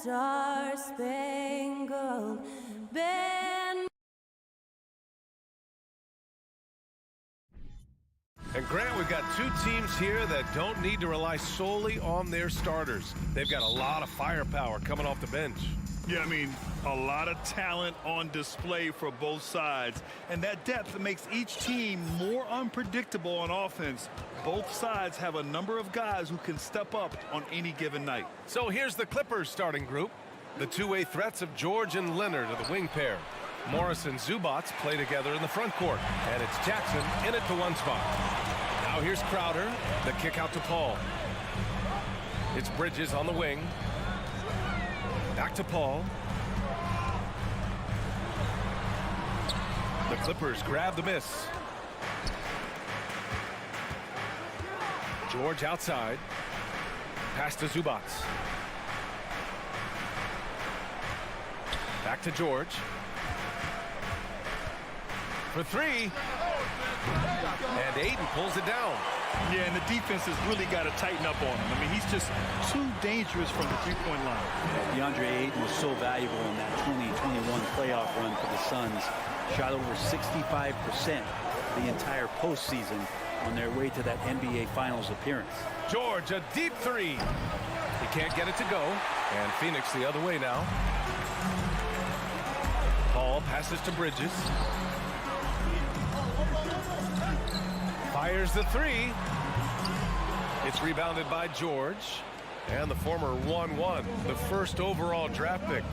Star-Spangled Banner. And Grant, we've got two teams here that don't need to rely solely on their starters. They've got a lot of firepower coming off the bench. Yeah, I mean, a lot of talent on display for both sides. And that depth makes each team more unpredictable on offense. Both sides have a number of guys who can step up on any given night. So here's the Clippers starting group. The two-way threats of George and Leonard are the wing pair. Morris and Zubats play together in the front court. And it's Jackson in it to one spot. Now here's Crowder. The kick out to Paul. It's Bridges on the wing. Back to Paul. The Clippers grab the miss. George outside. Pass to Zubats. Back to George. For three. And Aiden pulls it down. Yeah, and the defense has really got to tighten up on him. I mean, he's just too dangerous from the three-point line. DeAndre Ayton was so valuable in that 2021 playoff run for the Suns. Shot over 65% the entire postseason on their way to that NBA Finals appearance. George, a deep three. He can't get it to go. And Phoenix the other way now. Paul passes to Bridges. Fires the three. It's rebounded by George. And the former 1-1, the first overall draft pick.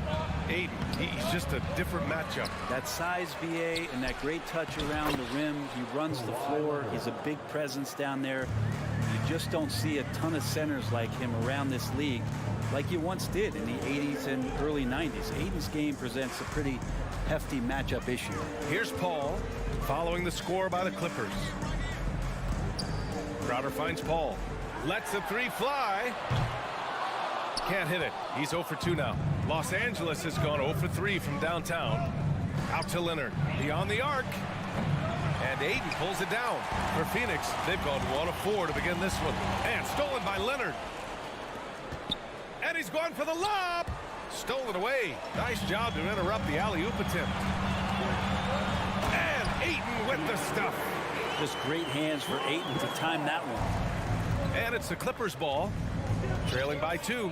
Aiden, he's just a different matchup. That size, BA, and that great touch around the rim. He runs the floor. He's a big presence down there. You just don't see a ton of centers like him around this league like you once did in the 80s and early 90s. Aiden's game presents a pretty hefty matchup issue. Here's Paul following the score by the Clippers. Crowder finds Paul. Lets the three fly. Can't hit it. He's 0 for 2 now. Los Angeles has gone 0 for 3 from downtown. Out to Leonard. Beyond the arc. And Aiden pulls it down. For Phoenix, they've gone 1 of 4 to begin this one. And stolen by Leonard. And he's going for the lob. Stolen away. Nice job to interrupt the alley-oop attempt. And Aiden with the stuff. Just great hands for Ayton to time that one. And it's the Clippers ball. Trailing by 2.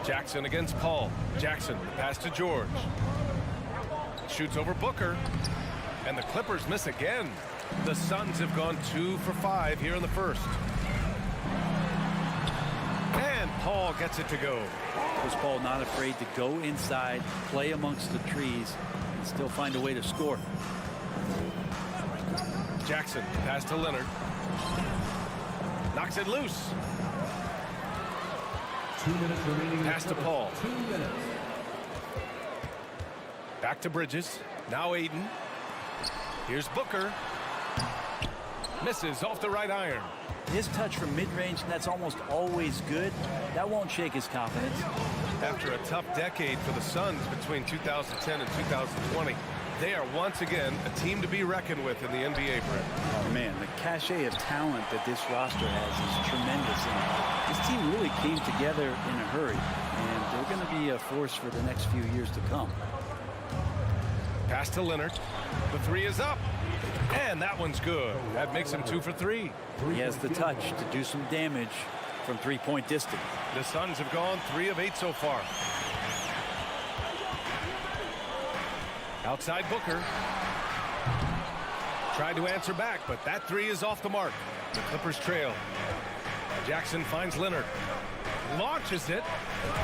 Jackson against Paul. Jackson, pass to George. Shoots over Booker. And the Clippers miss again. The Suns have gone 2 for 5 here in the first. And Paul gets it to go. Was Paul not afraid to go inside, play amongst the trees, and still find a way to score? Jackson, pass to Leonard. Knocks it loose. 2 minutes remaining. Pass to Paul. 2 minutes. Back to Bridges. Now Aiden. Here's Booker. Misses off the right iron. His touch from mid-range, that's almost always good. That won't shake his confidence. After a tough decade for the Suns between 2010 and 2020, they are once again a team to be reckoned with in the NBA, Brent. Oh, man, the cachet of talent that this roster has is tremendous. And this team really came together in a hurry, and they're going to be a force for the next few years to come. Pass to Leonard. The three is up. And that one's good. That makes him 2 for 3. He has the touch to do some damage from three-point distance. The Suns have gone 3 of 8 so far. Outside Booker. Tried to answer back, but that three is off the mark. The Clippers trail. Jackson finds Leonard. Launches it.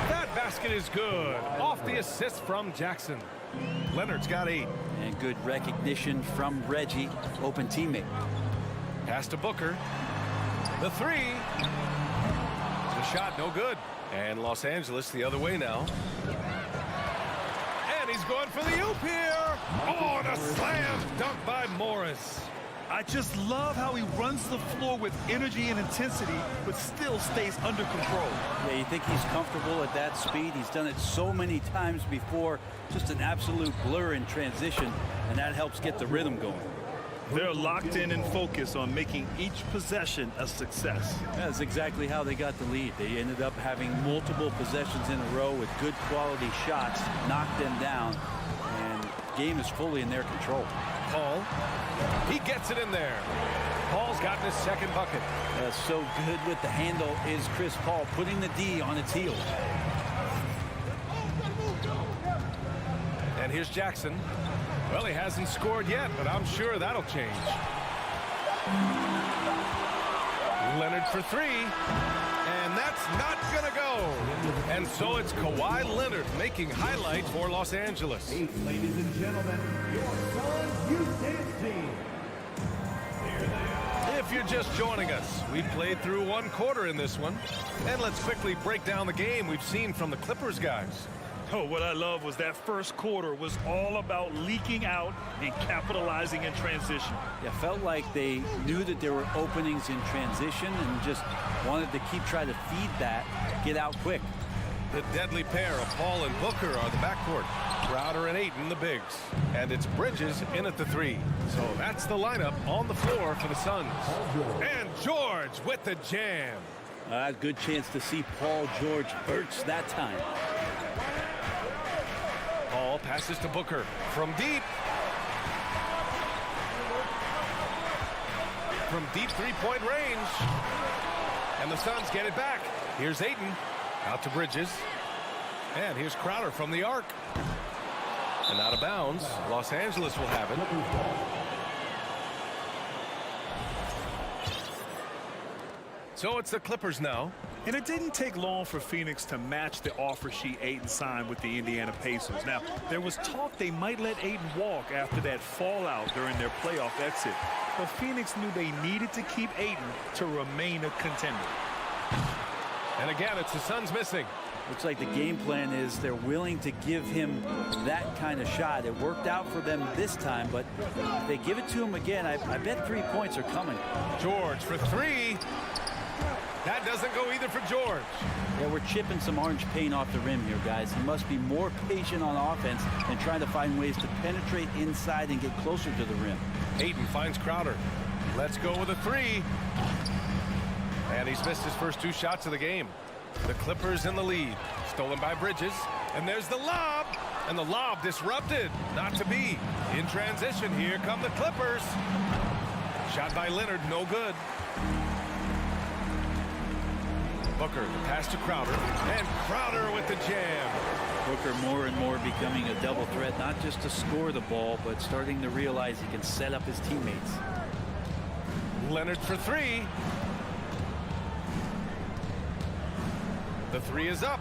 That basket is good. Off the assist from Jackson. Leonard's got 8. And good recognition from Reggie, open teammate. Pass to Booker. The three. The shot no good. And Los Angeles the other way now. And he's going for the oop here. Oh, and a slam dunk by Morris. I just love how he runs the floor with energy and intensity, but still stays under control. Yeah, you think he's comfortable at that speed? He's done it so many times before. Just an absolute blur in transition, and that helps get the rhythm going. They're locked in and focused on making each possession a success. That's exactly how they got the lead. They ended up having multiple possessions in a row with good quality shots, knocked them down, and the game is fully in their control. Paul, he gets it in there. Paul's gotten his second bucket. So good with the handle is Chris Paul, putting the D on its heels. And here's Jackson. Well, he hasn't scored yet, but I'm sure that'll change. Leonard for three, and that's not gonna go. And so it's Kawhi Leonard making highlight for Los Angeles. Ladies and gentlemen, your Suns Youth Dance Team. If you're just joining us, we played through one quarter in this one. And let's quickly break down the game we've seen from the Clippers guys. Oh, what I love was that first quarter was all about leaking out and capitalizing in transition. It felt like they knew that there were openings in transition and just wanted to keep trying to feed that, get out quick. The deadly pair of Paul and Booker are the backcourt. Crowder and Ayton the bigs. And it's Bridges in at the three. So that's the lineup on the floor for the Suns. And George with the jam. Good chance to see Paul George burst that time. Paul passes to Booker from deep. From deep three-point range. And the Suns get it back. Here's Ayton. Out to Bridges. And here's Crowder from the arc. And out of bounds. Los Angeles will have it. So it's the Clippers now. And it didn't take long for Phoenix to match the offer sheet Ayton signed with the Indiana Pacers. Now, there was talk they might let Ayton walk after that fallout during their playoff exit. But Phoenix knew they needed to keep Ayton to remain a contender. And again, it's the Suns missing. Looks like the game plan is they're willing to give him that kind of shot. It worked out for them this time, but if they give it to him again, I bet 3 points are coming. George for three. That doesn't go either for George. Yeah, we're chipping some orange paint off the rim here, guys. He must be more patient on offense and trying to find ways to penetrate inside and get closer to the rim. Ayton finds Crowder. Let's go with a three. And he's missed his first two shots of the game. The Clippers in the lead. Stolen by Bridges. And there's the lob. And the lob disrupted. Not to be. In transition, here come the Clippers. Shot by Leonard, no good. Booker, the pass to Crowder. And Crowder with the jam. Booker more and more becoming a double threat, not just to score the ball, but starting to realize he can set up his teammates. Leonard for three. The three is up.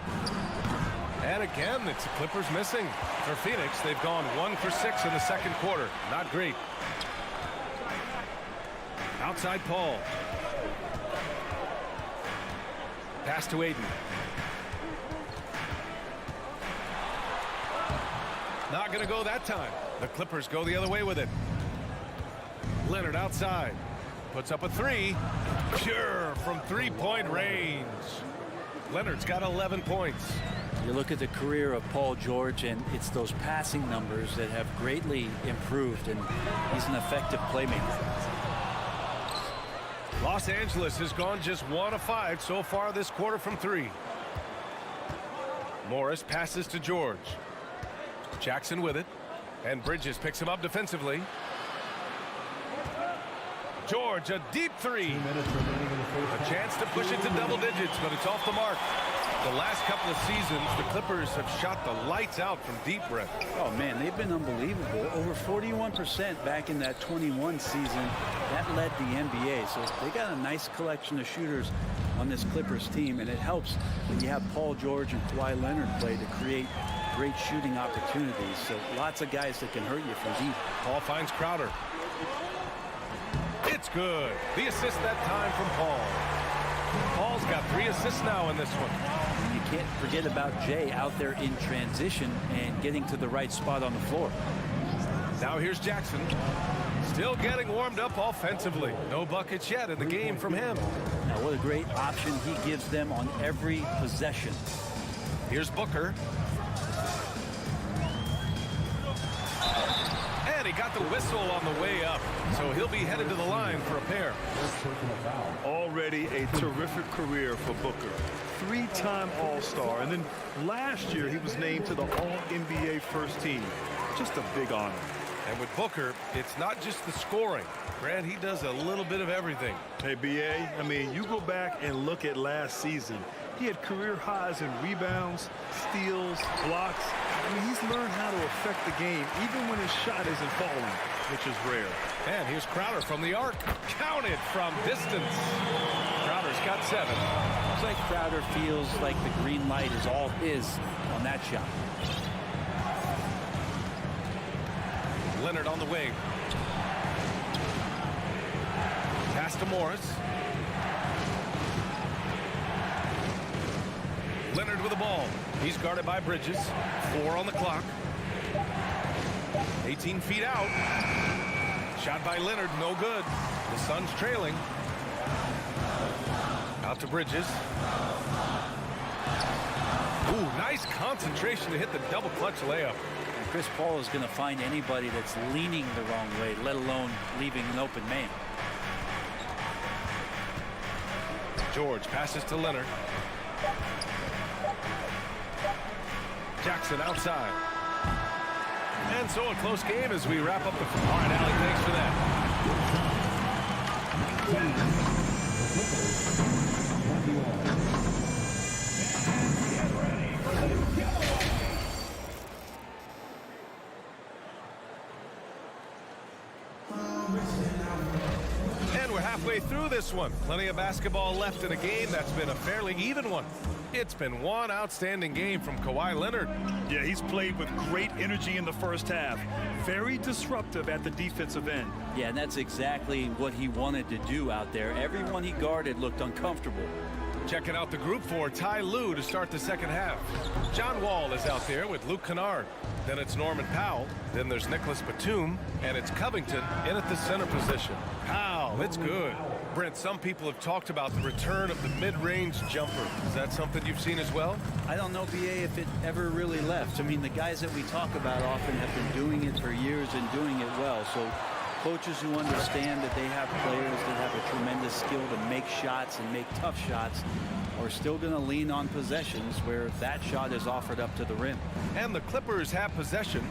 And again, it's the Clippers missing. For Phoenix, they've gone 1 for 6 in the second quarter. Not great. Outside Paul. Pass to Ayton. Not going to go that time. The Clippers go the other way with it. Leonard outside. Puts up a three. Pure from three-point range. Leonard's got 11 points. You look at the career of Paul George, and it's those passing numbers that have greatly improved, and he's an effective playmaker. Los Angeles has gone just 1 of 5 so far this quarter from three. Morris passes to George. Jackson with it. And Bridges picks him up defensively. George, a deep three. A chance to push it to double digits, but it's off the mark. The last couple of seasons, the Clippers have shot the lights out from deep, Brett. Oh, man, they've been unbelievable. Over 41% back in that 21 season. That led the NBA. So they got a nice collection of shooters on this Clippers team, and it helps when you have Paul George and Kawhi Leonard play to create great shooting opportunities. So lots of guys that can hurt you from deep. Paul finds Crowder. It's good. The assist that time from Paul. Paul's got 3 assists now in this one. You can't forget about Jay out there in transition and getting to the right spot on the floor. Now here's Jackson. Still getting warmed up offensively. No buckets yet in the game from him. Now what a great option he gives them on every possession. Here's Booker. And he got the whistle on the way up, so he'll be headed to the line for a pair. Already a terrific career for Booker. 3-time All-Star, and then last year he was named to the All-NBA first team. Just a big honor. And with Booker, it's not just the scoring. Grant, he does a little bit of everything. Hey, B.A., I mean, you go back and look at last season. He had career highs in rebounds, steals, blocks. I mean, he's learned how to affect the game, even when his shot isn't falling, which is rare. And here's Crowder from the arc. Counted from distance. Crowder's got 7. Looks like Crowder feels like the green light is all his on that shot. Leonard on the wing. Pass to Morris. Leonard with the ball. He's guarded by Bridges. 4 on the clock. 18 feet out. Shot by Leonard, no good. The Suns trailing. Out to Bridges. Ooh, nice concentration to hit the double clutch layup. And Chris Paul is going to find anybody that's leaning the wrong way, let alone leaving an open man. George passes to Leonard. Jackson outside. And so a close game as we wrap up the... All right, Allie, thanks for that. And we're halfway through this one. Plenty of basketball left in a game that's been a fairly even one. It's been one outstanding game from Kawhi Leonard. Yeah, he's played with great energy in the first half. Very disruptive at the defensive end. Yeah, and that's exactly what he wanted to do out there. Everyone he guarded looked uncomfortable. Checking out the group for Ty Lue to start the second half. John Wall is out there with Luke Kennard. Then it's Norman Powell. Then there's Nicholas Batum. And it's Covington in at the center position. Powell, it's good. Brent, some people have talked about the return of the mid-range jumper. Is that something you've seen as well? I don't know, B.A., if it ever really left. I mean, the guys that we talk about often have been doing it for years and doing it well. So coaches who understand that they have players that have a tremendous skill to make shots and make tough shots are still going to lean on possessions where that shot is offered up to the rim. And the Clippers have possession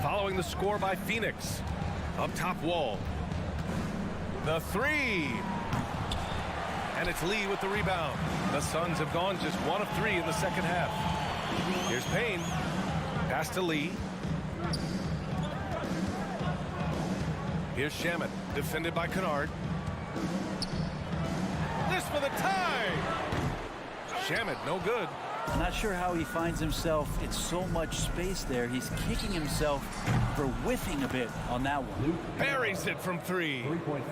following the score by Phoenix. Up top, Wall. The 3. And it's Lee with the rebound. The Suns have gone just 1 of 3 in the second half. Here's Payne. Pass to Lee. Here's Shamet, defended by Kennard. This for the tie. Shamet, no good. I'm not sure how he finds himself in so much space there. He's kicking himself for whiffing a bit on that one. Buries it from 3.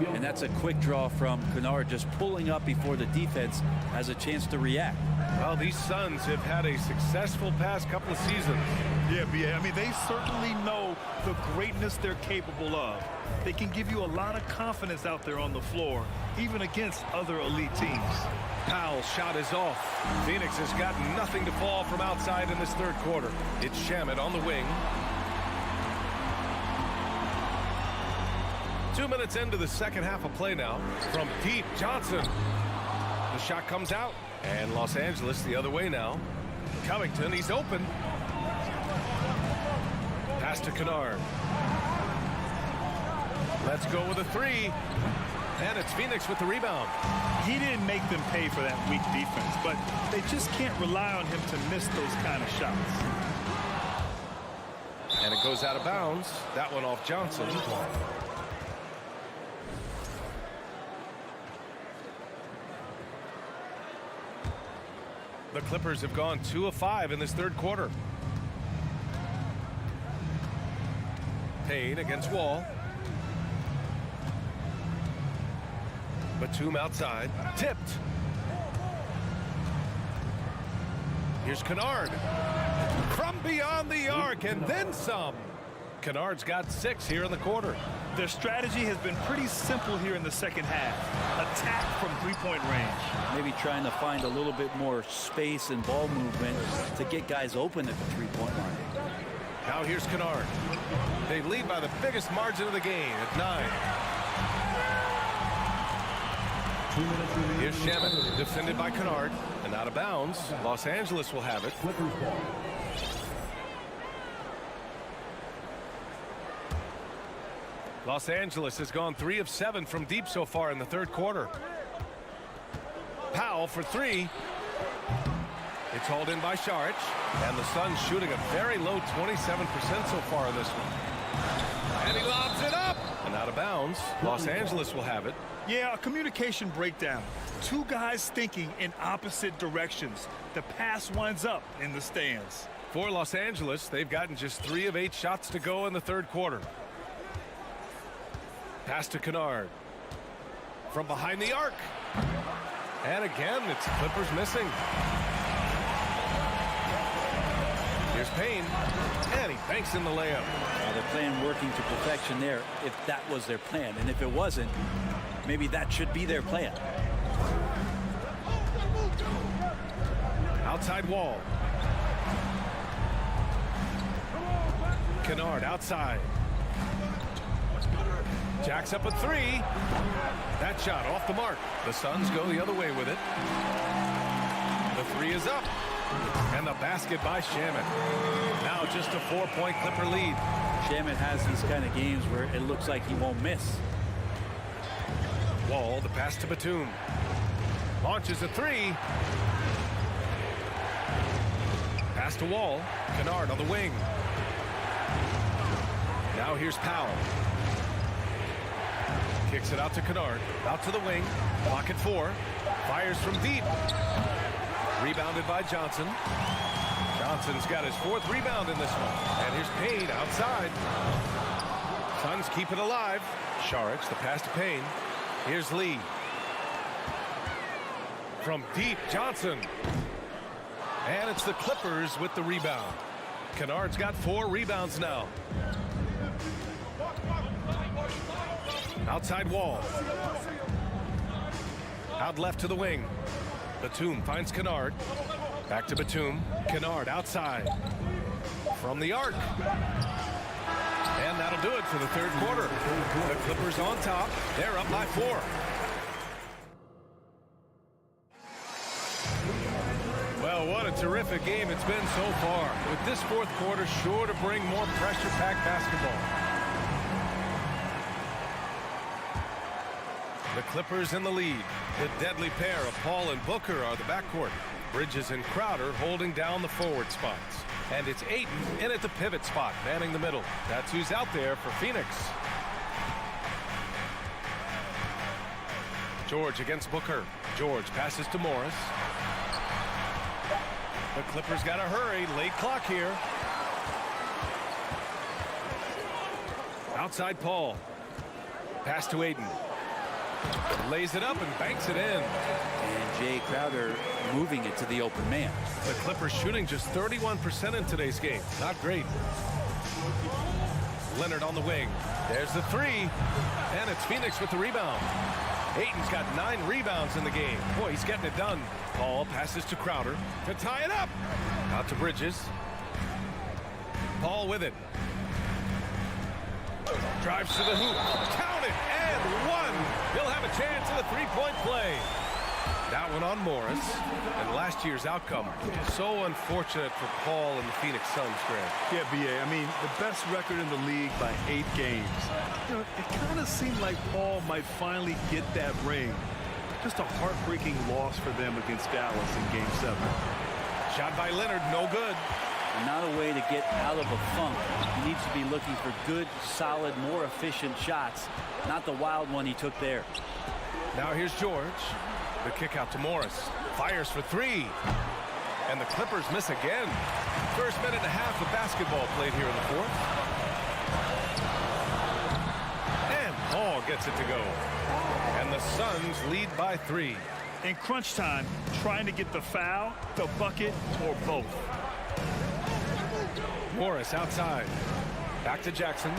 And that's a quick draw from Kennard, just pulling up before the defense has a chance to react. Well, these Suns have had a successful past couple of seasons. Yeah, B.A., I mean, they certainly know the greatness they're capable of. They can give you a lot of confidence out there on the floor, even against other elite teams. Powell's shot is off. Phoenix has got nothing to fall from outside in this third quarter. It's Shamet on the wing. 2 minutes into the second half of play now. From deep, Johnson. The shot comes out. And Los Angeles the other way now. Covington, he's open. Pass to Kennard. Let's go with a 3. And it's Phoenix with the rebound. He didn't make them pay for that weak defense, but they just can't rely on him to miss those kind of shots. And it goes out of bounds. That one off Johnson. The Clippers have gone 2 of 5 in this third quarter. Payne against Wall. Batum outside. Tipped. Here's Kennard. From beyond the arc and then some. Kennard's got 6 here in the quarter. Their strategy has been pretty simple here in the second half. Attack from three-point range. Maybe trying to find a little bit more space and ball movement to get guys open at the three-point line. Now here's Kennard. They lead by the biggest margin of the game at 9. Here's Shaman, defended by Kennard, and out of bounds. Los Angeles will have it. Los Angeles has gone 3 of 7 from deep so far in the third quarter. Powell for 3. It's hauled in by Shag, and the Suns shooting a very low 27% so far in this one. And he lobs it up, and out of bounds. Los Angeles will have it. Yeah, a communication breakdown. Two guys thinking in opposite directions. The pass winds up in the stands. For Los Angeles, they've gotten just 3 of 8 shots to go in the third quarter. Pass to Kennard. From behind the arc. And again, it's Clippers missing. Here's Payne. And he banks in the layup. They're playing working to perfection there, if that was their plan. And if it wasn't, maybe that should be their plan. Outside wall. Kennard outside. Jacks up a 3. That shot off the mark. The Suns go the other way with it. The 3 is up. And the basket by Shaman. Now just a 4-point Clipper lead. Shaman has these kind of games where it looks like he won't miss. Wall, the pass to Batum. Launches a 3. Pass to Wall. Kennard on the wing. Now here's Powell. Kicks it out to Kennard. Out to the wing. Block at 4. Fires from deep. Rebounded by Johnson. Johnson's got his 4th rebound in this one. And here's Payne outside. Suns keep it alive. Shag, the pass to Payne. Here's Lee. From deep, Johnson. And it's the Clippers with the rebound. Kennard's got 4 rebounds now. Outside Wall. Out left to the wing. Batum finds Kennard. Back to Batum. Kennard outside. From the arc. And that'll do it for the third quarter. The Clippers on top. They're up by 4. Well, what a terrific game it's been so far. With this fourth quarter sure to bring more pressure-packed basketball. The Clippers in the lead. The deadly pair of Paul and Booker are the backcourt. Bridges and Crowder holding down the forward spots. And it's Ayton in at the pivot spot, manning the middle. That's who's out there for Phoenix. George against Booker. George passes to Morris. The Clippers got to hurry. Late clock here. Outside Paul. Pass to Ayton. Lays it up and banks it in. And Jay Crowder moving it to the open man. The Clippers shooting just 31% in today's game. Not great. Leonard on the wing. There's the 3. And it's Phoenix with the rebound. Ayton's got 9 rebounds in the game. Boy, he's getting it done. Paul passes to Crowder to tie it up. Out to Bridges. Paul with it. Drives to the hoop. Count it. And 1. He'll have a chance in the 3-point play. That one on Morris. And last year's outcome. So unfortunate for Paul and the Phoenix Suns, Grant. Yeah, B.A. I mean, the best record in the league by 8 games. You know, it kind of seemed like Paul might finally get that ring. Just a heartbreaking loss for them against Dallas in Game 7. Shot by Leonard, no good. Not a way to get out of a funk. He needs to be looking for good, solid, more efficient shots. Not the wild one he took there. Now here's George. The kick out to Morris. Fires for 3. And the Clippers miss again. First minute and a half of basketball played here in the fourth. And Paul gets it to go. And the Suns lead by 3. In crunch time, trying to get the foul, the bucket, or both. Morris outside. Back to Jackson.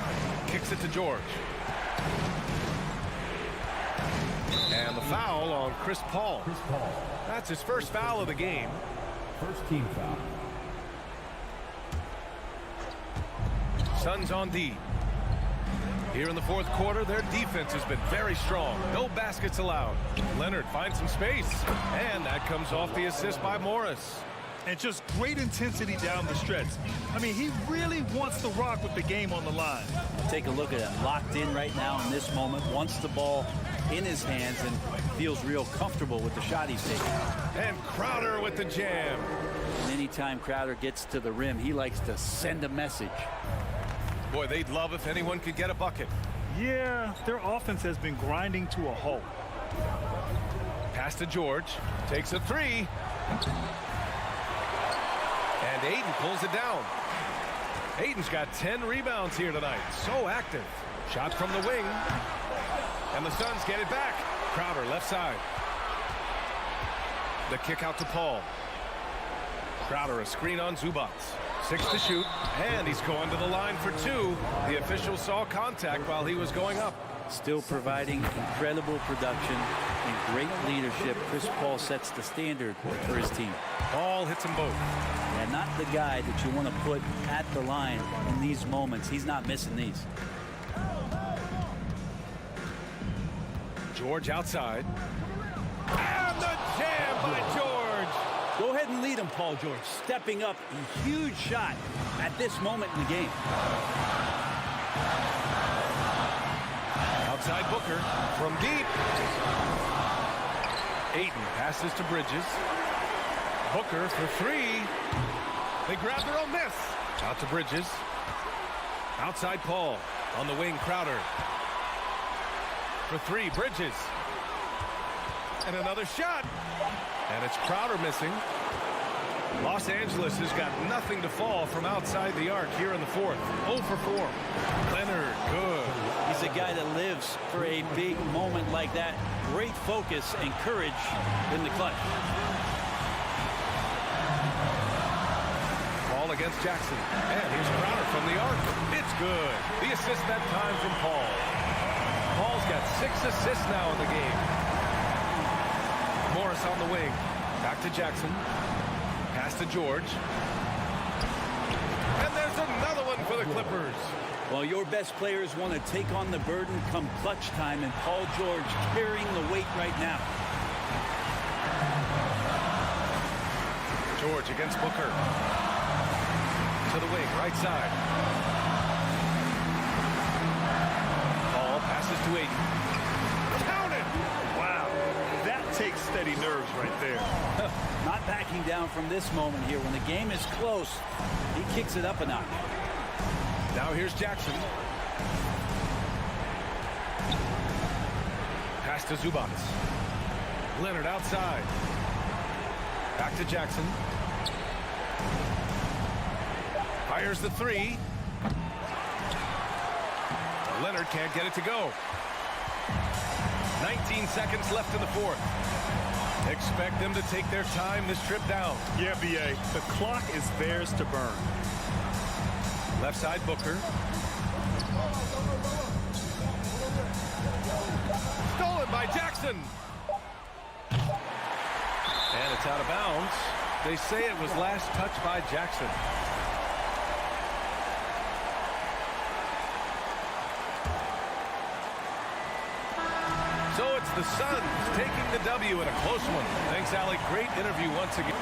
Kicks it to George. And the foul on Chris Paul. That's his first foul of the game. First team foul. Suns on D. Here in the fourth quarter, their defense has been very strong. No baskets allowed. Leonard finds some space, and that comes off the assist by Morris. And just great intensity down the stretch. I mean, he really wants to rock with the game on the line. Take a look at him, locked in right now in this moment, wants the ball in his hands and feels real comfortable with the shot he's taking. And Crowder with the jam. And anytime Crowder gets to the rim, he likes to send a message. Boy, they'd love if anyone could get a bucket. Yeah, their offense has been grinding to a halt. Pass to George. Takes a three. And Ayton pulls it down. Ayton's got 10 rebounds here tonight. So active. Shot from the wing. And the Suns get it back. Crowder left side. The kick out to Paul. Crowder a screen on Zubac. 6 to shoot. And he's going to the line for 2. The official saw contact while he was going up. Still providing incredible production and great leadership. Chris Paul sets the standard for his team. Paul hits them both. And not the guy that you want to put at the line in these moments. He's not missing these. George outside. And the jam by George. Go ahead and lead him, Paul George. Stepping up, a huge shot at this moment in the game. Outside Booker from deep. Ayton passes to Bridges. Booker for 3. They grab their own miss. Out to Bridges. Outside Paul. On the wing, Crowder. For 3, Bridges. And another shot. And it's Crowder missing. Los Angeles has got nothing to fall from outside the arc here in the fourth. 0 for 4. Leonard, good. He's a guy that lives for a big moment like that. Great focus and courage in the clutch. Ball against Jackson. And here's Crowder from the arc. It's good. The assist that time from Paul. Paul's got 6 assists now in the game. Morris on the wing. Back to Jackson. Pass to George. And there's another one for the Clippers. Well, your best players want to take on the burden come clutch time, and Paul George carrying the weight right now. George against Booker. To the wing, right side. Paul passes to Ayton. Counted! Wow, that takes steady nerves right there. Not backing down from this moment here. When the game is close, he kicks it up a notch. Now here's Jackson. Pass to Zubac. Leonard outside. Back to Jackson. Fires the 3. Leonard can't get it to go. 19 seconds left in the fourth. Expect them to take their time this trip down. Yeah, B.A., the clock is theirs to burn. Left side, Booker. Stolen by Jackson. And it's out of bounds. They say it was last touched by Jackson. So it's the Suns taking the W in a close one. Thanks, Alec. Great interview once again.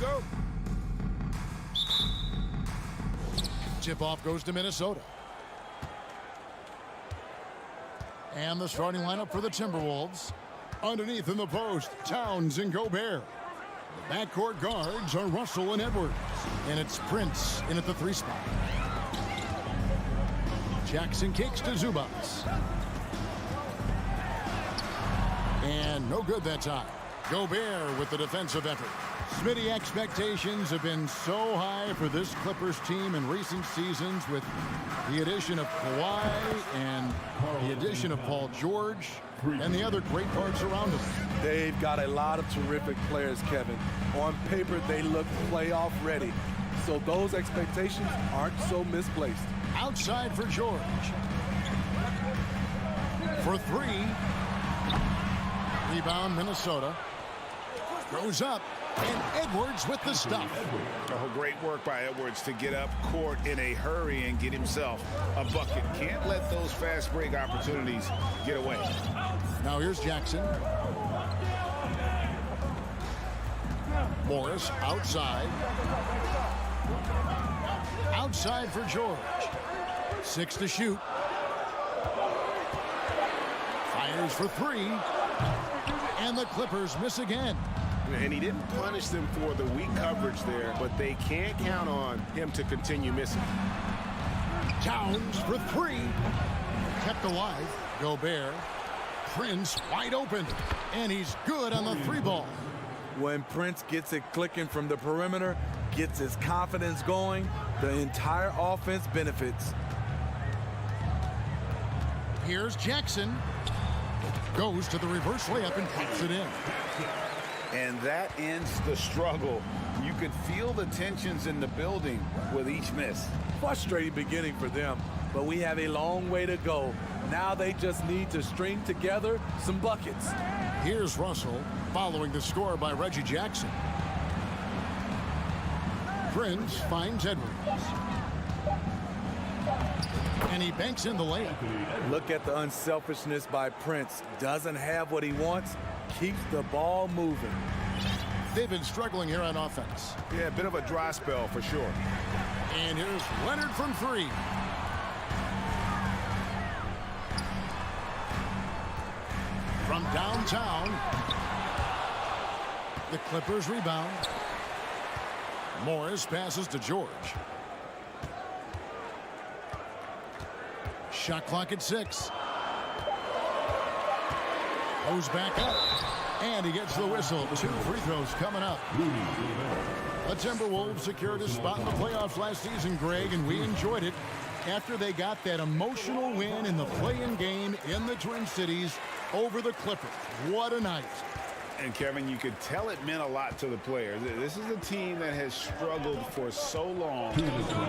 go. Tip-off goes to Minnesota. And the starting lineup for the Timberwolves. Underneath in the post, Towns and Gobert. The backcourt guards are Russell and Edwards. And it's Prince in at the 3 spot. Jackson kicks to Zubac. And no good that time. Gobert with the defensive effort. Smitty, expectations have been so high for this Clippers team in recent seasons with the addition of Kawhi and the addition of Paul George and the other great parts around them. They've got a lot of terrific players, Kevin. On paper, they look playoff ready. So those expectations aren't so misplaced. Outside for George. For 3. Rebound, Minnesota. Goes up, and Edwards with the stuff. Oh, great work by Edwards to get up court in a hurry and get himself a bucket. Can't let those fast break opportunities get away. Now here's Jackson. Morris outside. Outside for George. 6 to shoot. Fires for 3. And the Clippers miss again. And he didn't punish them for the weak coverage there, but they can't count on him to continue missing. Towns for 3. Kept alive. Gobert. Prince wide open. And he's good on the 3 ball. When Prince gets it clicking from the perimeter, gets his confidence going, the entire offense benefits. Here's Jackson. Goes to the reverse layup and pops it in. And that ends the struggle. You could feel the tensions in the building with each miss. Frustrating beginning for them, but we have a long way to go. Now they just need to string together some buckets. Here's Russell following the score by Reggie Jackson. Prince finds Edwards. And he banks in the layup. Look at the unselfishness by Prince. Doesn't have what he wants, keeps the ball moving. They've been struggling here on offense. Yeah, a bit of a dry spell for sure. And here's Leonard from 3. From downtown, the Clippers rebound. Morris passes to George. Shot clock at 6. Goes back up. And he gets the whistle. 2 free throws coming up. The Timberwolves secured a spot in the playoffs last season, Greg, and we enjoyed it after they got that emotional win in the play-in game in the Twin Cities over the Clippers. What a night. And Kevin, you could tell it meant a lot to the players. This is a team that has struggled for so long.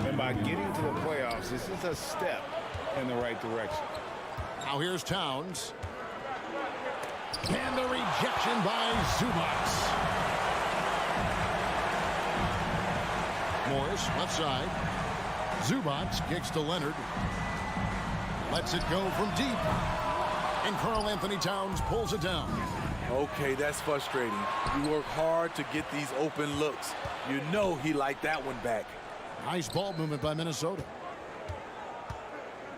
And by getting to the playoffs, this is a step in the right direction. Now here's Towns. And the rejection by Zubac. Morris left side. Zubac kicks to Leonard. Lets it go from deep. And Karl Anthony Towns pulls it down. Okay, that's frustrating. You work hard to get these open looks. You know he liked that one back. Nice ball movement by Minnesota.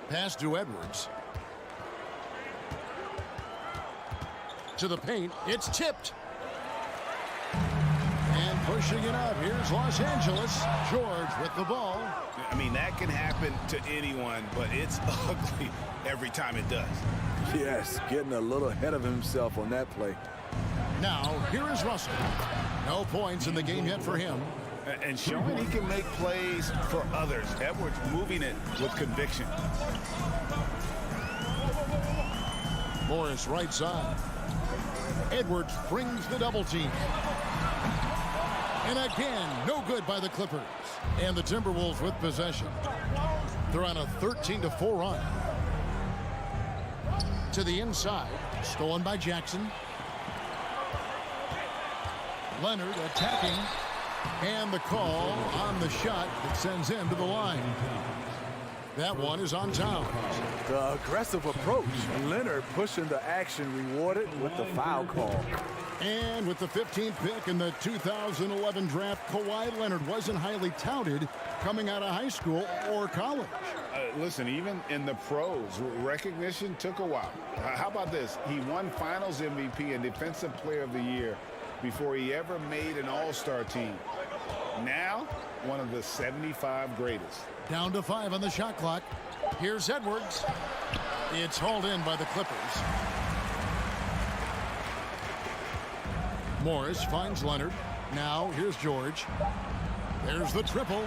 Pass to Edwards. To the paint. It's tipped. And pushing it up. Here's Los Angeles. George with the ball. I mean, that can happen to anyone, but it's ugly every time it does. Yes, getting a little ahead of himself on that play. Now, here is Russell. No points in the game yet for him. And showing he can make plays for others. Edwards moving it with conviction. Morris right side. Edwards brings the double team. And again, no good by the Clippers. And the Timberwolves with possession. They're on a 13-4 run. To the inside. Stolen by Jackson. Leonard attacking. And the call on the shot that sends him to the line. That one is on Towns. The aggressive approach. Leonard pushing the action, rewarded with the foul call. And with the 15th pick in the 2011 draft, Kawhi Leonard wasn't highly touted coming out of high school or college. Listen, even in the pros, recognition took a while. How about this? He won Finals MVP and Defensive Player of the Year before he ever made an All-Star team. Now, one of the 75 greatest. Down to 5 on the shot clock. Here's Edwards. It's hauled in by the Clippers. Morris finds Leonard. Now here's George. There's the triple.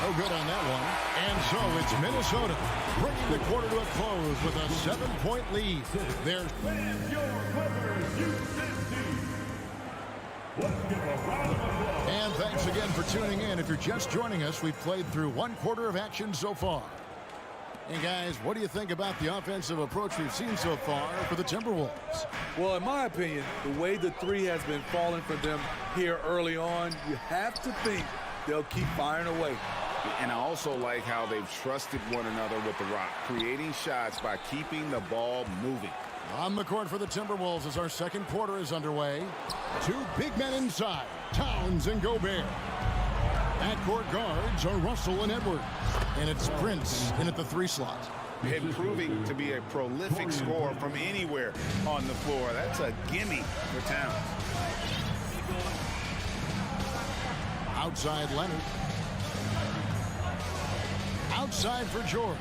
No good on that one. And so it's Minnesota bringing the quarter to a close with a 7-point lead. There's and thanks again for tuning in. If you're just joining us, we've played through 1 quarter of action so far. And guys, what do you think about the offensive approach we've seen so far for the Timberwolves? Well, in my opinion, the way the three has been falling for them here early on, you have to think they'll keep firing away. And I also like how they've trusted one another with the rock, creating shots by keeping the ball moving. On the court for the Timberwolves as our second quarter is underway. 2 big men inside, Towns and Gobert. Backcourt guards are Russell and Edwards. And it's Prince in at the 3 slot. And proving to be a prolific scorer from anywhere on the floor. That's a gimme for Towns. Outside Leonard. Outside for George.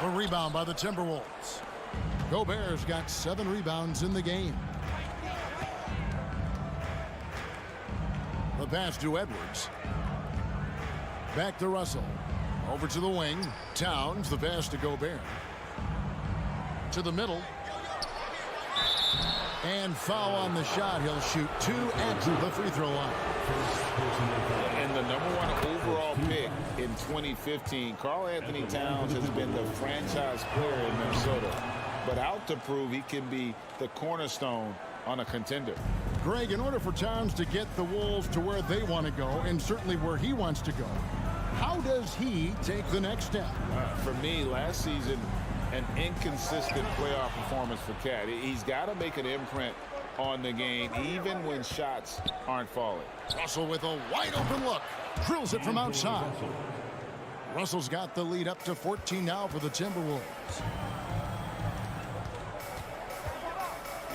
A rebound by the Timberwolves. Gobert's got 7 rebounds in the game. The pass to Edwards. Back to Russell. Over to the wing. Towns, the pass to Gobert. To the middle. And foul on the shot. He'll shoot 2 at the free throw line. And the #1 overall pick in 2015, Karl Anthony Towns has been the franchise player in Minnesota, but out to prove he can be the cornerstone on a contender. Greg, in order for Towns to get the Wolves to where they want to go, and certainly where he wants to go, how does he take the next step? For me, last season, an inconsistent playoff performance for Cat. He's got to make an imprint on the game, even when shots aren't falling. Russell with a wide open look. Drills it from outside. Russell's got the lead up to 14 now for the Timberwolves.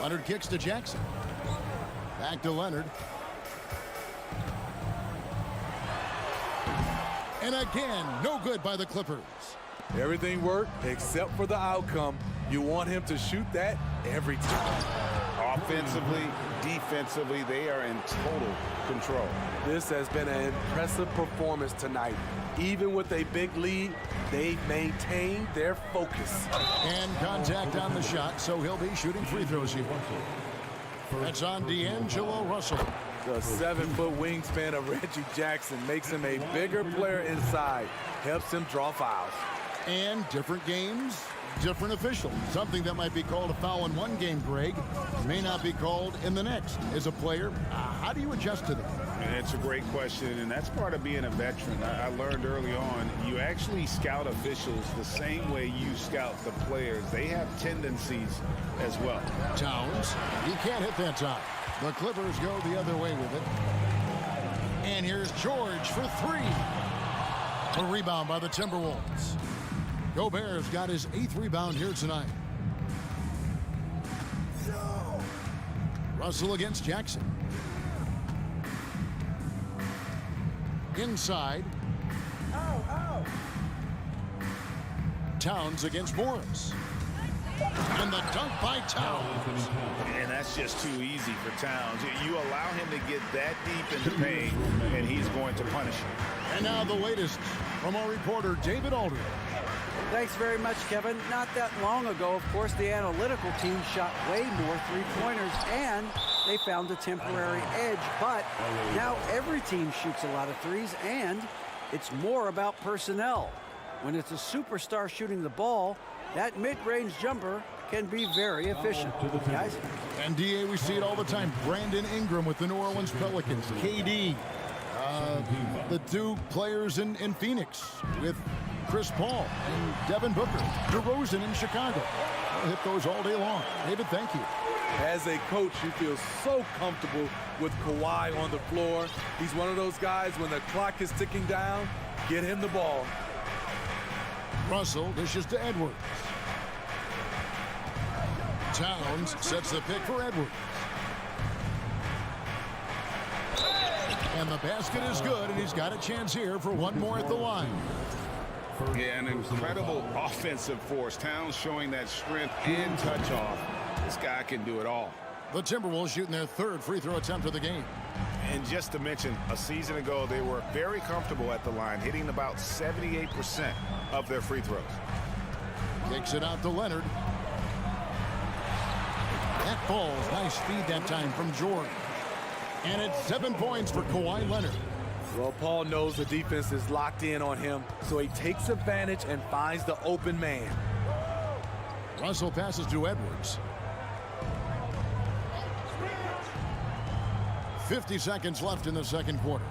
Leonard kicks to Jackson. Back to Leonard. And again, no good by the Clippers. Everything worked except for the outcome. You want him to shoot that every time. Offensively, defensively, they are in total control. This has been an impressive performance tonight. Even with a big lead, they've maintained their focus. And contact on the shot, so he'll be shooting free throws here. That's on D'Angelo Russell. The 7-foot wingspan of Reggie Jackson makes him a bigger player inside, helps him draw fouls. And different games, different officials. Something that might be called a foul in one game, Greg, may not be called in the next. As a player, how do you adjust to that? And it's a great question, and that's part of being a veteran. I learned early on, you actually scout officials the same way you scout the players. They have tendencies as well. Towns, he can't hit that time. The Clippers go the other way with it. And here's George for 3. A rebound by the Timberwolves. Gobert's got his 8th rebound here tonight. Russell against Jackson. Inside. Towns against Morris. And the dunk by Towns. And that's just too easy for Towns. You allow him to get that deep in the paint, and he's going to punish him. And now the latest from our reporter, David Aldridge. Thanks very much, Kevin. Not that long ago, of course, the analytical team shot way more three-pointers, and they found a temporary edge. But now every team shoots a lot of threes, and it's more about personnel. When it's a superstar shooting the ball, that mid-range jumper can be very efficient. Guys? And DA, we see it all the time. Brandon Ingram with the New Orleans Pelicans. KD, the two players in Phoenix with Chris Paul and Devin Booker. DeRozan in Chicago. I'll hit those all day long. David, thank you. As a coach, you feel so comfortable with Kawhi on the floor. He's one of those guys, when the clock is ticking down, get him the ball. Russell dishes to Edwards. Towns sets the pick for Edwards. And the basket is good, and he's got a chance here for one more at the line. Yeah, an incredible offensive force. Towns showing that strength and touch off. This guy can do it all. The Timberwolves shooting their third free throw attempt of the game. And just to mention, a season ago, they were very comfortable at the line, hitting about 78% of their free throws. Takes it out to Leonard. That falls. Nice feed that time from George. And it's 7 points for Kawhi Leonard. Well, Paul knows the defense is locked in on him, so he takes advantage and finds the open man. Russell passes to Edwards. 50 seconds left in the second quarter.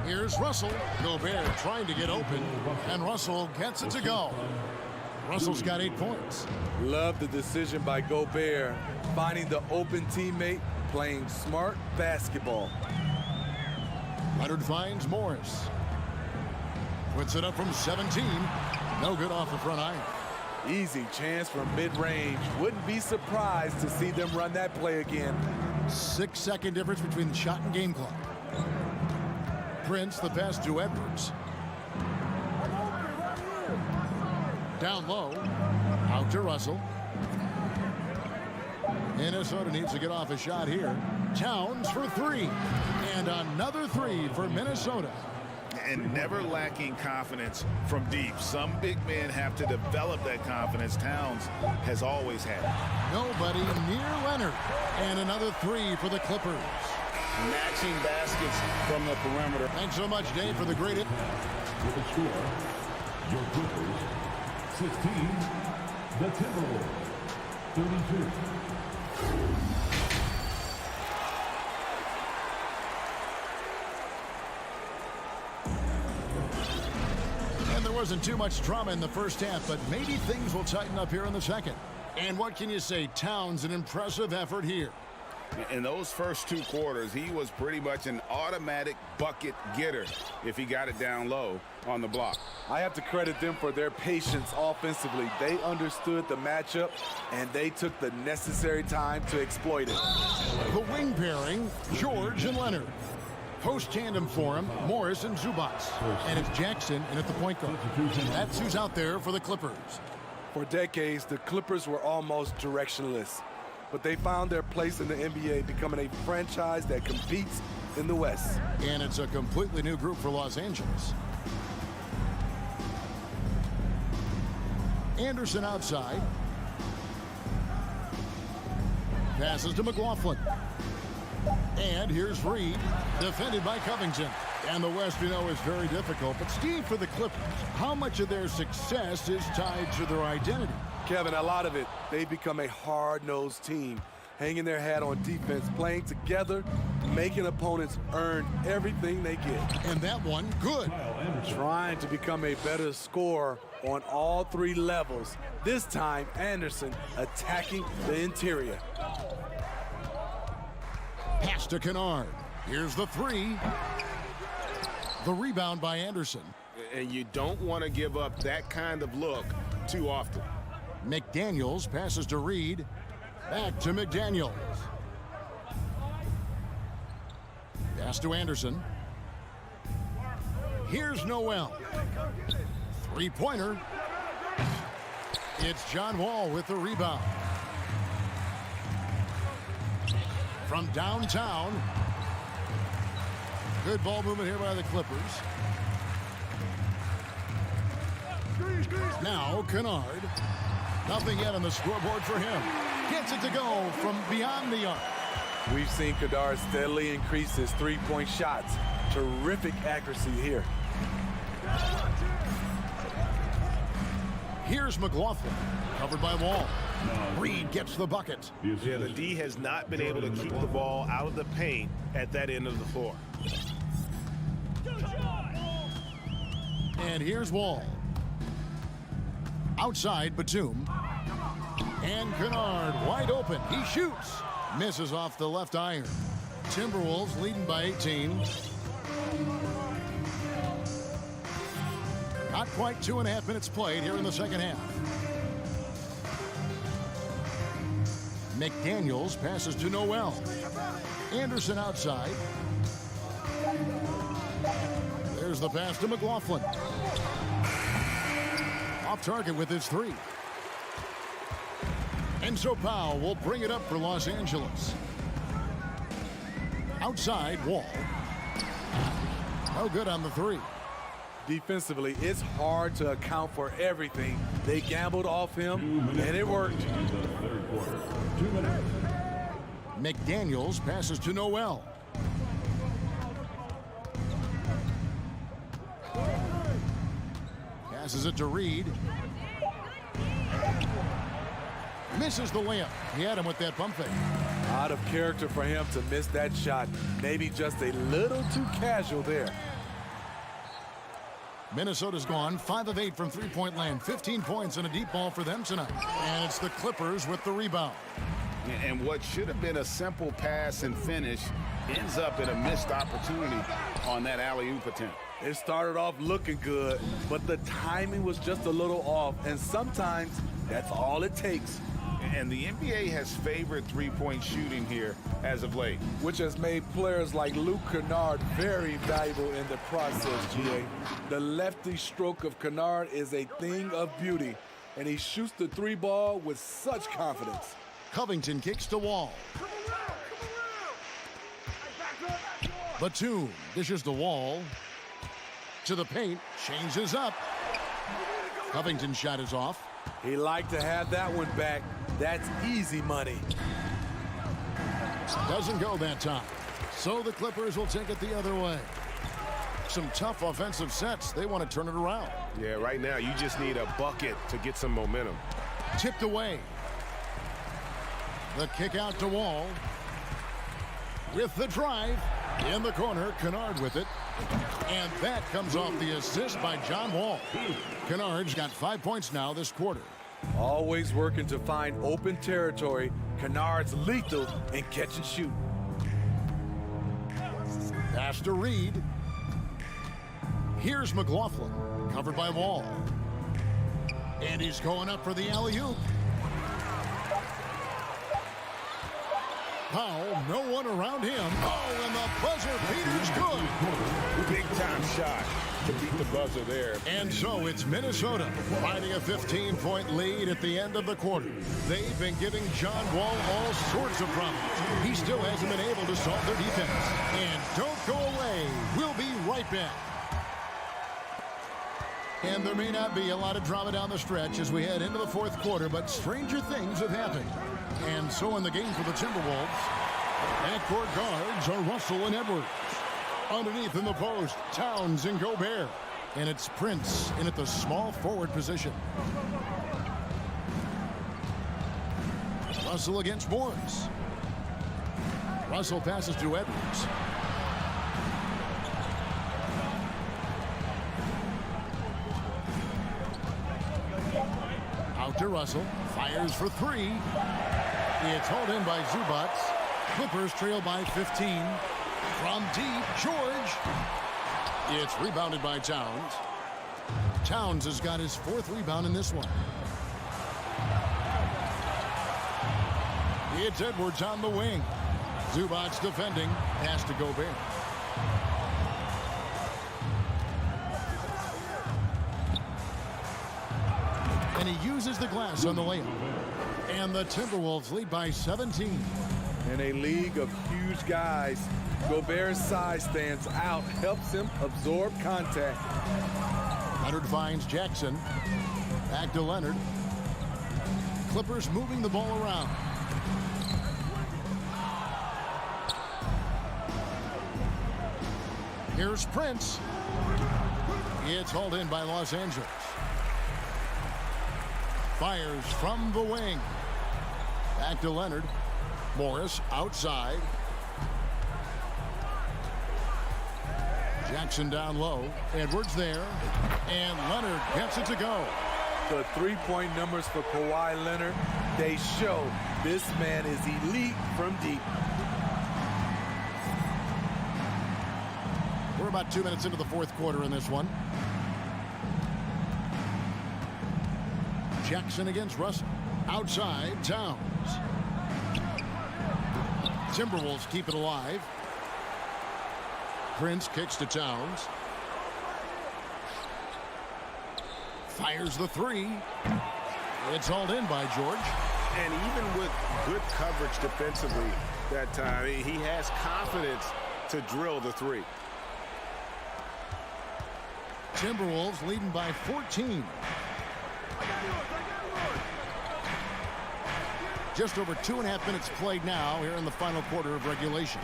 Here's Russell. Gobert trying to get open, and Russell gets it to go. Russell's got 8 points. Love the decision by Gobert, finding the open teammate, playing smart basketball. Leonard finds Morris. Puts it up from 17. No good off the front iron. Easy chance from mid-range. Wouldn't be surprised to see them run that play again. 6-second difference between the shot and game clock. Prince, the pass to Edwards. Down low. Out to Russell. Minnesota needs to get off a shot here. Towns for 3. And another 3 for Minnesota. And never lacking confidence from deep. Some big men have to develop that confidence. Towns has always had it. Nobody near Leonard. And another 3 for the Clippers. Matching baskets from the perimeter. Thanks so much, Dave, for the great hit. With the score, your Clippers 16, the Timberwolves 32. And there wasn't too much drama in the first half, but maybe things will tighten up here in the second. And what can you say? Towns, an impressive effort here. In those first 2 quarters, he was pretty much an automatic bucket getter if he got it down low on the block. I have to credit them for their patience offensively. They understood the matchup, and they took the necessary time to exploit it. The wing pairing, George and Leonard. Post tandem for him, Morris and Zubats. And it's Jackson in at the point guard. That's who's out there for the Clippers. For decades, the Clippers were almost directionless, but they found their place in the NBA, becoming a franchise that competes in the West. And it's a completely new group for Los Angeles. Anderson outside. Passes to McLaughlin. And here's Reed, defended by Covington. And the West, you know, is very difficult. But Steve, for the Clippers, how much of their success is tied to their identity? Kevin, a lot of it. They've become a hard-nosed team, hanging their hat on defense, playing together, making opponents earn everything they get. And that one, good. Trying to become a better scorer on all 3 levels. This time, Anderson attacking the interior. Pass to Kennard. Here's the 3. The rebound by Anderson. And you don't want to give up that kind of look too often. McDaniels passes to Reed. Back to McDaniels. Pass to Anderson. Here's Noel. 3-pointer. It's John Wall with the rebound. From downtown. Good ball movement here by the Clippers. Now Kennard. Nothing yet on the scoreboard for him. Gets it to go from beyond the arc. We've seen Kennard steadily increase his 3-point shots. Terrific accuracy here. Here's McLaughlin, covered by Wall. Reed gets the bucket. Yeah, the D has not been able to keep the ball out of the paint at that end of the floor. And here's Wall. Outside, Batum. And Kennard wide open. He shoots. Misses off the left iron. Timberwolves leading by 18. Not quite 2.5 minutes played here in the second half. McDaniels passes to Noel. Anderson outside. There's the pass to McLaughlin. Off target with his three. And so Powell will bring it up for Los Angeles. Outside, Wall. No good on the three. Defensively, it's hard to account for everything. They gambled off him, and it worked. McDaniels passes to Noel. Passes it to Reed. Misses the layup. He had him with that pump fake. Out of character for him to miss that shot. Maybe just a little too casual there. Minnesota's gone 5 of 8 from three-point land. 15 points and a deep ball for them tonight. And it's the Clippers with the rebound. And what should have been a simple pass and finish ends up in a missed opportunity on that alley-oop attempt. It started off looking good, but the timing was just a little off, and sometimes that's all it takes. And the NBA has favored three-point shooting here as of late, which has made players like Luke Kennard very valuable in the process, GA. The lefty stroke of Kennard is a thing of beauty, and he shoots the three ball with such confidence. Covington kicks to Wall. Batum dishes the Wall. To the paint, changes up. Covington's shot is off. He liked to have that one back. That's easy money. Doesn't go that time. So the Clippers will take it the other way. Some tough offensive sets. They want to turn it around. Yeah, right now you just need a bucket to get some momentum. Tipped away. The kick out to Wall. With the drive. In the corner, Kennard with it. And that comes off the assist by John Wall. Kennard's got 5 points now this quarter. Always working to find open territory. Kennard's lethal in catch and shoot. Pass to Reed. Here's McLaughlin, covered by Wall. And he's going up for the alley-oop. Powell, no one around him. Oh, and the buzzer beater's good. Big-time shot to beat the buzzer there. And so it's Minnesota finding a 15-point lead at the end of the quarter. They've been giving John Wall all sorts of problems. He still hasn't been able to solve their defense. And don't go away. We'll be right back. And there may not be a lot of drama down the stretch as we head into the fourth quarter, but stranger things have happened. And so in the game for the Timberwolves, backcourt guards are Russell and Edwards. Underneath in the post, Towns and Gobert. And it's Prince in at the small forward position. Russell against Morris. Russell passes to Edwards. Out to Russell. Fires for three. It's hauled in by Zubac. Clippers trail by 15. From deep, George. It's rebounded by Towns. Towns has got his fourth rebound in this one. It's Edwards on the wing. Zubac defending. Pass to Gobert. And he uses the glass on the layup. And the Timberwolves lead by 17. In a league of huge guys, Gobert's size stands out, helps him absorb contact. Leonard finds Jackson. Back to Leonard. Clippers moving the ball around. Here's Prince. It's hauled in by Los Angeles. Fires from the wing. Back to Leonard. Morris outside. Jackson down low. Edwards there. And Leonard gets it to go. The three-point numbers for Kawhi Leonard, they show this man is elite from deep. We're about 2 minutes into the fourth quarter in this one. Jackson against Russell. Outside, Towns. Timberwolves keep it alive. Prince kicks to Towns. Fires the three. It's hauled in by George. And even with good coverage defensively that time, he has confidence to drill the three. Timberwolves leading by 14. Just over 2.5 minutes played now here in the final quarter of regulation.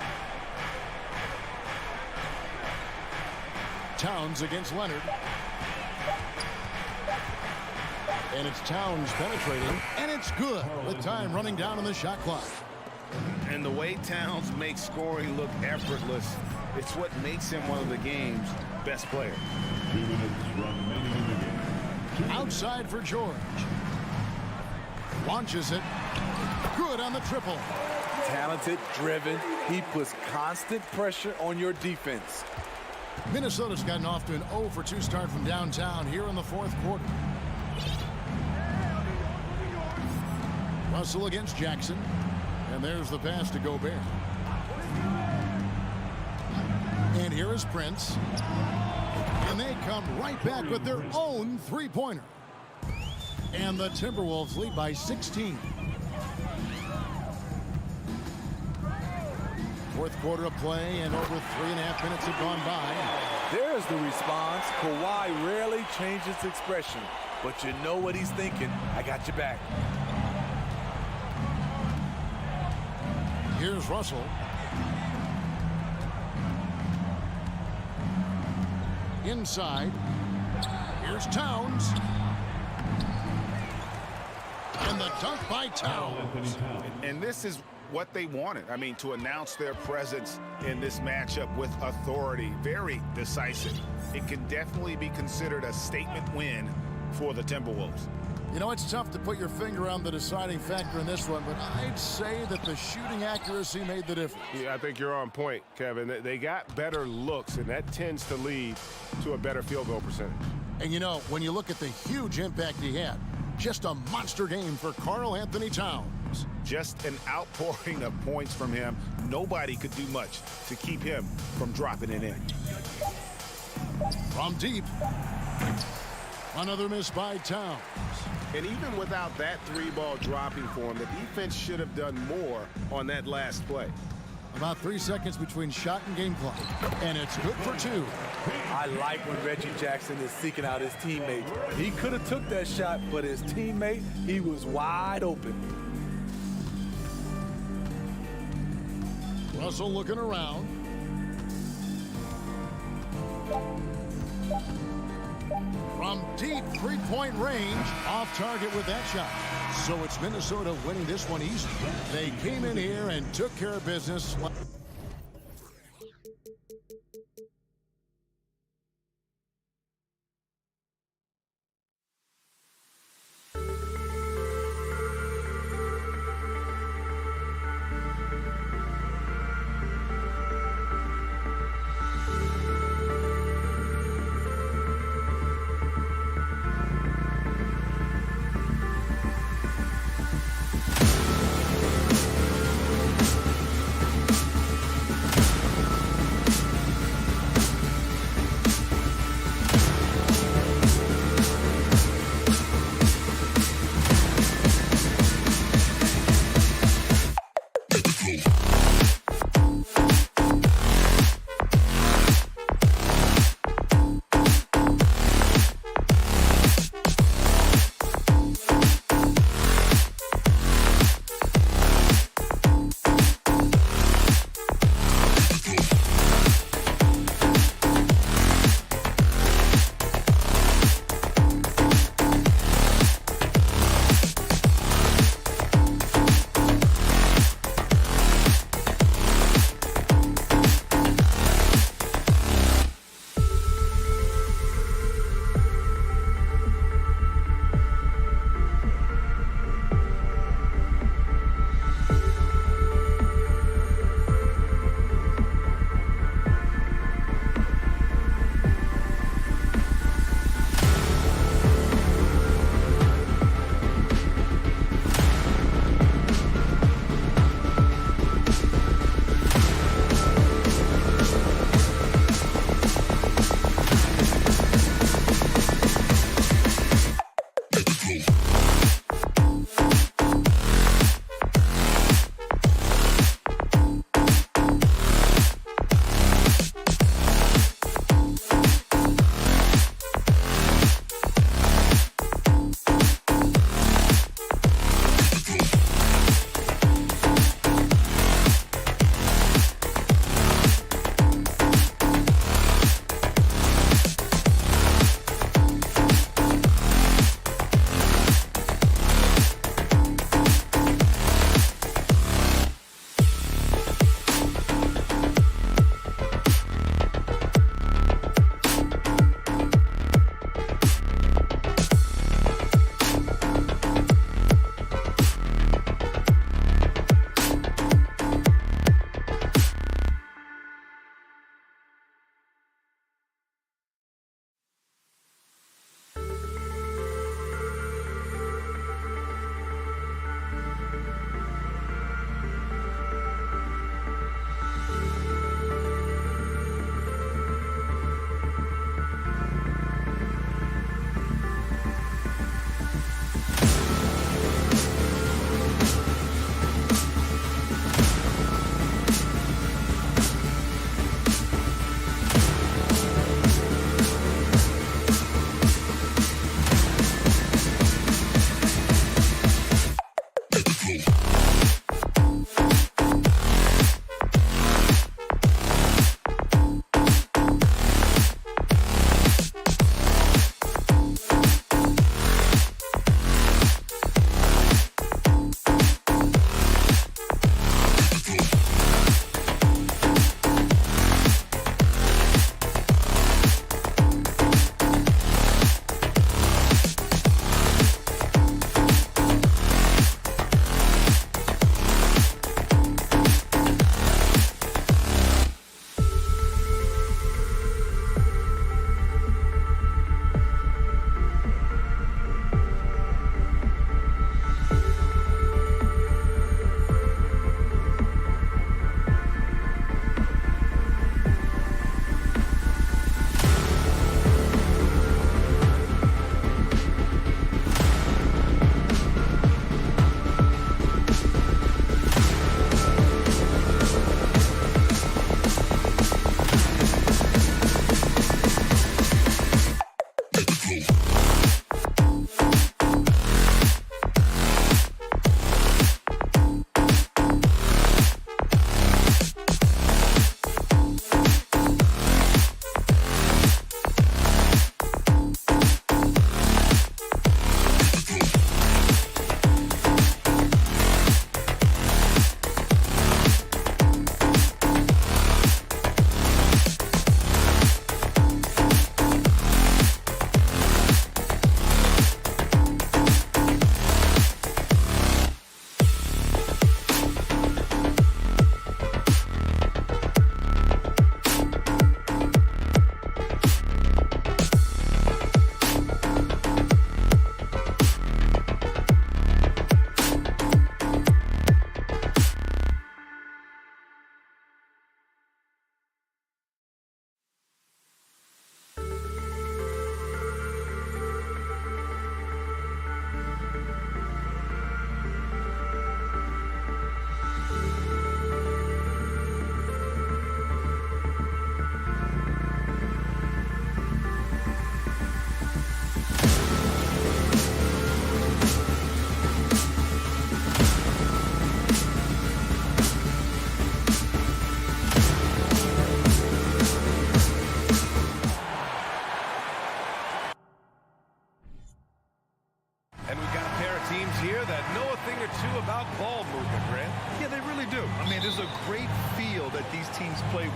Towns against Leonard. And it's Towns penetrating, and it's good with time running down on the shot clock. And the way Towns makes scoring look effortless, it's what makes him one of the game's best players. 2 minutes remaining in the game. Outside for George. Launches it. Good on the triple. Talented, driven. He puts constant pressure on your defense. Minnesota's gotten off to an 0 for 2 start from downtown here in the fourth quarter. Russell against Jackson. And there's the pass to Gobert. And here is Prince. And they come right back with their own three-pointer. And the Timberwolves lead by 16. Fourth quarter of play, and over 3.5 minutes have gone by. There's the response. Kawhi rarely changes expression, but you know what he's thinking. I got your back. Here's Russell. Inside. Here's Towns. And the dunk by Towns. And this is what they wanted. I mean, to announce their presence in this matchup with authority. Very decisive. It can definitely be considered a statement win for the Timberwolves. You know, it's tough to put your finger on the deciding factor in this one, but I'd say that the shooting accuracy made the difference. Yeah, I think you're on point, Kevin. They got better looks, and that tends to lead to a better field goal percentage. And, you know, when you look at the huge impact he had, just a monster game for Karl Anthony Towns. Just an outpouring of points from him. Nobody could do much to keep him from dropping it in. From deep. Another miss by Towns. And even without that three-ball dropping for him, the defense should have done more on that last play. About 3 seconds between shot and game clock. And it's good for 2. I like when Reggie Jackson is seeking out his teammate. He could have took that shot, but his teammate, he was wide open. Russell looking around. From deep three-point range, off target with that shot. So it's Minnesota winning this one easy. They came in here and took care of business.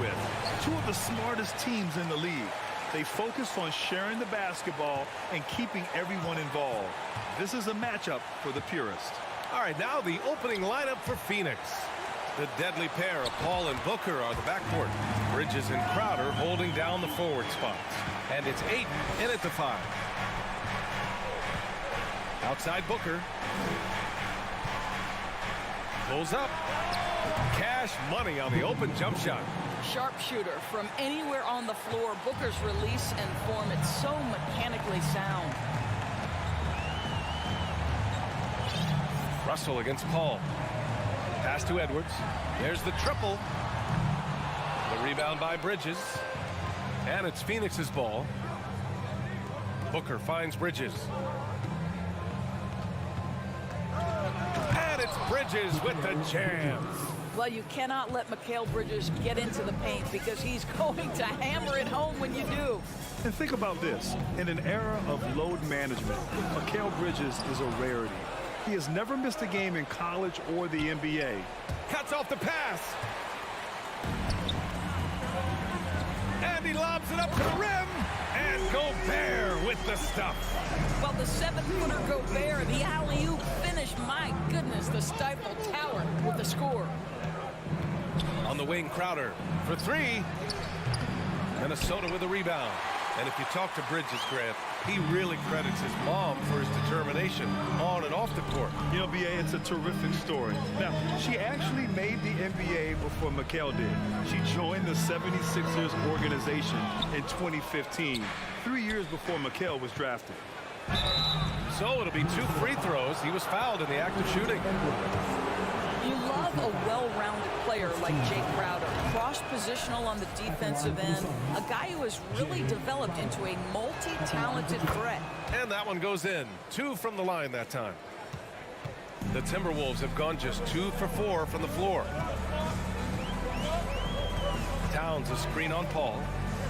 with. Two of the smartest teams in the league. They focus on sharing the basketball and keeping everyone involved. This is a matchup for the purist. All right, now the opening lineup for Phoenix. The deadly pair of Paul and Booker are the backcourt. Bridges and Crowder holding down the forward spots. And it's Ayton in at the 5. Outside Booker. Pulls up. Cash money on the open jump shot. Sharpshooter from anywhere on the floor. Booker's release and form, it's so mechanically sound. Russell against Paul. Pass to Edwards. There's the triple. The rebound by Bridges. And it's Phoenix's ball. Booker finds Bridges. And it's Bridges with the jam. Well, you cannot let Mikal Bridges get into the paint because he's going to hammer it home when you do. And think about this. In an era of load management, Mikal Bridges is a rarity. He has never missed a game in college or the NBA. Cuts off the pass. And he lobs it up to the rim. And Gobert with the stuff. Well, the 7-footer Gobert, the alley-oop finish. My goodness, the stifled tower with the score. On the wing, Crowder for 3. Minnesota with a rebound. And if you talk to Bridges, Grant, he really credits his mom for his determination on and off the court. You know, B.A., it's a terrific story. Now, she actually made the NBA before Mikal did. She joined the 76ers organization in 2015, 3 years before Mikal was drafted. So it'll be 2 free throws. He was fouled in the act of shooting. You love a well-rounded player like Jake Crowder, cross-positional on the defensive end, a guy who has really developed into a multi-talented threat. And that one goes in. 2 from the line that time. The Timberwolves have gone just 2 for 4 from the floor. Towns a screen on Paul.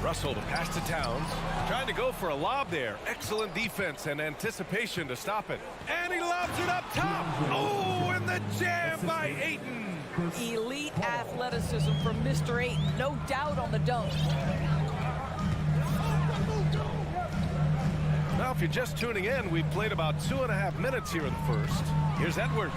Russell to pass to Towns. Trying to go for a lob there. Excellent defense and anticipation to stop it. And he lobs it up top. Oh, and the jam by Ayton. Elite athleticism from Mr. Ayton. No doubt on the dunk. Now, if you're just tuning in, we've played about 2.5 minutes here in the first. Here's Edwards.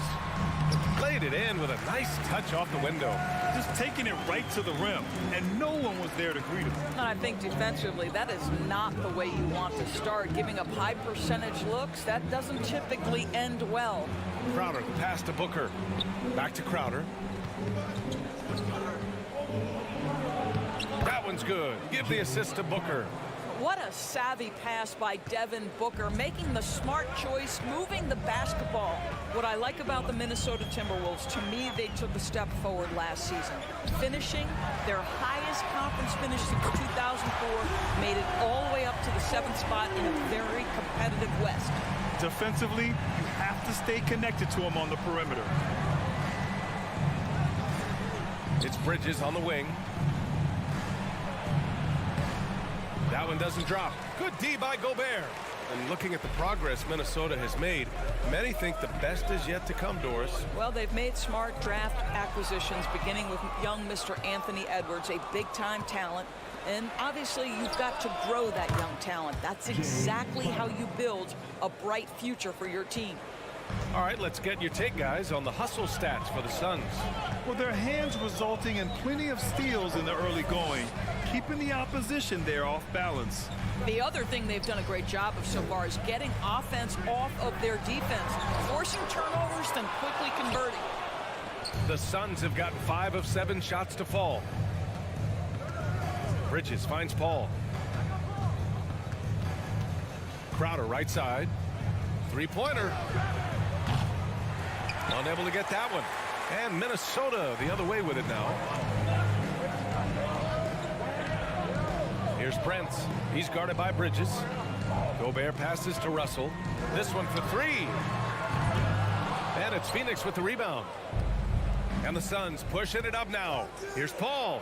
Played it in with a nice touch off the window. Just taking it right to the rim, and no one was there to greet him. And I think defensively, that is not the way you want to start. Giving up high percentage looks, that doesn't typically end well. Crowder, the pass to Booker. Back to Crowder. That one's good. Give the assist to Booker. What a savvy pass by Devin Booker, making the smart choice, moving the basketball. What I like about the Minnesota Timberwolves, to me, they took a step forward last season. Finishing their highest conference finish since 2004, made it all the way up to the 7th spot in a very competitive West. Defensively, you have to stay connected to him on the perimeter. It's Bridges on the wing. That one doesn't drop. Good D by Gobert. And looking at the progress Minnesota has made, many think the best is yet to come, Doris. Well, they've made smart draft acquisitions, beginning with young Mr. Anthony Edwards, a big-time talent. And obviously, you've got to grow that young talent. That's exactly how you build a bright future for your team. All right, let's get your take, guys, on the hustle stats for the Suns. Well, their hands resulting in plenty of steals in the early going, keeping the opposition there off balance. The other thing they've done a great job of so far is getting offense off of their defense, forcing turnovers, then quickly converting. The Suns have gotten 5 of 7 shots to fall. Bridges finds Paul. Crowder right side. Three-pointer. Unable to get that one. And Minnesota the other way with it now. Here's Prince. He's guarded by Bridges. Gobert passes to Russell. This one for 3. And it's Phoenix with the rebound. And the Suns pushing it up now. Here's Paul.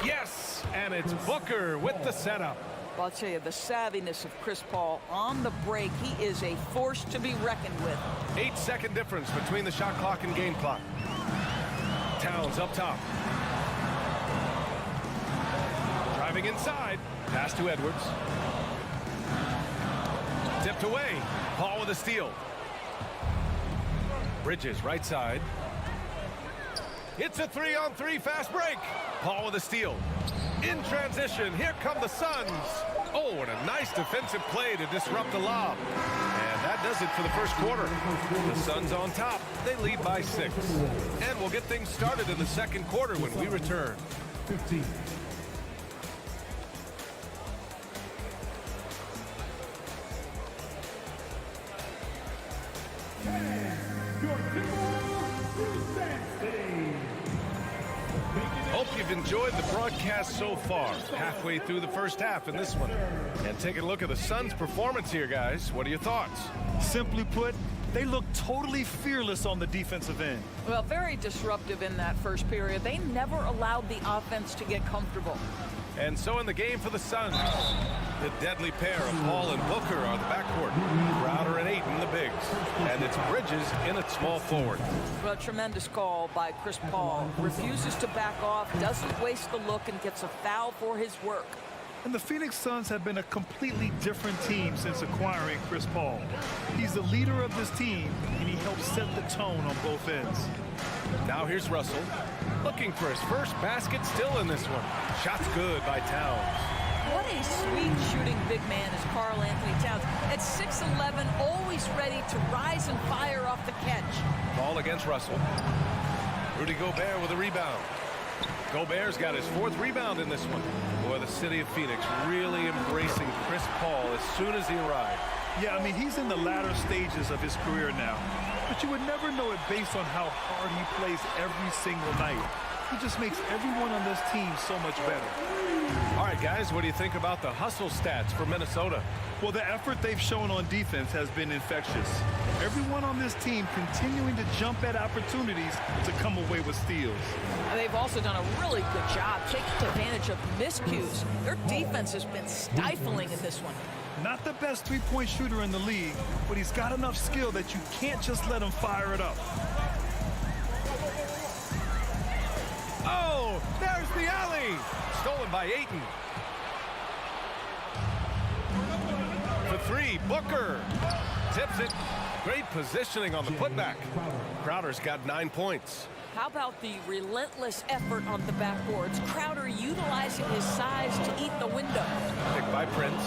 Yes! And it's Booker with the setup. Well, I'll tell you, the savviness of Chris Paul on the break, he is a force to be reckoned with. 8-second difference between the shot clock and game clock. Towns up top. Dropping inside. Pass to Edwards. Tipped away. Paul with a steal. Bridges, right side. It's a 3-on-3 fast break. Paul with a steal. In transition, here come the Suns. Oh, and a nice defensive play to disrupt the lob. And that does it for the first quarter. The Suns on top. They lead by 6. And we'll get things started in the second quarter when we return. 15. Hope you've enjoyed the broadcast so far. Halfway through the first half in this one. And taking a look at the Suns' performance here, guys. What are your thoughts? Simply put, they look totally fearless on the defensive end. Well, very disruptive in that first period. They never allowed the offense to get comfortable. And so in the game for the Suns, the deadly pair of Paul and Booker are the backcourt. Crowder and Ayton, the bigs. And it's Bridges in at small forward. Well, tremendous call by Chris Paul. Refuses to back off, doesn't waste the look, and gets a foul for his work. And the Phoenix Suns have been a completely different team since acquiring Chris Paul. He's the leader of this team, and he helps set the tone on both ends. Now here's Russell, looking for his first basket still in this one. Shot's good by Towns. What a sweet shooting big man is Karl Anthony Towns. At 6'11", always ready to rise and fire off the catch. Ball against Russell. Rudy Gobert with a rebound. Gobert's got his 4th rebound in this one. Boy, the city of Phoenix really embracing Chris Paul as soon as he arrived. Yeah, I mean, he's in the latter stages of his career now. But you would never know it based on how hard he plays every single night. He just makes everyone on this team so much better. All right, guys, what do you think about the hustle stats for Minnesota? Well, the effort they've shown on defense has been infectious. Everyone on this team continuing to jump at opportunities to come away with steals. And they've also done a really good job taking advantage of miscues. Their defense has been stifling in this one. Not the best three-point shooter in the league, but he's got enough skill that you can't just let him fire it up. Oh, there's the alley. Stolen by Ayton. For 3, Booker. Tips it. Great positioning on the putback. Crowder's got 9 points. How about the relentless effort on the backboards? Crowder utilizing his size to eat the window. Picked by Prince.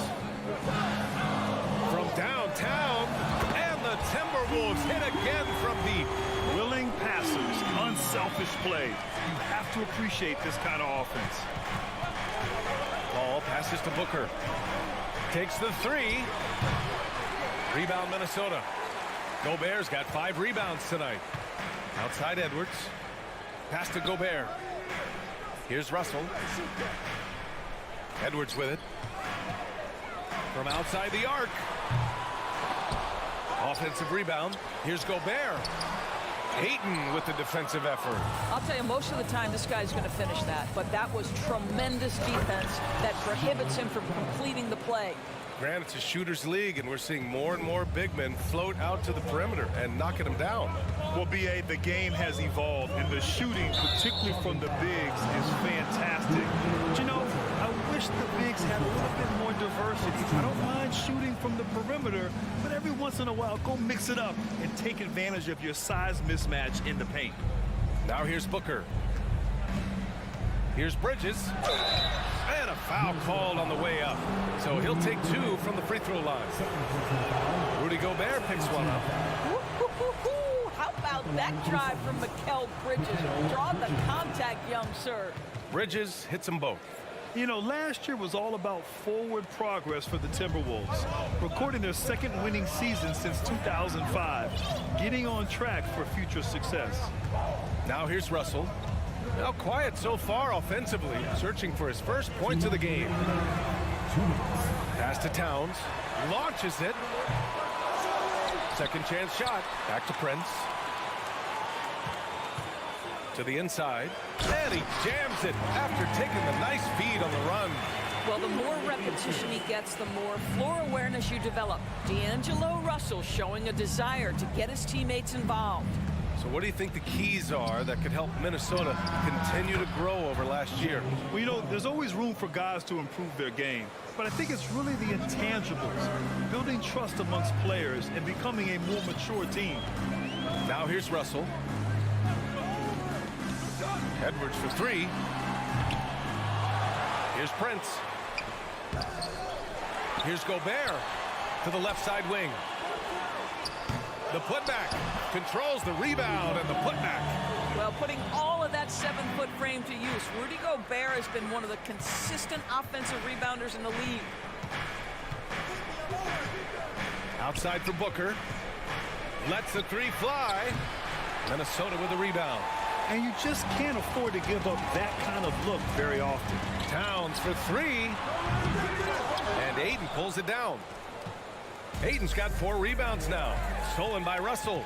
From downtown, and the Timberwolves hit again from deep. Willing passers, unselfish play. You have to appreciate this kind of offense. Paul passes to Booker. Takes the 3. Rebound Minnesota. Gobert's got 5 rebounds tonight. Outside Edwards. Pass to Gobert. Here's Russell. Edwards with it. From outside the arc. Offensive rebound. Here's Gobert. Ayton with the defensive effort. I'll tell you, most of the time this guy's going to finish that, but that was tremendous defense that prohibits him from completing the play. Grant, it's a shooter's league, and we're seeing more and more big men float out to the perimeter and knocking them down. Well, B.A., the game has evolved, and the shooting, particularly from the bigs, is fantastic. But, you know, I wish the bigs had a little bit more diversity. I don't mind shooting from the perimeter, but every once in a while, go mix it up and take advantage of your size mismatch in the paint. Now here's Booker. Here's Bridges. And a foul called on the way up. So he'll take 2 from the free throw line. Rudy Gobert picks one up. How about that drive from Mikal Bridges? Draw the contact, young sir. Bridges hits them both. You know, last year was all about forward progress for the Timberwolves, recording their 2nd winning season since 2005, getting on track for future success. Now here's Russell. Now quiet so far offensively, searching for his first points of the game. Pass to Towns. Launches it. Second chance shot. Back to Prince. To the inside. And he jams it after taking the nice feed on the run. Well, the more repetition he gets, the more floor awareness you develop. D'Angelo Russell showing a desire to get his teammates involved. So what do you think the keys are that could help Minnesota continue to grow over last year? Well, you know, there's always room for guys to improve their game. But I think it's really the intangibles, building trust amongst players and becoming a more mature team. Now here's Russell. Edwards for three. Here's Prince. Here's Gobert to the left side wing. The putback controls the rebound and the putback. Well, putting all of that 7-foot frame to use, Rudy Gobert has been one of the consistent offensive rebounders in the league. Outside for Booker. Lets the three fly. Minnesota with the rebound. And you just can't afford to give up that kind of look very often. Towns for three. And Ayton pulls it down. Ayton's got 4 rebounds now. Stolen by Russell.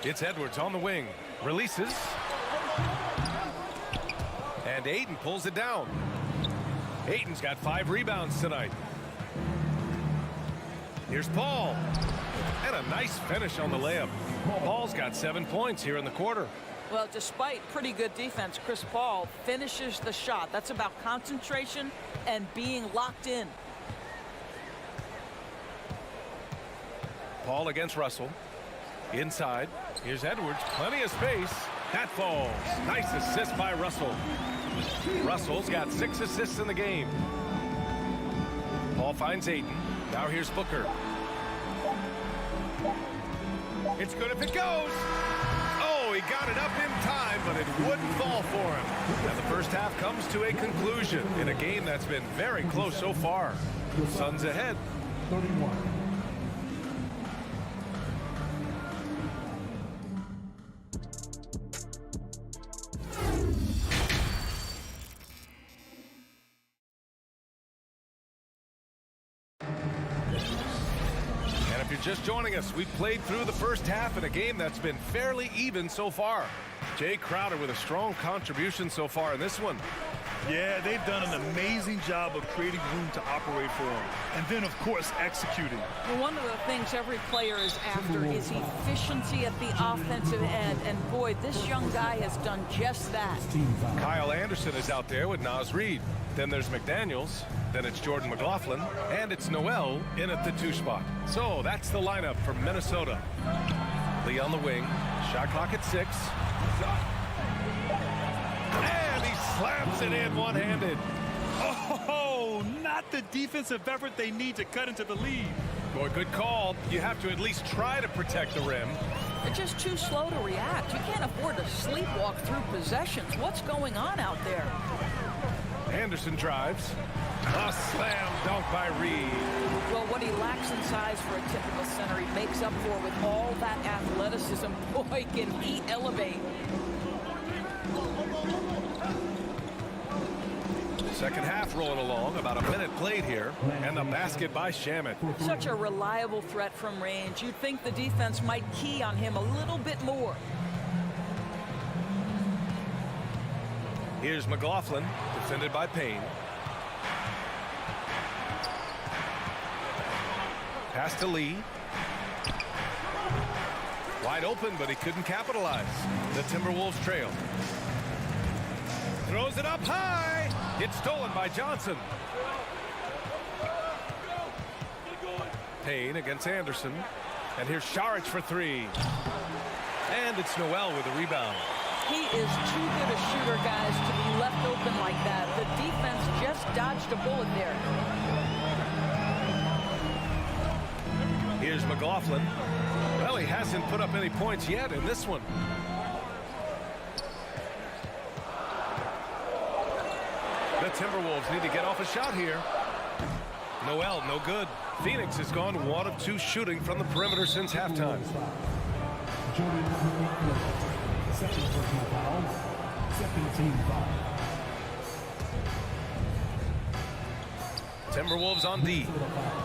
It's Edwards on the wing. Releases. And Ayton pulls it down. Ayton's got 5 rebounds tonight. Here's Paul. And a nice finish on the layup. Paul's got 7 points here in the quarter. Well, despite pretty good defense, Chris Paul finishes the shot. That's about concentration and being locked in. Paul against Russell. Inside. Here's Edwards. Plenty of space. That falls. Nice assist by Russell. Russell's got 6 assists in the game. Paul finds Ayton. Now here's Booker. It's good if it goes. Oh, he got it up in time, but it wouldn't fall for him. And the first half comes to a conclusion in a game that's been very close so far. Suns ahead. 31. Just joining us, we've played through the first half in a game that's been fairly even so far. Jay Crowder with a strong contribution so far in this one. Yeah, they've done an amazing job of creating room to operate for him. And then, of course, executing. Well, one of the things every player is after is efficiency at the offensive end. And, boy, this young guy has done just that. Kyle Anderson is out there with Naz Reid. Then there's McDaniels. Then it's Jordan McLaughlin. And it's Noel in at the 2 spot. So that's the lineup for Minnesota. Lee on the wing. Shot clock at 6. And he slams it in one-handed. Oh, not the defensive effort they need to cut into the lead. Boy, good call. You have to at least try to protect the rim. They're just too slow to react. You can't afford to sleepwalk through possessions. What's going on out there? Anderson drives. A slam dunk by Reed. Well, what he lacks in size for a typical center, he makes up for with all that athleticism. Boy, can he elevate. Second half rolling along, about a minute played here, and the basket by Shamet. Such a reliable threat from range. You'd think the defense might key on him a little bit more. Here's McLaughlin, defended by Payne. Pass to Lee. Wide open, but he couldn't capitalize. The Timberwolves trail. Throws it up high. It's stolen by Johnson. Payne against Anderson. And here's Šarić for 3. And it's Noel with a rebound. He is too good a shooter, guys, to be left open like that. The defense just dodged a bullet there. Here's McLaughlin. Well, he hasn't put up any points yet in this one. The Timberwolves need to get off a shot here. Noel, no good. Phoenix has gone 1 of 2 shooting from the perimeter since halftime. Second personal foul. Second team foul. Timberwolves on D.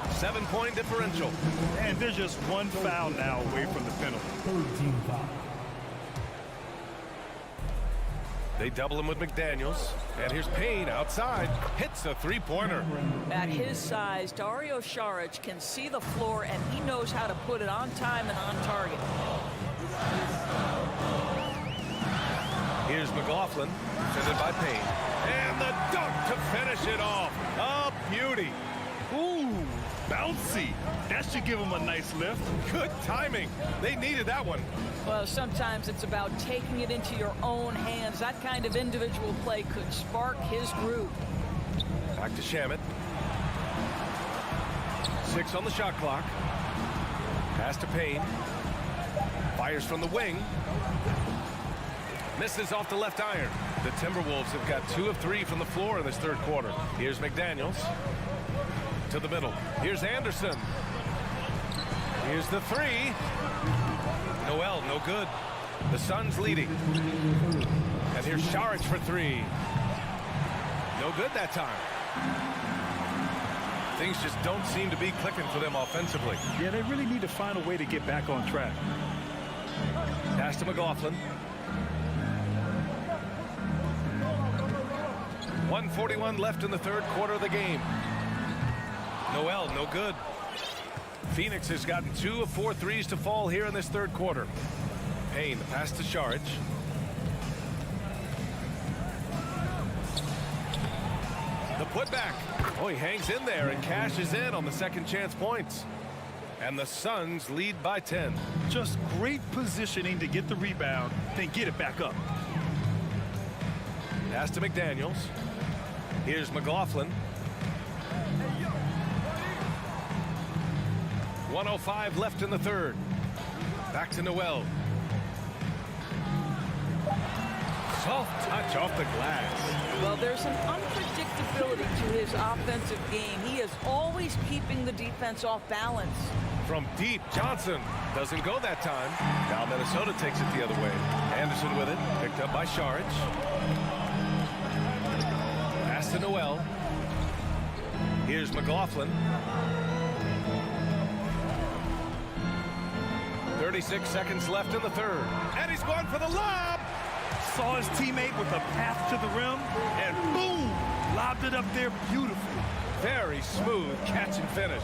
7-point differential. And there's just one foul now away from the penalty. Third team foul. They double him with McDaniels. And here's Payne outside. Hits a three-pointer. At his size, Dario Saric can see the floor, and he knows how to put it on time and on target. Here's McLaughlin, defended by Payne. And the dunk to finish it off. A beauty. Ooh, bouncy. That should give him a nice lift. Good timing. They needed that one. Well, sometimes it's about taking it into your own hands. That kind of individual play could spark his groove. Back to Shamet. 6 on the shot clock. Pass to Payne. Fires from the wing. Misses off the left iron. The Timberwolves have got 2 of 3 from the floor in this third quarter. Here's McDaniels. To the middle. Here's Anderson. Here's the 3. Noel, no good. The Suns leading. And here's Saric for 3. No good that time. Things just don't seem to be clicking for them offensively. Yeah, they really need to find a way to get back on track. Pass to McLaughlin. 1:41 left in the third quarter of the game. Noel, no good. Phoenix has gotten 2 of 4 threes to fall here in this third quarter. Payne, the pass to Saric. The putback. Oh, he hangs in there and cashes in on the second chance points. And the Suns lead by 10. Just great positioning to get the rebound, then get it back up. Pass to McDaniels. Here's McLaughlin. 1:05 left in the third. Back to Noel. Soft touch off the glass. Well, there's an unpredictability to his offensive game. He is always keeping the defense off balance. From deep, Johnson doesn't go that time. Now Minnesota takes it the other way. Anderson with it, picked up by Saric. Pass to Noel. Here's McLaughlin. 36 seconds left in the third. And he's going for the lob. Saw his teammate with a path to the rim, and boom, lobbed it up there beautifully. Very smooth catch and finish.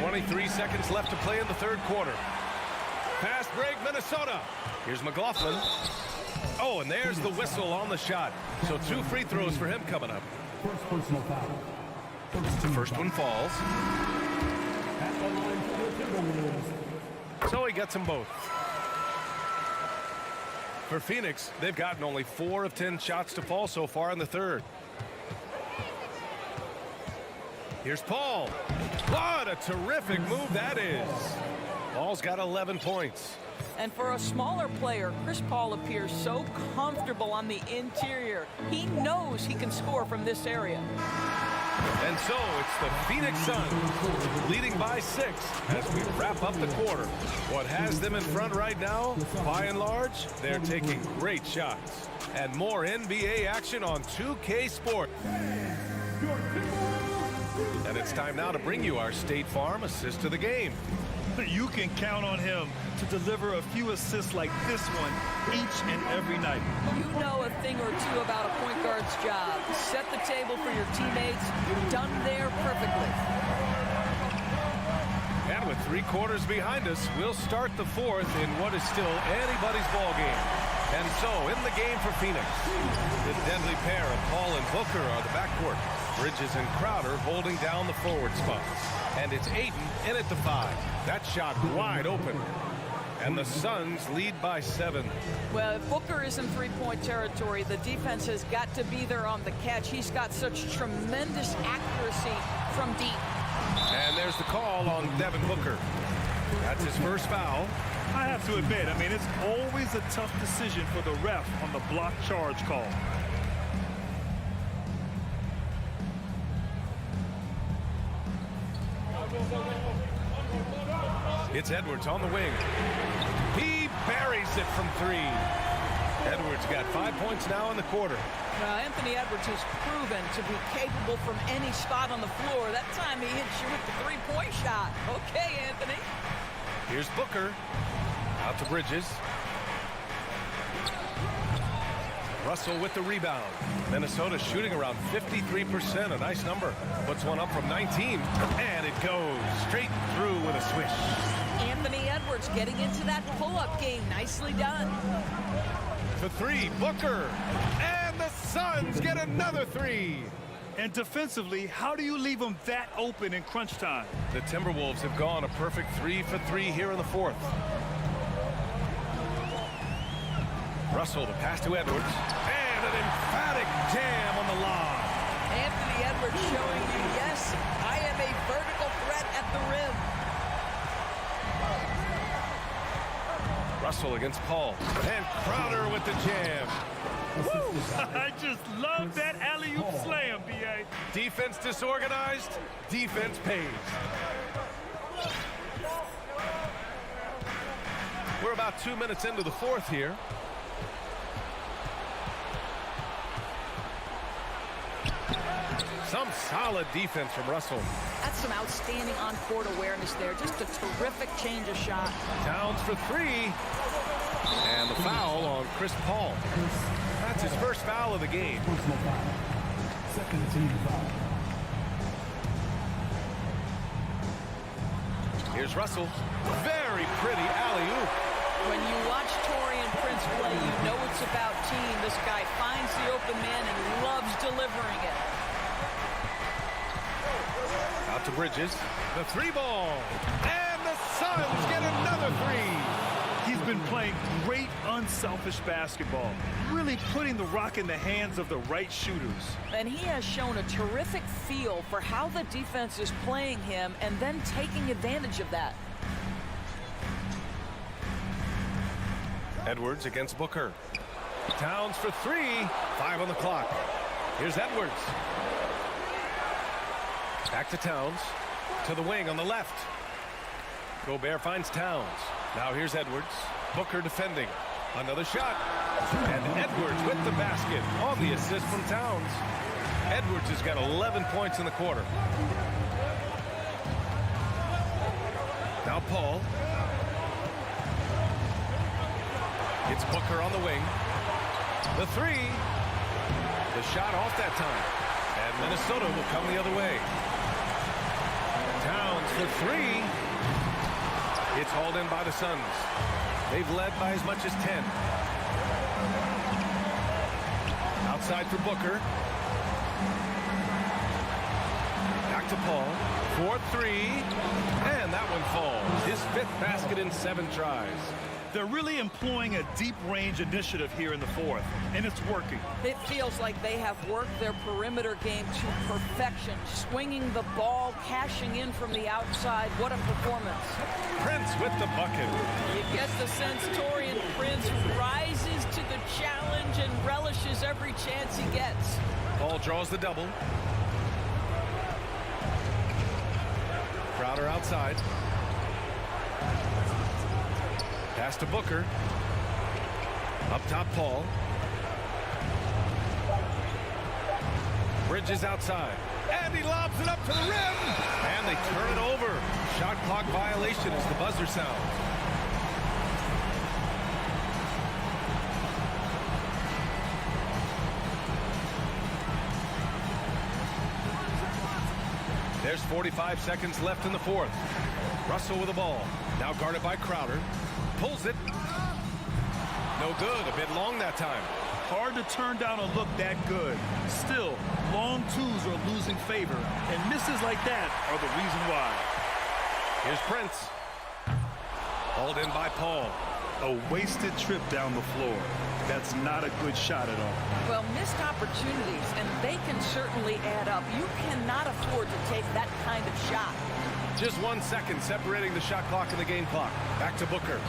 23 seconds left to play in the third quarter. Fast break, Minnesota. Here's McLaughlin. Oh, and there's the whistle on the shot. So 2 free throws for him coming up. First personal foul. The first one falls. At the line for the Timberwolves. So he gets them both. For Phoenix, they've gotten only 4 of 10 shots to fall so far in the third. Here's Paul. What a terrific move that is. Paul's got 11 points. And for a smaller player, Chris Paul appears so comfortable on the interior. He knows he can score from this area. And so it's the Phoenix Suns leading by 6 as we wrap up the quarter. What has them in front right now, by and large, they're taking great shots. And more NBA action on 2K Sports. And it's time now to bring you our State Farm assist of the game. You can count on him to deliver a few assists like this one each and every night. You know a thing or two about a point guard's job. Set the table for your teammates. Done there perfectly. And with 3 quarters behind us, we'll start the fourth in what is still anybody's ball game. And so in the game for Phoenix, the deadly pair of Paul and Booker are the backcourt. Bridges and Crowder holding down the forward spots. And it's Ayton in at the 5. That shot wide open. And the Suns lead by 7. Well, if Booker is in three-point territory, the defense has got to be there on the catch. He's got such tremendous accuracy from deep. And there's the call on Devin Booker. That's his first foul. I have to admit, it's always a tough decision for the ref on the block charge call. It's Edwards on the wing. He buries it from 3. Edwards got 5 points now in the quarter. Anthony Edwards has proven to be capable from any spot on the floor. That time he hits you with the three-point shot. Okay, Anthony. Here's Booker. Out to Bridges. Russell with the rebound. Minnesota shooting around 53%, a nice number. Puts one up from 19, and it goes straight through with a swish. Anthony Edwards getting into that pull-up game. Nicely done. For three, Booker. And the Suns get another three. And defensively, how do you leave them that open in crunch time? The Timberwolves have gone a perfect 3 for 3 here in the fourth. Russell, the pass to Edwards. And an emphatic jam on the lob. Anthony Edwards showing you, yes, I am a vertical threat at the rim. Russell against Paul. And Crowder with the jam. Woo! I just love that alley-oop slam, B.A. Defense disorganized, defense pays. We're about 2 minutes into the fourth here. Some solid defense from Russell. That's some outstanding on-court awareness there. Just a terrific change of shot. Towns for three. And the foul on Chris Paul. That's his first foul of the game. Second team foul. Here's Russell. Very pretty alley-oop. When you watch Taurean Prince play, you know it's about team. This guy finds the open man and loves delivering it. Out to Bridges. The three ball. And the Suns get another three. He's been playing great, unselfish basketball, really putting the rock in the hands of the right shooters. And he has shown a terrific feel for how the defense is playing him and then taking advantage of that. Edwards against Booker. Towns for three. 5 on the clock. Here's Edwards. Back to Towns. To the wing on the left. Gobert finds Towns. Now here's Edwards. Booker defending. Another shot. And Edwards with the basket on the assist from Towns. Edwards has got 11 points in the quarter. Now Paul. It's Booker on the wing. The three. The shot off that time. And Minnesota will come the other way. Towns for three. It's hauled in by the Suns. They've led by as much as 10. Outside for Booker. Back to Paul. 4-3. And that one falls. His 5th basket in 7 tries. They're really employing a deep range initiative here in the fourth, and it's working. It feels like they have worked their perimeter game to perfection, swinging the ball, cashing in from the outside. What a performance. Prince with the bucket. You get the sense Taurean Prince rises to the challenge and relishes every chance he gets. Paul draws the double. Crowder outside. Pass to Booker. Up top, Paul. Bridges outside. And he lobs it up to the rim. And they turn it over. Shot clock violation as the buzzer sounds. There's 45 seconds left in the fourth. Russell with the ball. Now guarded by Crowder. Pulls it. No good. A bit long that time. Hard to turn down a look that good. Still, long twos are losing favor, and misses like that are the reason why. Here's Prince. Hauled in by Paul. A wasted trip down the floor. That's not a good shot at all. Well, missed opportunities, and they can certainly add up. You cannot afford to take that kind of shot. Just 1 second separating the shot clock and the game clock. Back to Booker.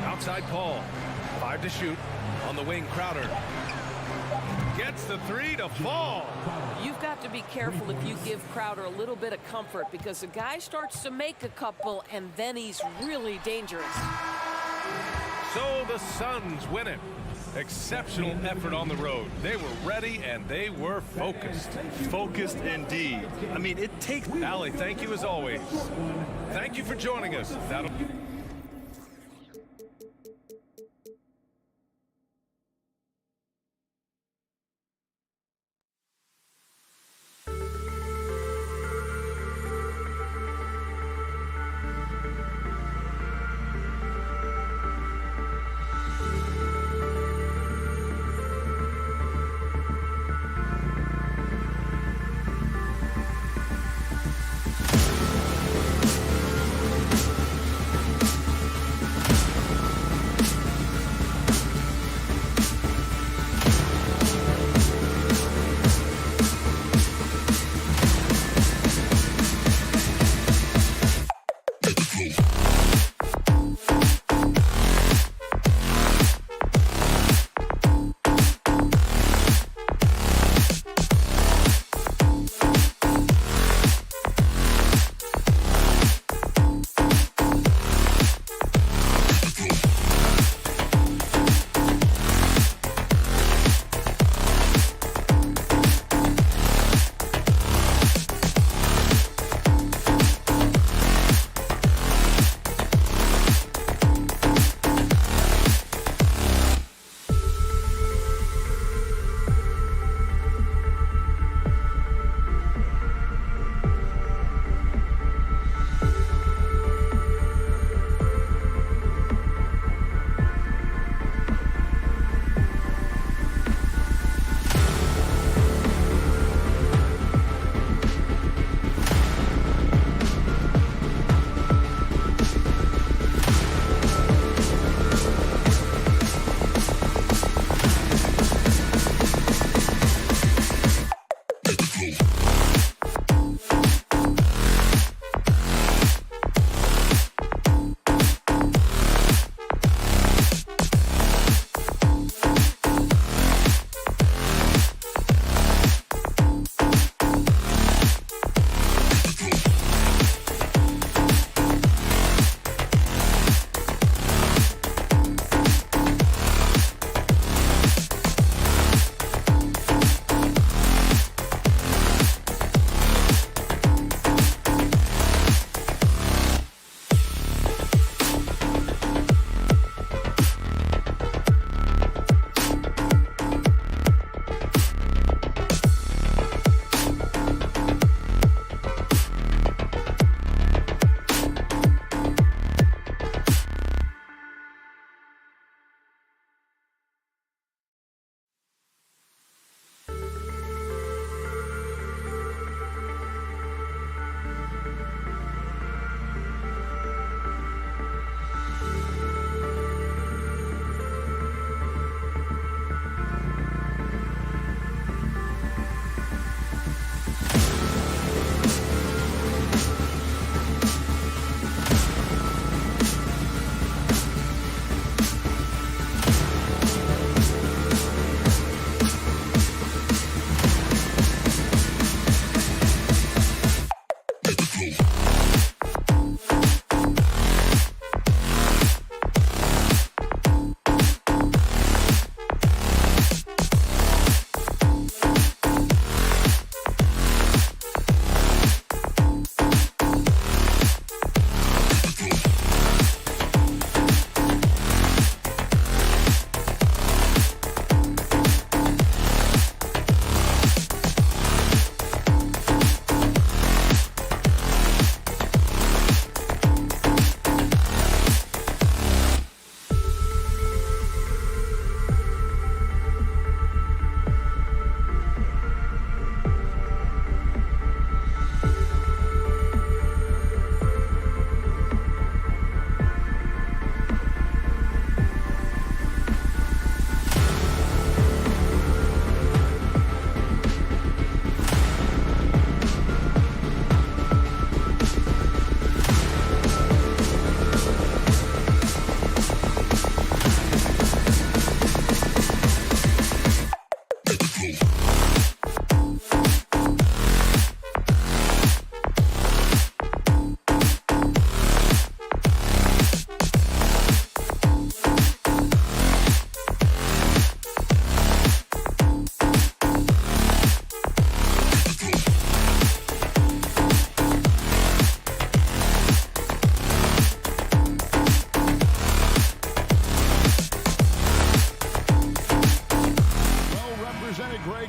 Outside Paul. 5 to shoot. On the wing, Crowder. Gets the three to fall. You've got to be careful if you give Crowder a little bit of comfort, because the guy starts to make a couple, and then he's really dangerous. So the Suns win it. Exceptional effort on the road. They were ready and they were focused. Focused indeed. I mean, it takes... Allie, thank you as always. Thank you for joining us.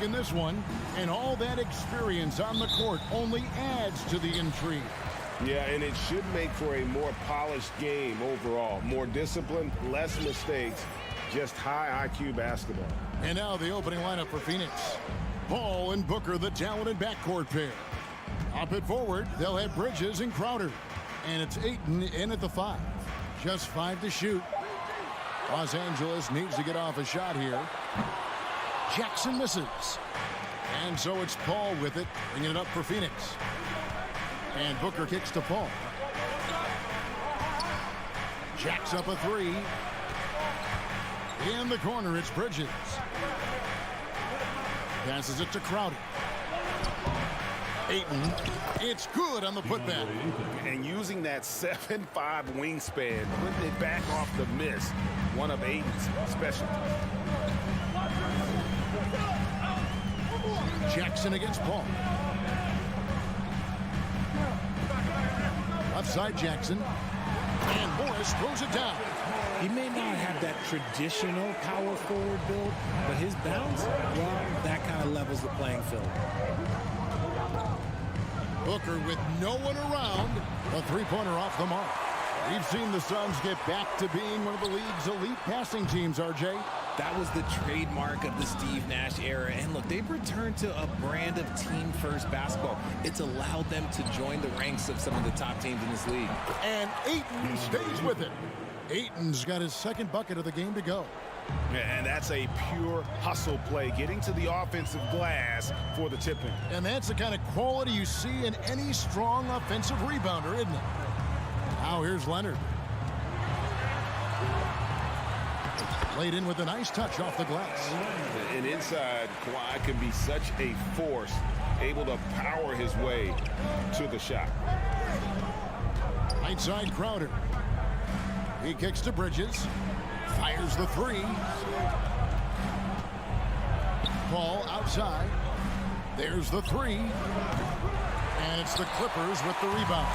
in this one, and all that experience on the court only adds to the intrigue. Yeah, and it should make for a more polished game overall. More discipline, less mistakes, just high IQ basketball. And now the opening lineup for Phoenix. Paul and Booker, the talented backcourt pair. Up at forward, they'll have Bridges and Crowder. And it's Ayton in at the 5. Just 5 to shoot. Los Angeles needs to get off a shot here. Jackson misses. And so it's Paul with it, bringing it up for Phoenix. And Booker kicks to Paul. Jacks up a 3. In the corner, it's Bridges. Passes it to Crowder. Ayton, it's good on the putback. And using that 7'5 wingspan, putting it back off the miss, one of Ayton's specialties. Jackson against Paul. Left side Jackson. And Morris throws it down. He may not have that traditional power forward build, but his bounce, well, that kind of levels the playing field. Booker with no one around. A three-pointer off the mark. We've seen the Suns get back to being one of the league's elite passing teams, RJ. That was the trademark of the Steve Nash era. And look, they've returned to a brand of team-first basketball. It's allowed them to join the ranks of some of the top teams in this league. And Ayton stays with it. Ayton's got his second bucket of the game to go. And that's a pure hustle play, getting to the offensive glass for the tipping. And that's the kind of quality you see in any strong offensive rebounder, isn't it? Now here's Leonard. Laid in with a nice touch off the glass. And inside, Kawhi can be such a force, able to power his way to the shot. Right side Crowder. He kicks to Bridges. Fires the 3. Paul outside. There's the 3. And it's the Clippers with the rebound.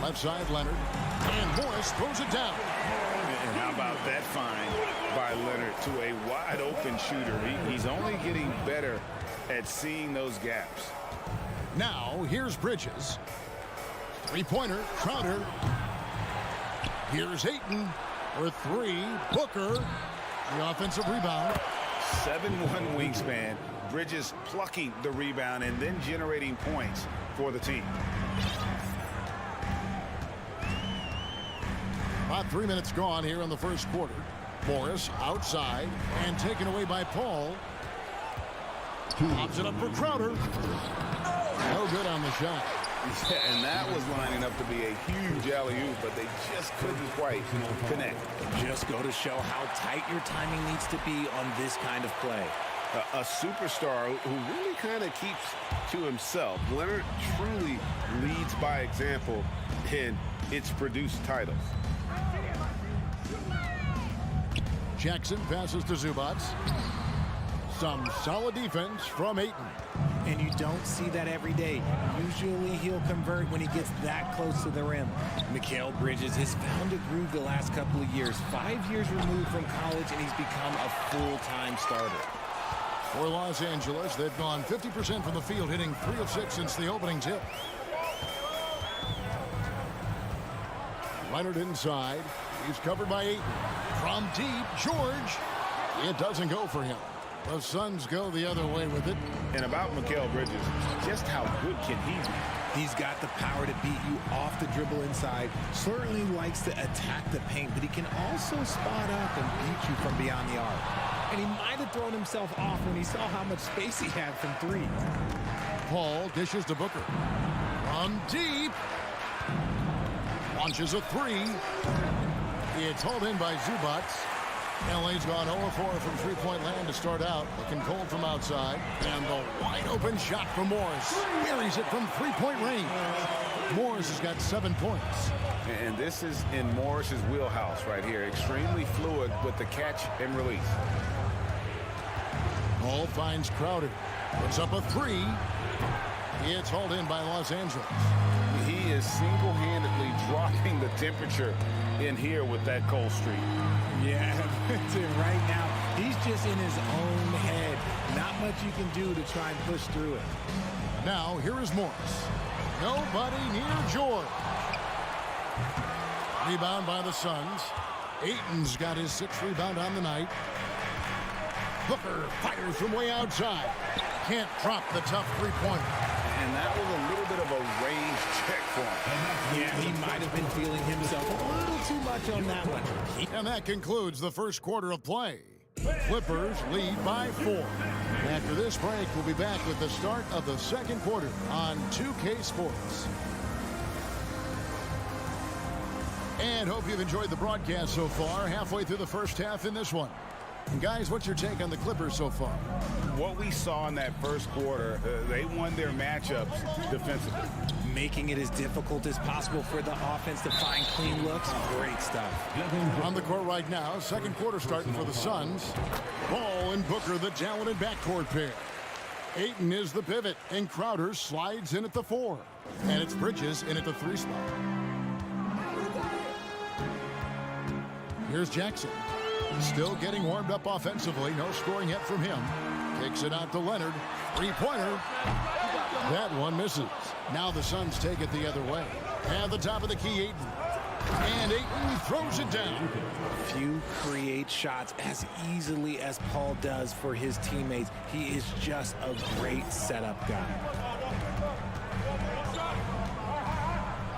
Left side Leonard. And Morris throws it down. And how about that find by Leonard to a wide open shooter? He's only getting better at seeing those gaps. Now here's Bridges. Three-pointer, Crowder. Here's Ayton for 3. Booker, the offensive rebound. 7'1" wingspan. Bridges plucking the rebound and then generating points for the team. About 3 minutes gone here in the first quarter. Morris outside and taken away by Paul. Pops it up for Crowder. No good on the shot. Yeah, and that was lining up to be a huge alley-oop, but they just couldn't quite connect. Just go to show how tight your timing needs to be on this kind of play. A superstar who really kind of keeps to himself. Leonard truly leads by example, and it's produced titles. Jackson passes to Zubac. Some solid defense from Ayton. And you don't see that every day. Usually he'll convert when he gets that close to the rim. Mikal Bridges has found a groove the last couple of years. 5 years removed from college, and he's become a full-time starter. For Los Angeles, they've gone 50% from the field, hitting 3 of 6 since the opening tip. Leonard inside. He's covered by Ayton. From deep, George. It doesn't go for him. The Suns go the other way with it. And about Mikal Bridges, just how good can he be? He's got the power to beat you off the dribble inside. Certainly likes to attack the paint, but he can also spot up and beat you from beyond the arc. And he might have thrown himself off when he saw how much space he had from 3. Paul dishes to Booker. From deep. Launches a 3. It's hauled in by Zubac. LA's gone 0-4 from three-point land to start out. Looking cold from outside. And the wide-open shot from Morris. Buries it from three-point range. Morris has got 7 points. And this is in Morris's wheelhouse right here. Extremely fluid with the catch and release. Paul finds Crowder. Puts up a 3. It's hauled in by Los Angeles. He is single-handedly dropping the temperature in here with that cold streak. Yeah, right now, he's just in his own head. Not much you can do to try and push through it. Now, here is Morris. Nobody near George. Rebound by the Suns. Ayton's got his 6th rebound on the night. Booker fires from way outside. Can't drop the tough three-pointer. And that was a little bit of a range check for him. Yeah, he might have been feeling himself a little too much on that one. And that concludes the first quarter of play. Clippers lead by 4. After this break, we'll be back with the start of the second quarter on 2K Sports. And hope you've enjoyed the broadcast so far. Halfway through the first half in this one. And guys, what's your take on the Clippers so far? What we saw in that first quarter, they won their matchups defensively. Making it as difficult as possible for the offense to find clean looks. Great stuff. On the court right now, second quarter starting for the Suns. Ball and Booker, the talented backcourt pair. Ayton is the pivot, and Crowder slides in at the 4. And it's Bridges in at the 3 spot. Here's Jackson. Still getting warmed up offensively. No scoring yet from him. Takes it out to Leonard. Three-pointer. That one misses. Now the Suns take it the other way. At the top of the key, Ayton. And Ayton throws it down. Few create shots as easily as Paul does for his teammates. He is just a great setup guy.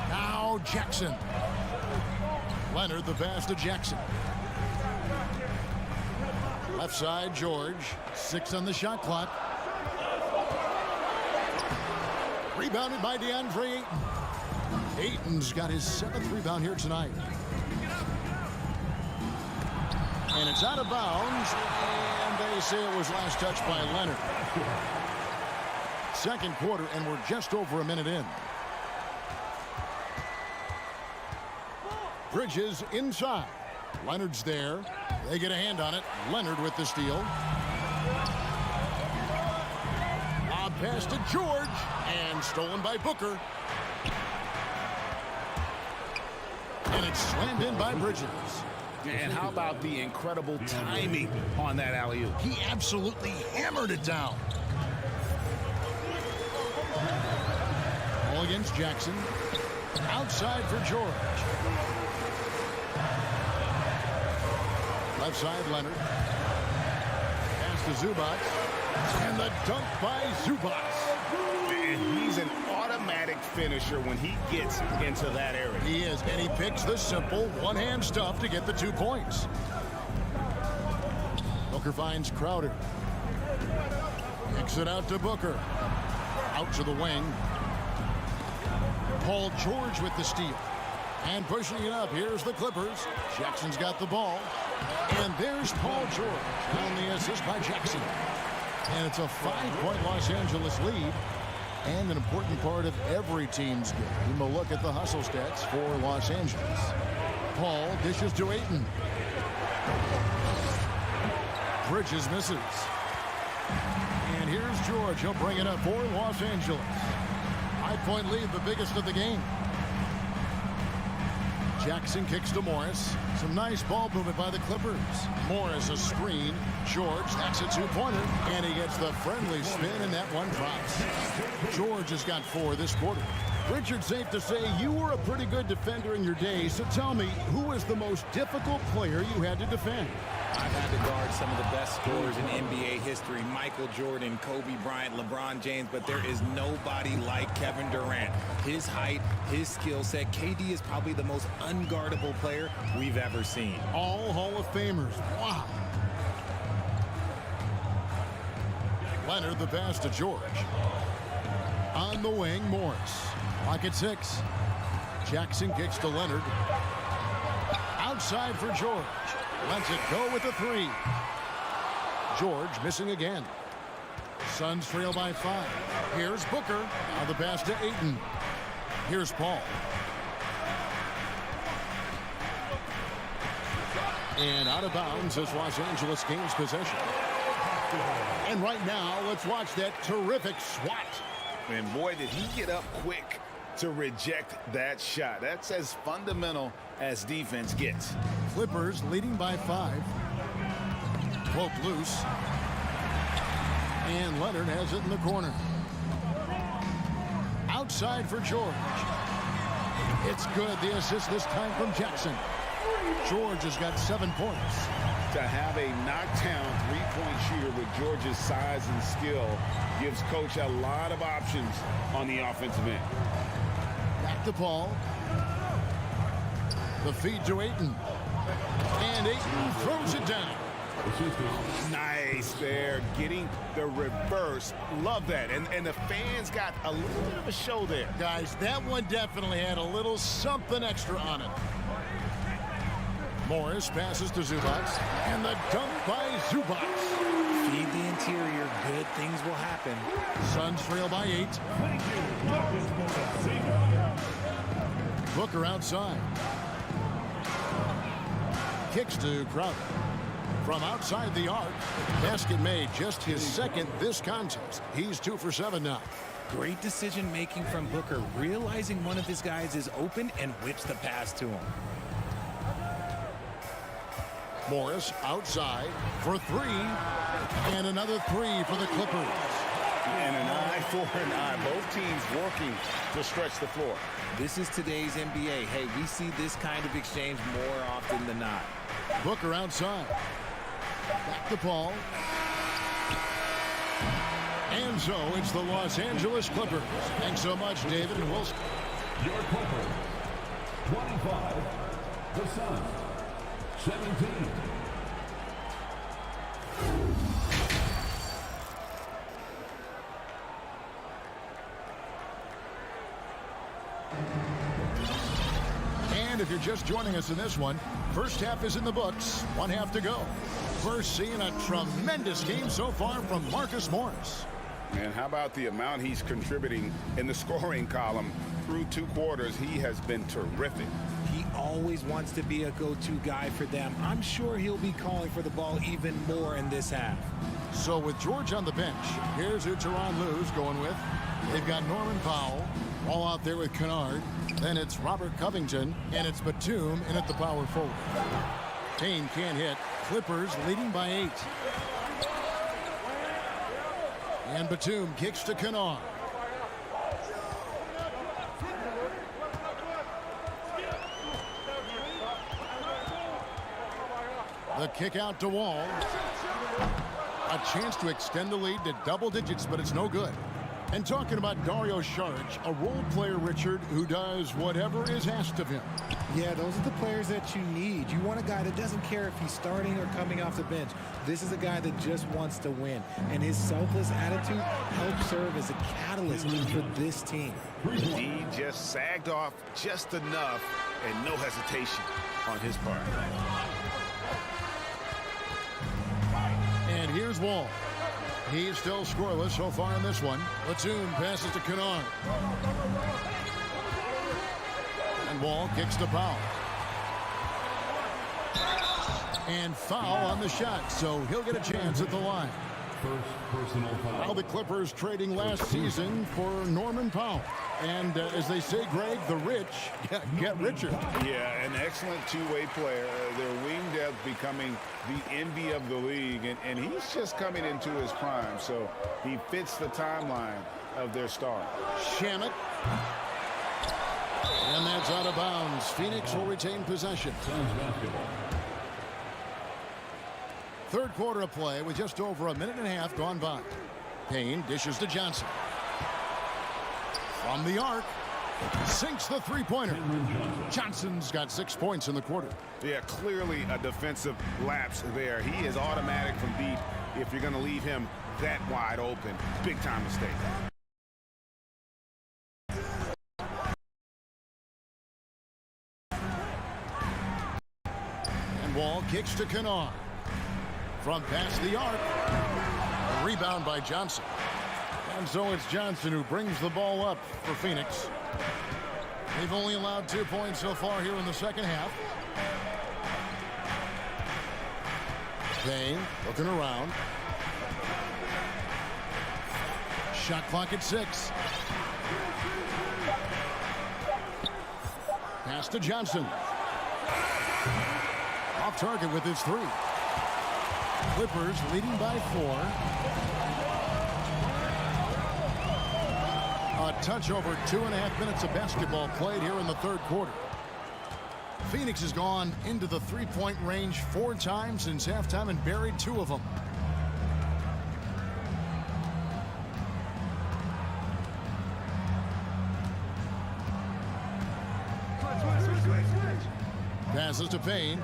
Now Jackson. Leonard the pass to Jackson. Left side, George. 6 on the shot clock. Rebounded by DeAndre Ayton. Ayton's got his 7th rebound here tonight. And it's out of bounds. And they say it was last touched by Leonard. Second quarter, and we're just over a minute in. Bridges inside. Leonard's there. They get a hand on it. Leonard with the steal. Lob pass to George. And stolen by Booker. And it's slammed in by Bridges. And how about the incredible timing on that alley-oop? He absolutely hammered it down. Ball against Jackson. Outside for George. Left side, Leonard. Pass to Zubac. And the dunk by Zubac. And he's an automatic finisher when he gets into that area. He is, and he picks the simple one-hand stuff to get the 2 points. Booker finds Crowder. Kicks it out to Booker. Out to the wing. Paul George with the steal. And pushing it up, here's the Clippers. Jackson's got the ball. And there's Paul George on the assist by Jackson. And it's a 5-point Los Angeles lead. And an important part of every team's game. We'll look at the hustle stats for Los Angeles. Paul dishes to Ayton. Bridges misses. And here's George. He'll bring it up for Los Angeles. 5-point lead, the biggest of the game. Jackson kicks to Morris. Some nice ball movement by the Clippers. Morris a screen. George, that's a 2-pointer. And he gets the friendly spin, and that one drops. George has got 4 this quarter. Richard, safe to say you were a pretty good defender in your day. So tell me, who was the most difficult player you had to defend? I've had to guard some of the best scorers in NBA history. Michael Jordan, Kobe Bryant, LeBron James, but there is nobody like Kevin Durant. His height, his skill set. KD is probably the most unguardable player we've ever seen. All Hall of Famers. Wow. Leonard the pass to George. On the wing, Morris. Clock at 6. Jackson kicks to Leonard. Outside for George. Lets it go with the 3. George missing again. Suns trail by 5. Here's Booker. Now the pass to Ayton. Here's Paul. And out of bounds as Los Angeles gains possession. And right now, let's watch that terrific swat. And boy, did he get up quick to reject that shot. That's as fundamental as defense gets. Clippers leading by 5. Poke loose. And Leonard has it in the corner. Outside for George. It's good. The assist this time from Jackson. George has got 7 points. To have a knockdown three-point shooter with George's size and skill gives Coach a lot of options on the offensive end. Back to Paul. The feed to Ayton. And Ayton throws it down. Nice there, getting the reverse. Love that. And the fans got a little bit of a show there. Guys, that one definitely had a little something extra on it. Morris passes to Zubac, and the dunk by Zubac. Feed the interior, good things will happen. Suns trail by 8. Booker outside. Kicks to Crowder. From outside the arc, basket made, just his second this contest. He's 2 for 7 now. Great decision making from Booker, realizing one of his guys is open and whips the pass to him. Morris outside for 3, and another 3 for the Clippers. And an eye for an eye. Both teams working to stretch the floor. This is today's NBA. Hey, we see this kind of exchange more often than not. Booker outside. Back to Paul. And so it's the Los Angeles Clippers. Thanks so much, David and Wilson. Your Clippers, 25. The Suns, 17. And if you're just joining us in this one, first half is in the books. 1 half to go. First, seeing a tremendous game so far from Marcus Morris. And how about the amount he's contributing in the scoring column through 2 quarters? He has been terrific. He always wants to be a go-to guy for them. I'm sure he'll be calling for the ball even more in this half. So with George on the bench, here's who Tyronn Lue's going with. They've got Norman Powell, all out there with Kennard. Then it's Robert Covington, and it's Batum in at the power forward. Payne can't hit. Clippers leading by 8. And Batum kicks to Kennard. The kick out to Wall. A chance to extend the lead to double digits, but it's no good. And talking about Dario Saric, a role player, Richard, who does whatever is asked of him. Yeah, those are the players that you need. You want a guy that doesn't care if he's starting or coming off the bench. This is a guy that just wants to win. And his selfless attitude helps serve as a catalyst for this team. He just sagged off just enough and no hesitation on his part. And here's Wall. He's still scoreless so far in this one. Batum passes to Kennard. And Wall kicks to Powell. And foul on the shot, so he'll get a chance at the line. First personal foul. Now the Clippers trading last season for Norman Powell. And as they say, Greg, the rich get richer. Yeah, an excellent two-way player. Their wing depth becoming the envy of the league. And he's just coming into his prime. So he fits the timeline of their star. Shamet. And that's out of bounds. Phoenix will retain possession. Third quarter of play with just over a minute and a half gone by. Payne dishes to Johnson. From the arc, sinks the three-pointer. Johnson's got 6 points in the quarter. Yeah, clearly a defensive lapse there. He is automatic from deep if you're going to leave him that wide open. Big-time mistake. And Wall kicks to Kennard. From past the arc. A rebound by Johnson. And so it's Johnson who brings the ball up for Phoenix. They've only allowed 2 points so far here in the second half. Payne looking around. Shot clock at 6. Pass to Johnson. Off target with his 3. Clippers leading by 4. A touch over 2.5 minutes of basketball played here in the third quarter. Phoenix has gone into the three-point range 4 times since halftime and buried 2 of them. Passes to Payne.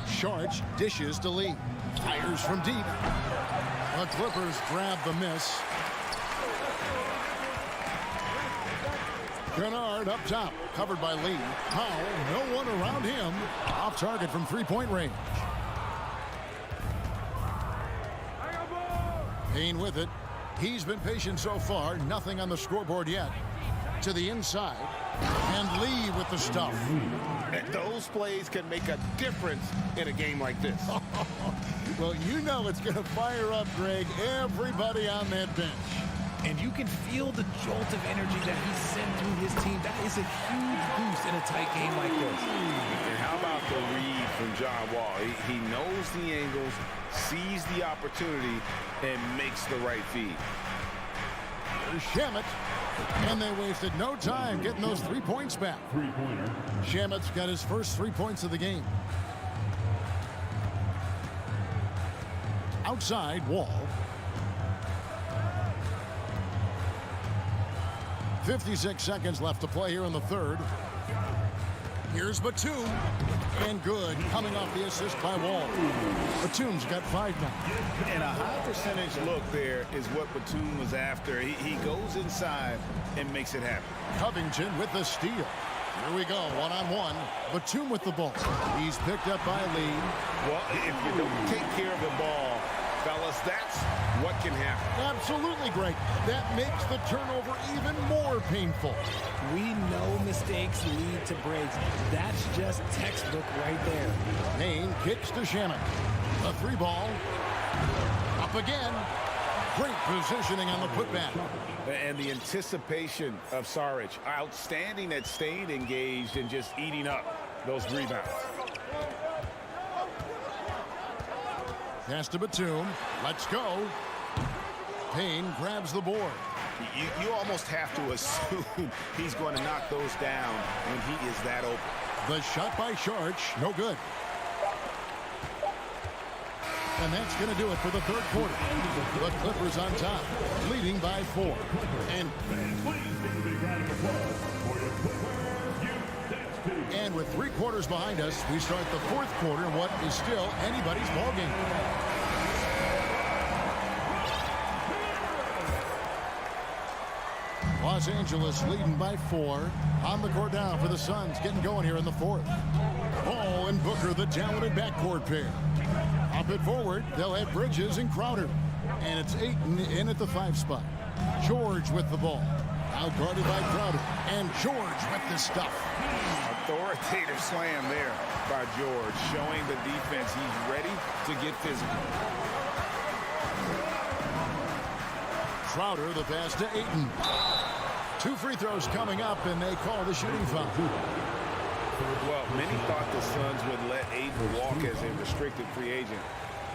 Sharch dishes to Lee. Fires from deep. The Clippers grab the miss. Kennard up top, covered by Lee. Powell, no one around him. Off target from three-point range. Payne with it. He's been patient so far. Nothing on the scoreboard yet. To the inside. And Lee with the stuff. Those plays can make a difference in a game like this. Well, you know it's going to fire up, Greg, everybody on that bench. And you can feel the jolt of energy that he sent through his team. That is a huge boost in a tight game like this. And how about the read from John Wall? He knows the angles, sees the opportunity, and makes the right feed. There's Shamet. And they wasted no time getting those 3 points back. Three-pointer. Shamet's got his first 3 points of the game. Outside, Wall. 56 seconds left to play here in the third. Here's Batum. And good, coming off the assist by Wall. Batum's got 5 now. And a high percentage look there is what Batum was after. He goes inside and makes it happen. Covington with the steal. Here we go, one-on-one. Batum with the ball. He's picked up by Lee. Well, if you don't take care of the ball, fellas, that's what can happen. Absolutely, Greg. That makes the turnover even more painful. We know mistakes lead to breaks. That's just textbook right there. Payne kicks to Shamet. The 3 ball. Up again. Great positioning on the putback. And the anticipation of Saric. Outstanding at staying engaged and just eating up those rebounds. Pass to Batum. Let's go. Payne grabs the board. You almost have to assume he's going to knock those down when he is that open. The shot by Sharch, no good. And that's going to do it for the third quarter. The Clippers on top, leading by 4. And with 3 quarters behind us, we start the fourth quarter in what is still anybody's ballgame. Los Angeles leading by 4. On the court now for the Suns, getting going here in the fourth. Ball and Booker, the talented backcourt pair. Up it forward, they'll have Bridges and Crowder. And it's Ayton in at the 5 spot. George with the ball. Now guarded by Crowder. And George with the stuff. Authoritative slam there by George, showing the defense he's ready to get physical. Crowder, the pass to Ayton. 2 free throws coming up, and they call the shooting foul. Well, many thought the Suns would let Ayton walk as a restricted free agent,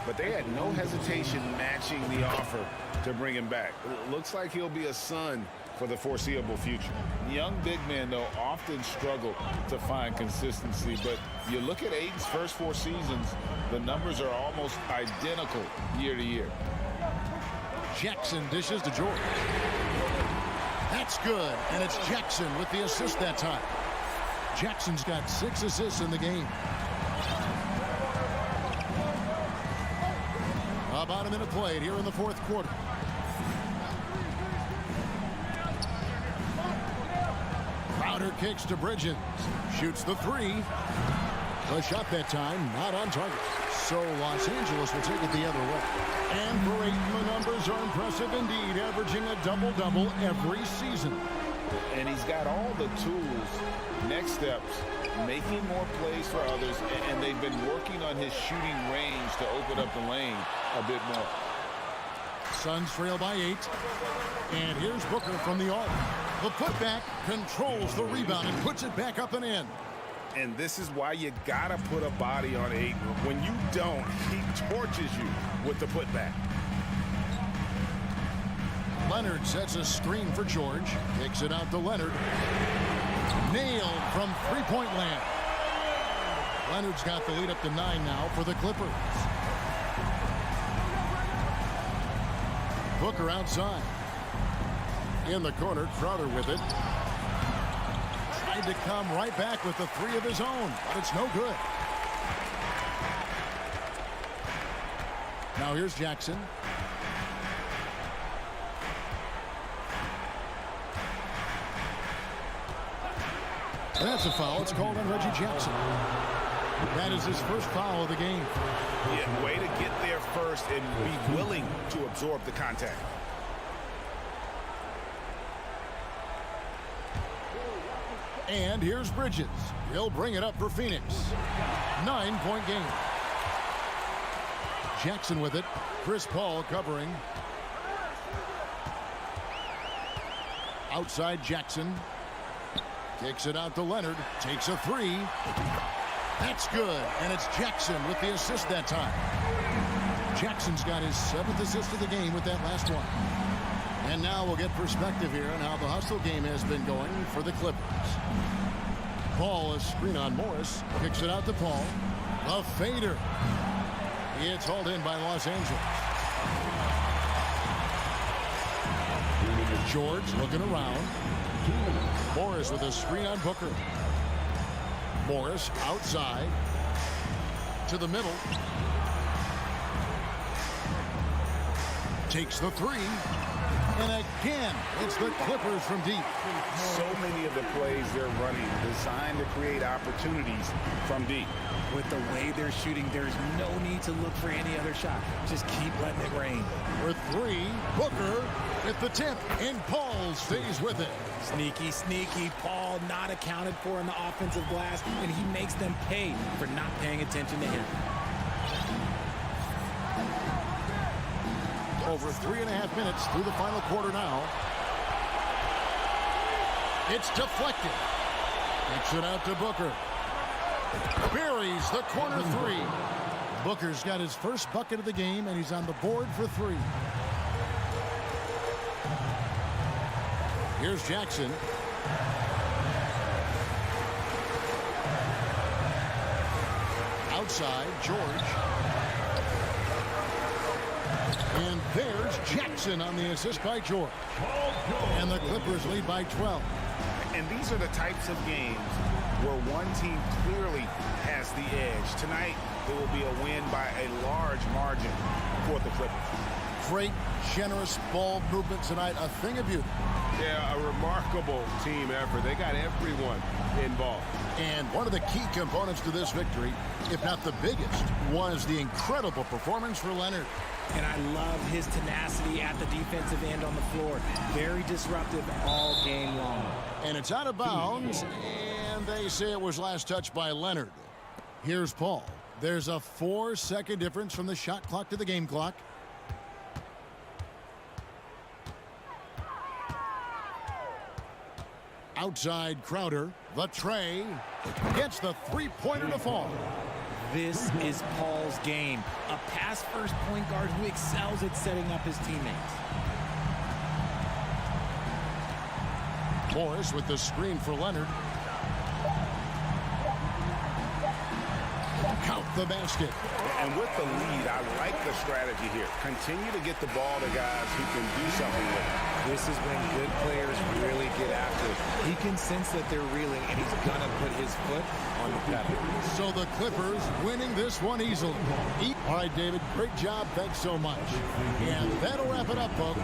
but they had no hesitation matching the offer to bring him back. It looks like he'll be a Sun for the foreseeable future. Young big men, though, often struggle to find consistency, but you look at Ayton's first 4 seasons, the numbers are almost identical year to year. Jackson dishes to George. That's good, and it's Jackson with the assist that time. Jackson's got 6 assists in the game. About a minute played here in the fourth quarter. Crowder kicks to Bridges. Shoots the 3. The shot that time not on target. So Los Angeles will take it the other way. And for Ayton, the numbers are impressive indeed, averaging a double-double every season. And he's got all the tools. Next steps, making more plays for others, and they've been working on his shooting range to open up the lane a bit more. Suns trail by 8. And here's Booker from the arc. The putback controls the rebound and puts it back up and in. And this is why you got to put a body on Ayton. When you don't, he torches you with the putback. Leonard sets a screen for George. Kicks it out to Leonard. Nailed from three-point land. Leonard's got the lead up to 9 now for the Clippers. Booker outside. In the corner, Crowder with it. Tried to come right back with the 3 of his own, but it's no good. Now here's Jackson. That's a foul. It's called on Reggie Jackson. That is his first foul of the game. Yeah, way to get there first and be willing to absorb the contact. And here's Bridges. He'll bring it up for Phoenix. 9-point game. Jackson with it. Chris Paul covering. Outside Jackson. Kicks it out to Leonard. Takes a 3. That's good. And it's Jackson with the assist that time. Jackson's got his 7th assist of the game with that last one. And now we'll get perspective here on how the hustle game has been going for the Clippers. Paul, a screen on Morris. Kicks it out to Paul. A fader. It's hauled in by Los Angeles. George looking around. Morris with a screen on Booker. Morris outside. To the middle. Takes the 3. And again, it's the Clippers from deep. So many of the plays they're running designed to create opportunities from deep. With the way they're shooting, there's no need to look for any other shot. Just keep letting it rain. For 3, Booker with the tip, and Paul stays with it. Sneaky, sneaky. Paul not accounted for in the offensive glass, and he makes them pay for not paying attention to him. Over 3.5 minutes through the final quarter now. It's deflected. Kicks it out to Booker. Buries the corner 3. Booker's got his first bucket of the game, and he's on the board for 3. Here's Jackson. Outside, George. And there's Jackson on the assist by George. And the Clippers lead by 12. And these are the types of games where one team clearly has the edge. Tonight, it will be a win by a large margin for the Clippers. Great, generous ball movement tonight. A thing of beauty. Yeah, a remarkable team effort. They got everyone involved. And one of the key components to this victory, if not the biggest, was the incredible performance for Leonard. And I love his tenacity at the defensive end on the floor. Very disruptive all game long. And it's out of bounds, and they say it was last touched by Leonard. Here's Paul. There's a 4-second difference from the shot clock to the game clock. Outside Crowder, the tray, gets the 3-pointer to fall. This is Paul's game. A pass-first point guard who excels at setting up his teammates. Morris with the screen for Leonard. Count the basket. And with the lead, I like the strategy here. Continue to get the ball to guys who can do something with it. This is when good players really get after it. He can sense that they're reeling, and he's going to put his foot on the pedal. So the Clippers winning this one easily. All right, David, great job. Thanks so much. And that'll wrap it up, folks.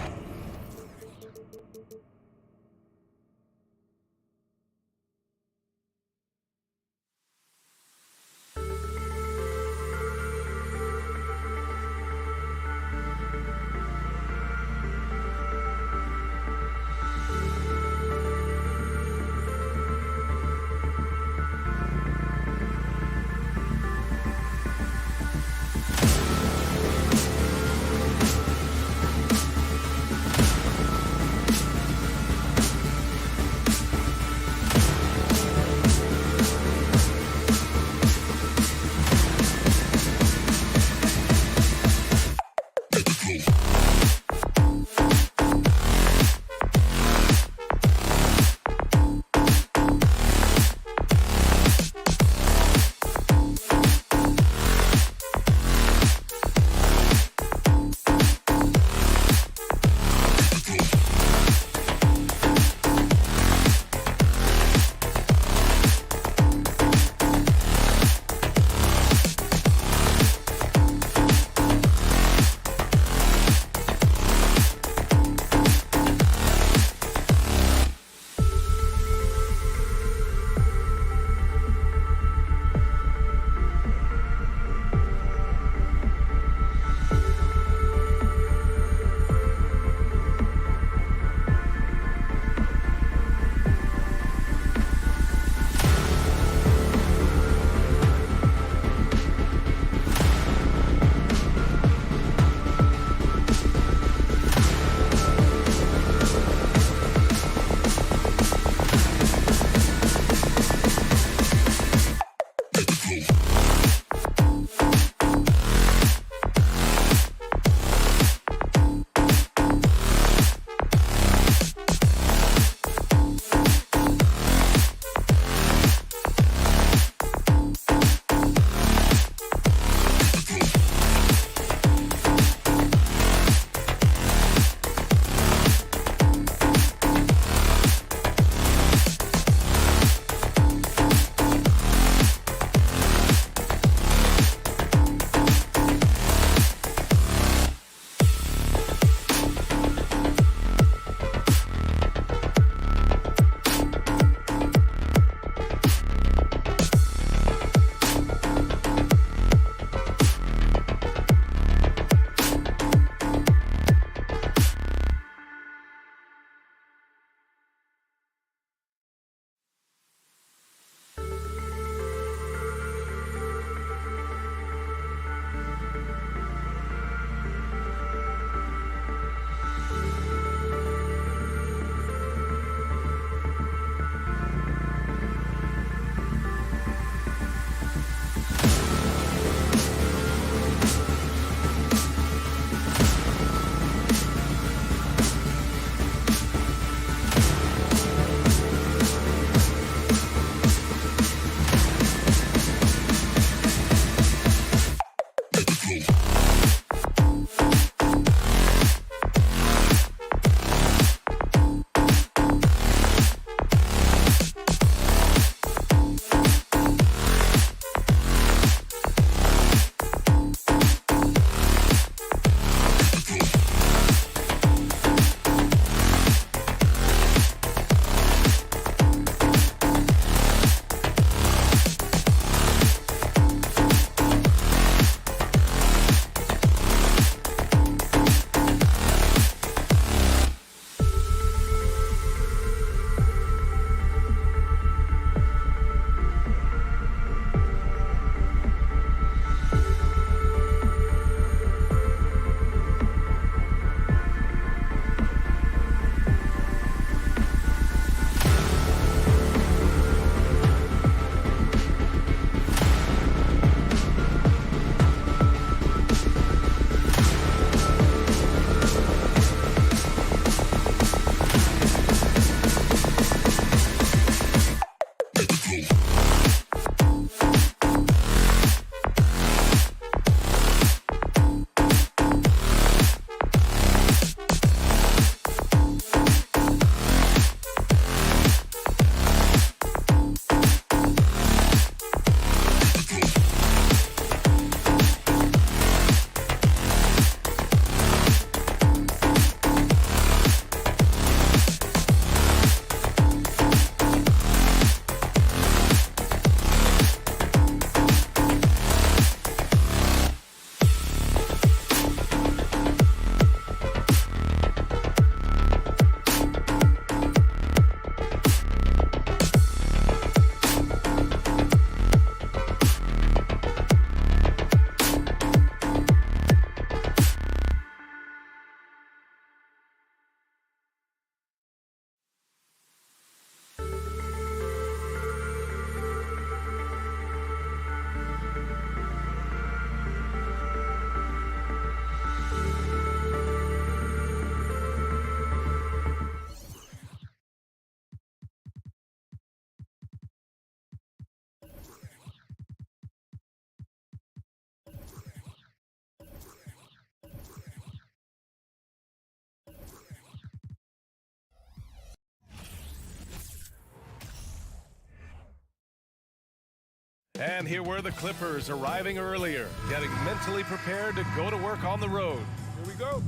And here were the Clippers arriving earlier, getting mentally prepared to go to work on the road. Here we go.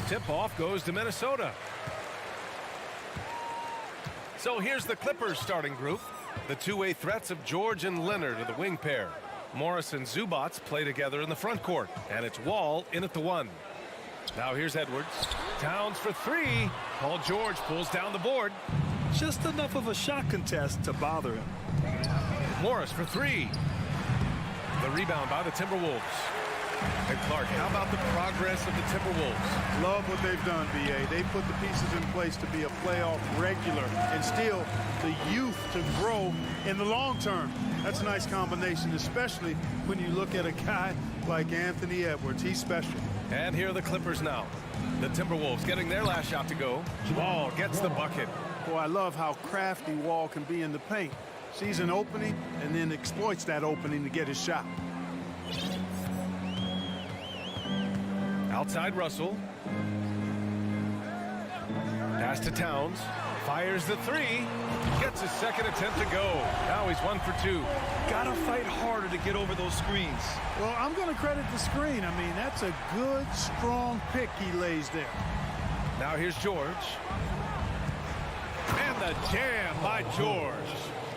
Tip-off goes to Minnesota. So here's the Clippers starting group. The two-way threats of George and Leonard are the wing pair. Morris and Zubats play together in the front court. And it's Wall in at the 1. Now here's Edwards. Towns for 3. Paul George pulls down the board. Just enough of a shot contest to bother him. Morris for 3. The rebound by the Timberwolves. And Clark, how about the progress of the Timberwolves? Love what they've done, B.A. They put the pieces in place to be a playoff regular and still the youth to grow in the long term. That's a nice combination, especially when you look at a guy like Anthony Edwards. He's special. And here are the Clippers now. The Timberwolves getting their last shot to go. Wall gets the bucket. Boy, I love how crafty Wall can be in the paint. Sees an opening and then exploits that opening to get his shot. Outside Russell. Pass to Towns. Fires the 3. Gets his second attempt to go. Now he's 1 for 2. Gotta fight harder to get over those screens. Well, I'm going to credit the screen. I mean, that's a good, strong pick he lays there. Now here's George. And the jam by George.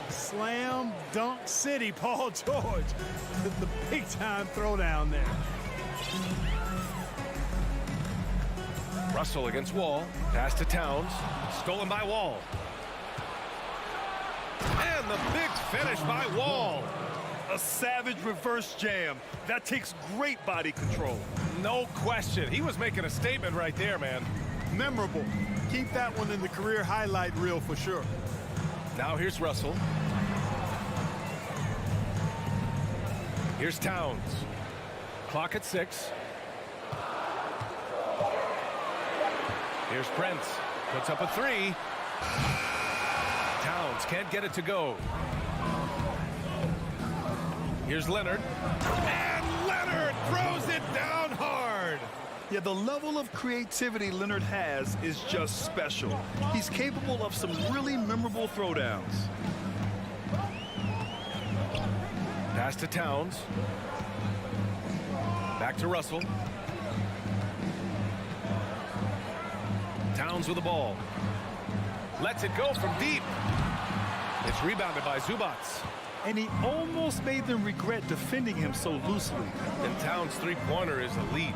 Slam dunk city, Paul George. The big-time throwdown there. Russell against Wall. Pass to Towns. Stolen by Wall. And the big finish by Wall. A savage reverse jam. That takes great body control. No question. He was making a statement right there, man. Memorable. Keep that one in the career highlight reel for sure. Now here's Russell. Here's Towns. Clock at 6. Here's Prince. Puts up a 3. Towns can't get it to go. Here's Leonard. And Leonard throws it down hard. Yeah, the level of creativity Leonard has is just special. He's capable of some really memorable throwdowns. Pass to Towns. Back to Russell. Towns with the ball. Lets it go from deep. It's rebounded by Zubats. And he almost made them regret defending him so loosely. And Towns' three-pointer is elite.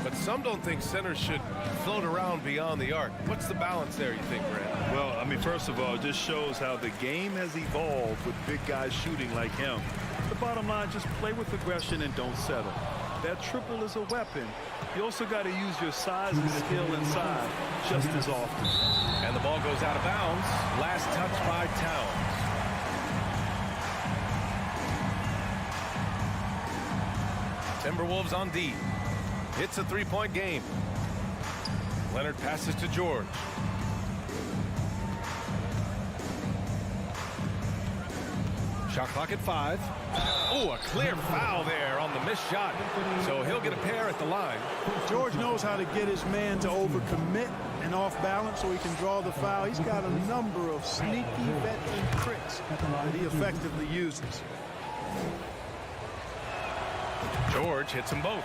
But some don't think centers should float around beyond the arc. What's the balance there, you think, Brad? Well, I mean, first of all, it just shows how the game has evolved with big guys shooting like him. The bottom line, just play with aggression and don't settle. That triple is a weapon. You also got to use your size and skill inside just as often. And the ball goes out of bounds. Last touch by Towns. Timberwolves on D. It's a three-point game. Leonard passes to George. Shot clock at 5. Oh, a clear foul there on the missed shot. So he'll get a pair at the line. George knows how to get his man to overcommit and off balance so he can draw the foul. He's got a number of sneaky veteran tricks that he effectively uses. George hits them both.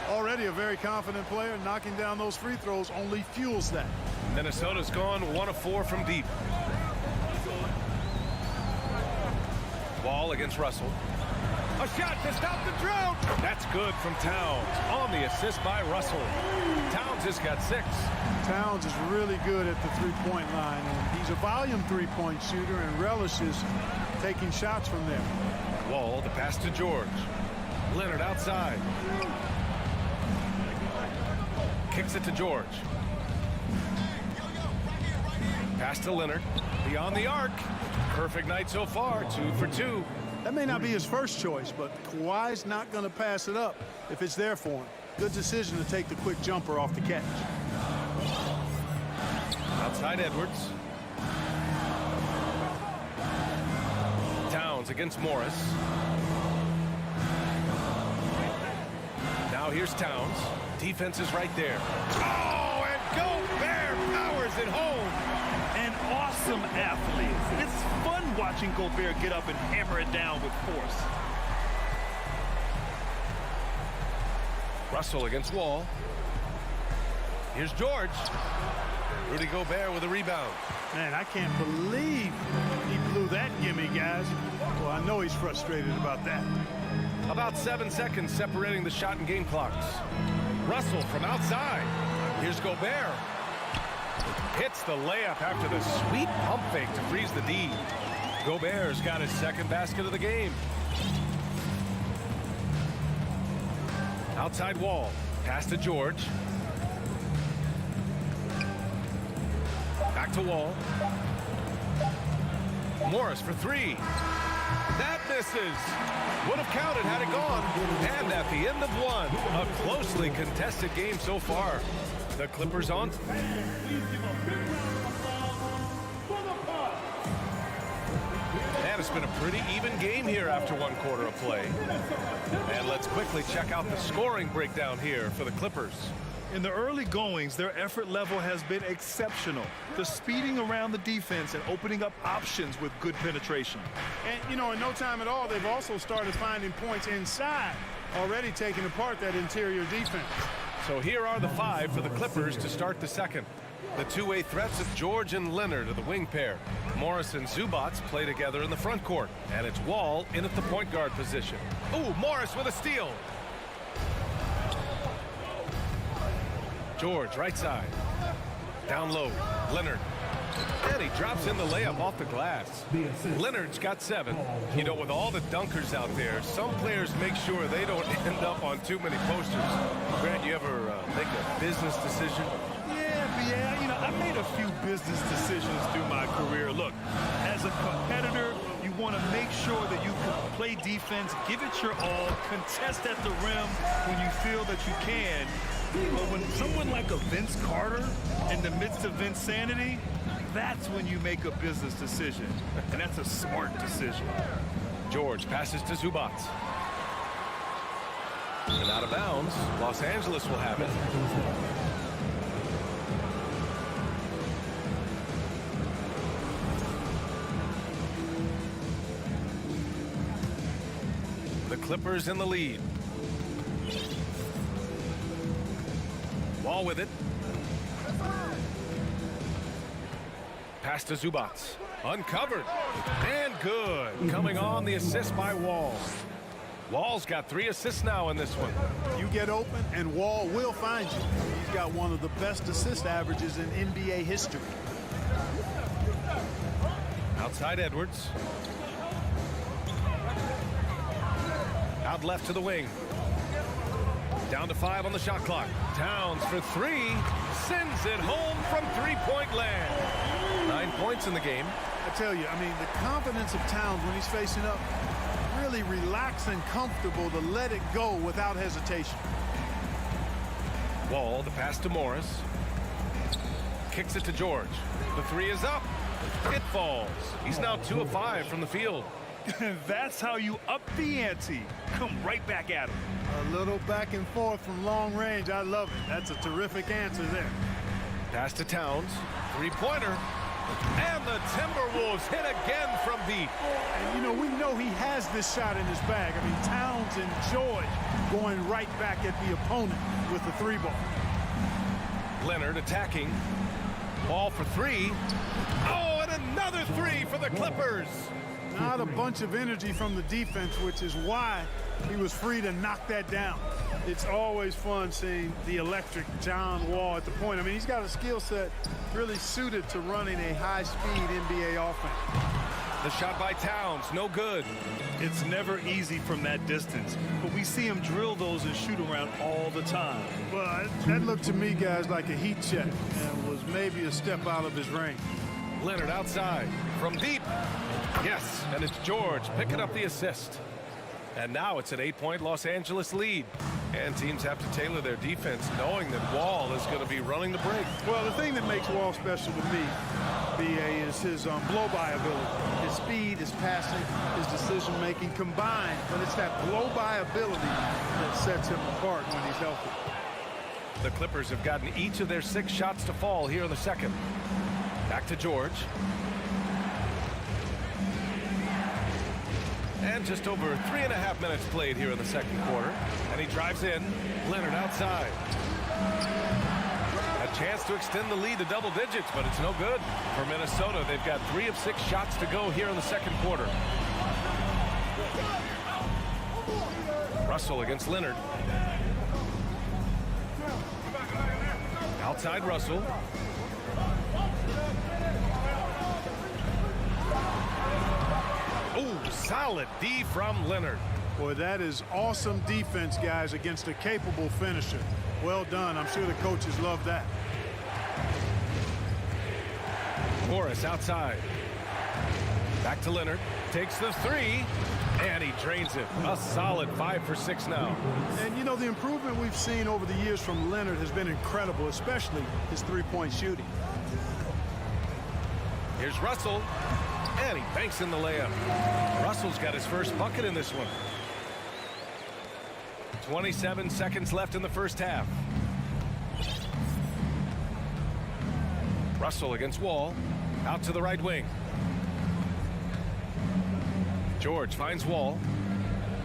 Already a very confident player. Knocking down those free throws only fuels that. Minnesota's gone 1 of 4 from deep. Wall against Russell. A shot to stop the drought. That's good from Towns. On the assist by Russell. Towns has got 6. Towns is really good at the three-point line. And he's a volume three-point shooter and relishes taking shots from there. Wall, the pass to George. Leonard outside. Kicks it to George. Pass to Leonard. Beyond the arc. Perfect night so far. 2 for 2. That may not be his first choice, but Kawhi's not going to pass it up if it's there for him. Good decision to take the quick jumper off the catch. Outside Edwards. Towns against Morris. Now here's Towns. Defense is right there. Oh, and Gobert powers has it home. An awesome athlete. It's fun watching Gobert get up and hammer it down with force. Russell against Wall. Here's George. Rudy Gobert with a rebound. Man, I can't believe he blew that gimme, guys. Well, I know he's frustrated about that. About 7 seconds separating the shot and game clocks. Russell from outside. Here's Gobert. Hits the layup after the sweet pump fake to freeze the D. Gobert's got his second basket of the game. Outside Wall. Pass to George. Back to Wall. Morris for three. That misses. Would have counted had it gone. And at the end of one, a closely contested game so far. The Clippers on. And it's been a pretty even game here after one quarter of play. And let's quickly check out the scoring breakdown here for the Clippers. In the early goings, their effort level has been exceptional. The speeding around the defense and opening up options with good penetration. And, you know, in no time at all, they've also started finding points inside, already taking apart that interior defense. So here are the five for the Clippers to start the second. The two-way threats of George and Leonard are the wing pair. Morris and Zubac play together in the front court. And it's Wall in at the point guard position. Ooh, Morris with a steal. George, right side. Down low, Leonard. And he drops in the layup off the glass. Leonard's got 7. You know, with all the dunkers out there, some players make sure they don't end up on too many posters. Grant, you ever make a business decision? Yeah, you know, I made a few business decisions through my career. Look, as a competitor, you want to make sure that you can play defense, give it your all, contest at the rim when you feel that you can. But when someone like a Vince Carter in the midst of insanity, that's when you make a business decision. And that's a smart decision. George passes to Zubac. And out of bounds, Los Angeles will have it. The Clippers in the lead. Wall with it. Pass to Zubac. Uncovered. And good. Coming on the assist by Wall. Wall's got 3 assists now in this one. You get open and Wall will find you. He's got one of the best assist averages in NBA history. Outside Edwards. Out left to the wing. Down to 5 on the shot clock. Towns for 3. Sends it home from three-point land. 9 points in the game. I tell you, I mean, the confidence of Towns when he's facing up, really relaxed and comfortable to let it go without hesitation. Wall, the pass to Morris. Kicks it to George. The 3 is up. It falls. He's now 2 of 5 from the field. That's how you up the ante. Come right back at him. A little back and forth from long range. I love it. That's a terrific answer there. Pass to Towns. 3-pointer. And the Timberwolves hit again from deep. And, you know, we know he has this shot in his bag. I mean, Towns enjoys going right back at the opponent with the 3-ball. Leonard attacking. Ball for 3. Oh, and another 3 for the Clippers. Not a bunch of energy from the defense, which is why he was free to knock that down. It's always fun seeing the electric John Wall at the point. I mean, he's got a skill set really suited to running a high-speed NBA offense. The shot by Towns, no good. It's never easy from that distance, but we see him drill those and shoot around all the time. Well, that looked to me, guys, like a heat check and was maybe a step out of his range. Leonard outside from deep. Yes, and it's George picking up the assist. And now it's an 8-point Los Angeles lead. And teams have to tailor their defense knowing that Wall is going to be running the break. Well, the thing that makes Wall special to me, B.A., is his blow-by ability. His speed, his passing, his decision-making combined. But it's that blow-by ability that sets him apart when he's healthy. The Clippers have gotten each of their 6 shots to fall here in the second. Back to George. And just over 3.5 minutes played here in the second quarter. And he drives in. Leonard outside. A chance to extend the lead to double digits, but it's no good. For Minnesota, they've got 3 of 6 shots to go here in the second quarter. Russell against Leonard. Outside Russell. Oh, solid D from Leonard. Boy, that is awesome defense, guys, against a capable finisher. Well done. I'm sure the coaches love that. Morris outside. Back to Leonard. Takes the 3. And he drains it. A solid 5 for 6 now. And, you know, the improvement we've seen over the years from Leonard has been incredible, especially his three-point shooting. Here's Russell. And he banks in the layup. Russell's got his first bucket in this one. 27 seconds left in the first half. Russell against Wall. Out to the right wing. George finds Wall.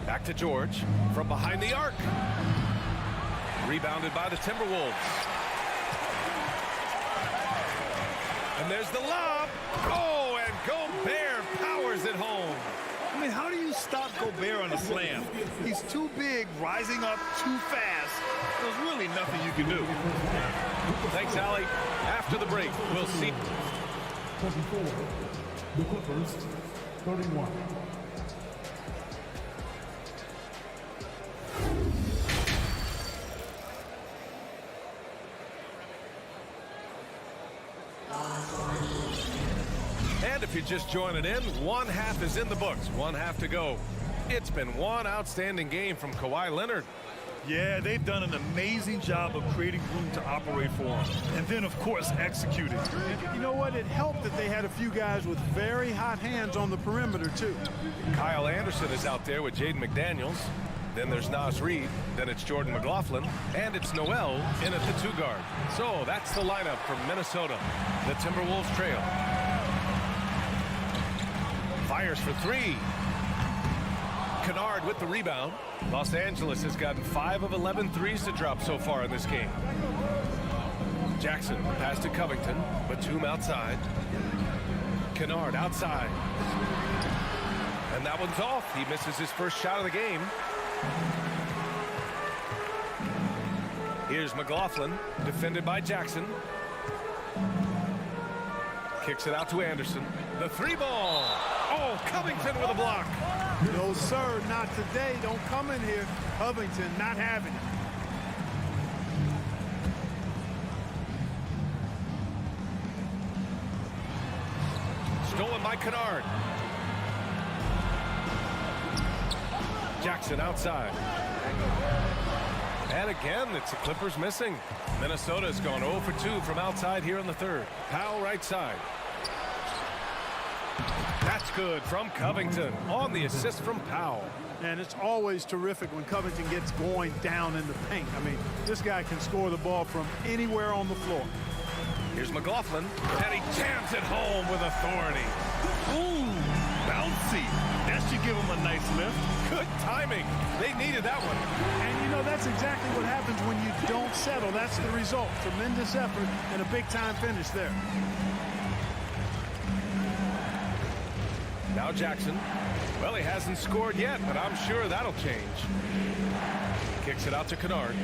Back to George. From behind the arc. Rebounded by the Timberwolves. And there's the lob. Oh, and Gobert powers it home. I mean, how do you stop Gobert on a slam? He's too big, rising up too fast. There's really nothing you can do. Thanks, Allie. After the break, we'll see. 24. The Clippers, 31. And if you're just joining in, 1 half is in the books. 1 half to go. It's been one outstanding game from Kawhi Leonard. Yeah, they've done an amazing job of creating room to operate for him. And then, of course, executing. You know what? It helped that they had a few guys with very hot hands on the perimeter, too. Kyle Anderson is out there with Jaden McDaniels. Then there's Naz Reid. Then it's Jordan McLaughlin. And it's Noel in at the 2 guard. So that's the lineup for Minnesota. The Timberwolves trail. Fires for 3. Kennard with the rebound. Los Angeles has gotten 5 of 11 threes to drop so far in this game. Jackson pass to Covington. Batum outside. Kennard outside. And that one's off. He misses his first shot of the game. Here's McLaughlin, defended by Jackson. Kicks it out to Anderson. The 3-ball. Oh, Covington with a block. No, sir, not today. Don't come in here. Covington not having it. Stolen by Kennard. Jackson outside. And again, it's the Clippers missing. Minnesota's gone 0 for 2 from outside here in the third. Powell right side. That's good from Covington on the assist from Powell. And it's always terrific when Covington gets going down in the paint. I mean, this guy can score the ball from anywhere on the floor. Here's McLaughlin, and he jams it home with authority. Ooh, bouncy. That should give him a nice lift. Good timing. They needed that one. And, you know, that's exactly what happens when you don't settle. That's the result. Tremendous effort and a big-time finish there. Now Jackson. Well, he hasn't scored yet, but I'm sure that'll change. Kicks it out to Kennard.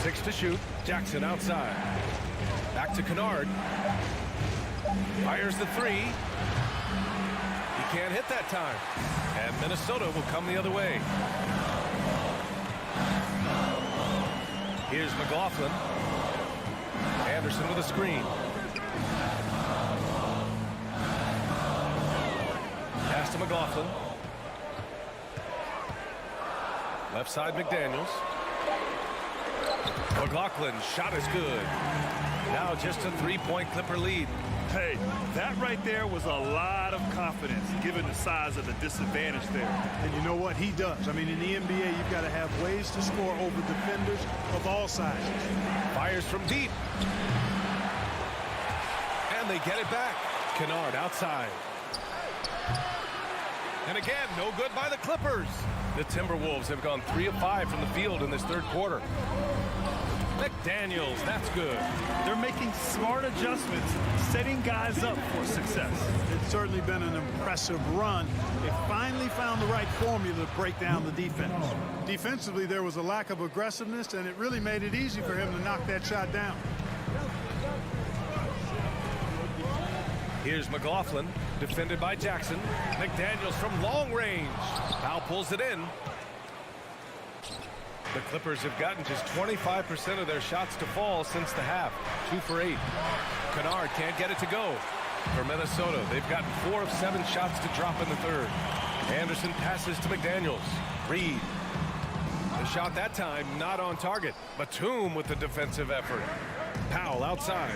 6 to shoot. Jackson outside. Back to Kennard. Fires the 3. He can't hit that time. And Minnesota will come the other way. Here's McLaughlin. Anderson with a screen. Pass to McLaughlin. Left side McDaniels. McLaughlin's shot is good. Now just a 3-point Clipper lead. Hey, that right there was a lot of confidence, given the size of the disadvantage there. And you know what? He does. I mean, in the NBA, you've got to have ways to score over defenders of all sizes. Fires from deep. And they get it back. Kennard outside. And again, no good by the Clippers. The Timberwolves have gone 3 of 5 from the field in this third quarter. McDaniels, that's good. They're making smart adjustments, setting guys up for success. It's certainly been an impressive run. They finally found the right formula to break down the defense. Defensively, there was a lack of aggressiveness, and it really made it easy for him to knock that shot down. Here's McLaughlin, defended by Jackson. McDaniels from long range. Foul pulls it in. The Clippers have gotten just 25% of their shots to fall since the half. 2 for 8. Kennard can't get it to go. For Minnesota, they've gotten 4 of 7 shots to drop in the third. Anderson passes to McDaniels. Reed. The shot that time not on target. Batum with the defensive effort. Powell outside.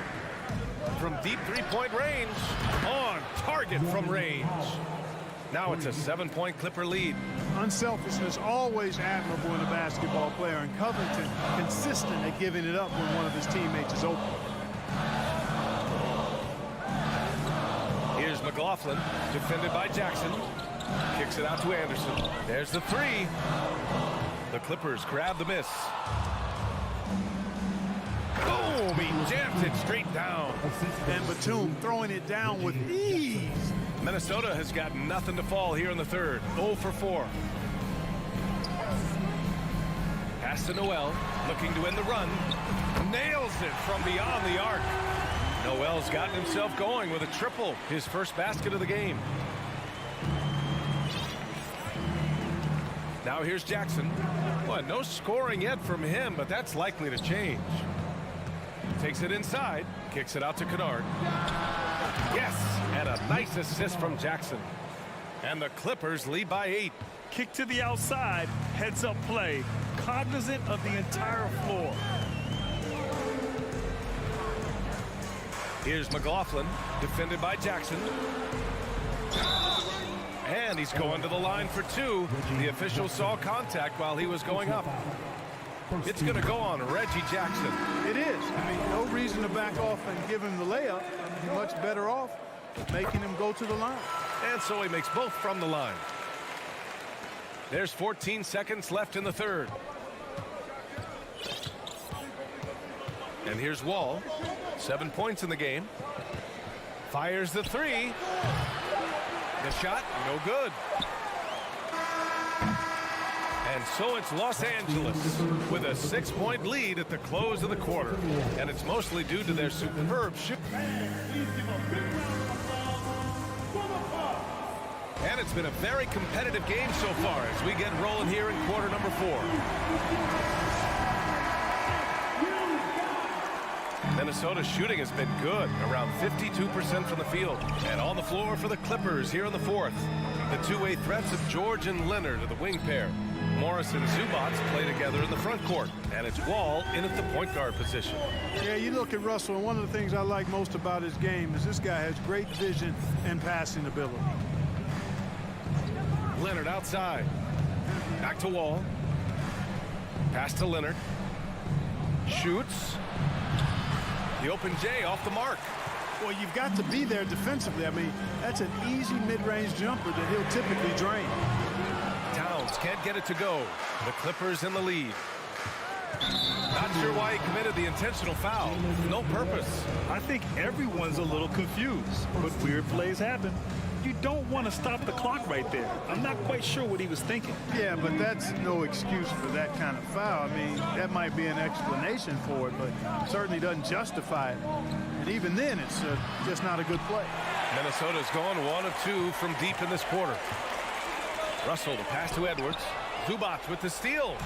From deep three-point range. On target from range. Now it's a 7-point Clipper lead. Unselfishness always admirable in a basketball player, and Covington consistent at giving it up when one of his teammates is open. Here's McLaughlin, defended by Jackson. Kicks it out to Anderson. There's the 3. The Clippers grab the miss. Boom! He jams it straight down. And Batum throwing it down with ease. Minnesota has got nothing to fall here in the third. 0 for 4. Pass to Noel, looking to end the run. Nails it from beyond the arc. Noel's gotten himself going with a triple, his first basket of the game. Now here's Jackson. Well, no scoring yet from him, but that's likely to change. Takes it inside, kicks it out to Kennard. Yes, and a nice assist from Jackson. And the Clippers lead by 8. Kick to the outside, heads-up play, cognizant of the entire floor. Here's McLaughlin, defended by Jackson. And he's going to the line for 2. The official saw contact while he was going up. It's going to go on Reggie Jackson. It is. I mean, no reason to back off and give him the layup. He's much better off making him go to the line. And so he makes both from the line. There's 14 seconds left in the third. And here's Wall. 7 points in the game. Fires the 3. The shot, no good. And so it's Los Angeles with a 6-point lead at the close of the quarter. And it's mostly due to their superb shoot. And it's been a very competitive game so far as we get rolling here in quarter number 4. Minnesota's shooting has been good, around 52% from the field. And on the floor for the Clippers here in the fourth. The two-way threats of George and Leonard are the wing pair. Morris and Zubac play together in the front court, and it's Wall in at the point guard position. Yeah, you look at Russell, and one of the things I like most about his game is this guy has great vision and passing ability. Leonard outside. Back to Wall. Pass to Leonard. Shoots. The open J off the mark. Well, you've got to be there defensively. I mean, that's an easy mid-range jumper that he'll typically drain. Towns can't get it to go. The Clippers in the lead. Not sure why he committed the intentional foul. No purpose. I think everyone's a little confused, but weird plays happen. You don't want to stop the clock right there. I'm not quite sure what he was thinking. Yeah, but that's no excuse for that kind of foul. I mean, that might be an explanation for it, but certainly doesn't justify it. And even then, it's just not a good play. Minnesota's gone 1 of 2 from deep in this quarter. Russell to pass to Edwards. Zubac with the steal.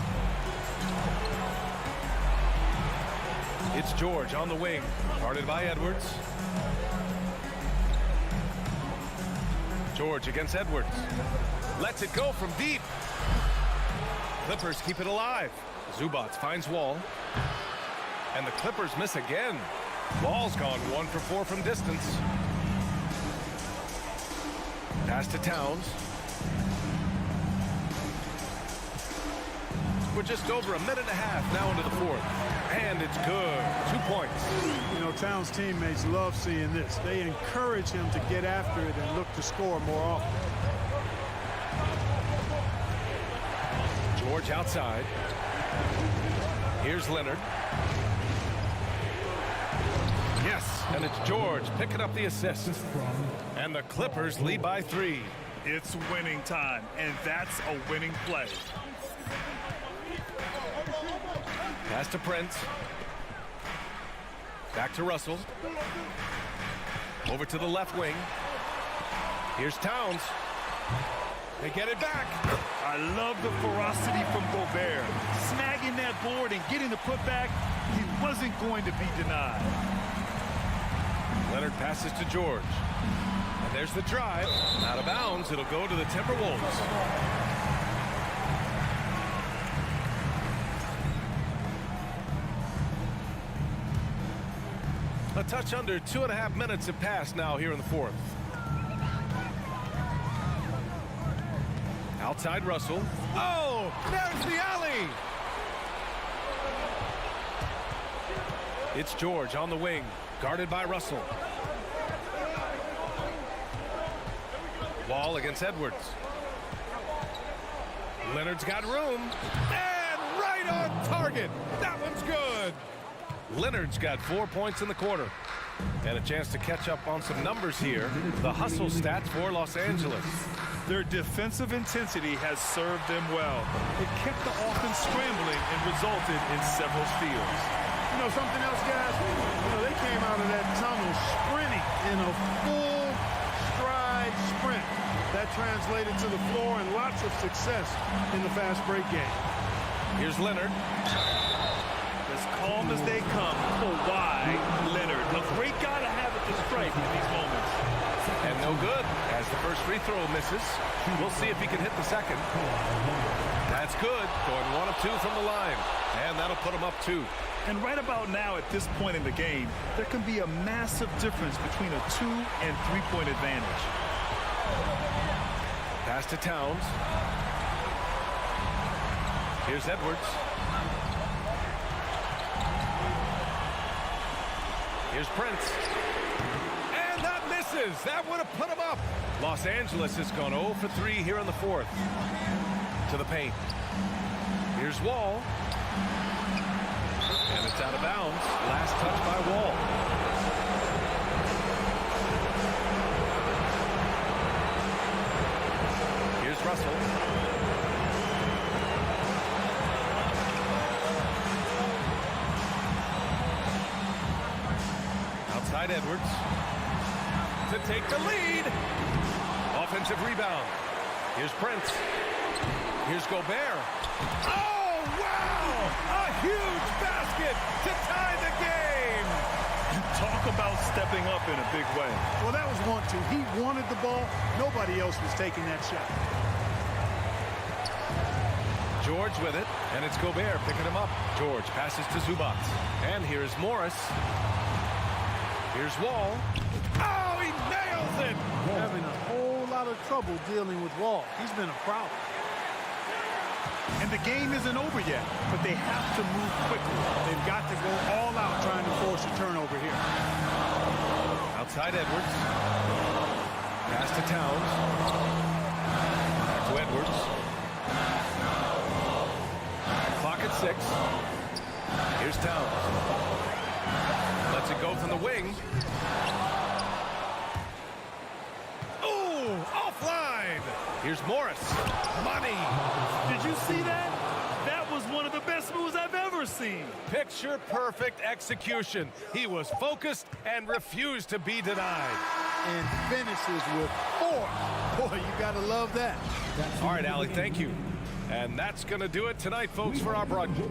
It's George on the wing, guarded by Edwards. George against Edwards. Lets it go from deep. Clippers keep it alive. Zubac finds Wall. And the Clippers miss again. Wall's gone 1 for 4 from distance. Pass to Towns. We're just over a minute and a half now into the fourth. And it's good. 2 points. You know, Towns' teammates love seeing this. They encourage him to get after it and look to score more often. George outside. Here's Leonard. Yes, and it's George picking up the assist. And the Clippers lead by 3. It's winning time, and that's a winning play. Pass to Prince. Back to Russell. Over to the left wing. Here's Towns. They get it back. I love the ferocity from Gobert. Snagging that board and getting the putback, he wasn't going to be denied. Leonard passes to George. And there's the drive. Out of bounds. It'll go to the Timberwolves. A touch under 2.5 minutes have passed now here in the fourth. Outside Russell. Oh, there's the alley. It's George on the wing, guarded by Russell. Wall against Edwards. Leonard's got room. And right on target. That one's good. Leonard's got 4 points in the quarter. And a chance to catch up on some numbers here. The hustle stats for Los Angeles. Their defensive intensity has served them well. It kept the offense scrambling and resulted in several steals. You know something else, guys? You know, they came out of that tunnel sprinting in a full stride sprint. That translated to the floor and lots of success in the fast break game. Here's Leonard. As calm as they come, Kawhi Leonard. A great guy to have at the stripe in these moments. And no good as the first free throw misses. We'll see if he can hit the second. That's good. Going 1 of 2 from the line. And that'll put him up 2. And right about now at this point in the game, there can be a massive difference between a 2- and 3-point advantage. Pass to Towns. Here's Edwards. Here's Prince. And that misses. That would have put him up. Los Angeles has gone 0 for 3 here in the fourth. To the paint. Here's Wall. And it's out of bounds. Last touch by Wall. Here's Russell. Outside Edwards. To take the lead. Offensive rebound. Here's Prince. Here's Gobert. Oh, wow! A huge basket to tie the game! Talk about stepping up in a big way. Well, that was 1-2. He wanted the ball. Nobody else was taking that shot. George with it, and it's Gobert picking him up. George passes to Zubac. And here's Morris. Here's Wall. Oh, he nails it! Having a whole lot of trouble dealing with Wall. He's been a problem. And the game isn't over yet, but they have to move quickly. They've got to go all out trying to force a turnover here. Outside Edwards. Pass to Towns. Back to Edwards. Clock at 6. Here's Towns. Lets it go from the wing. Ooh, offline. Here's Morris. Money. Did you see that? That was one of the best moves I've ever seen. Picture perfect execution. He was focused and refused to be denied. And finishes with 4. Boy, you got to love that. All right, Allie, thank you. And that's going to do it tonight, folks, for our broadcast.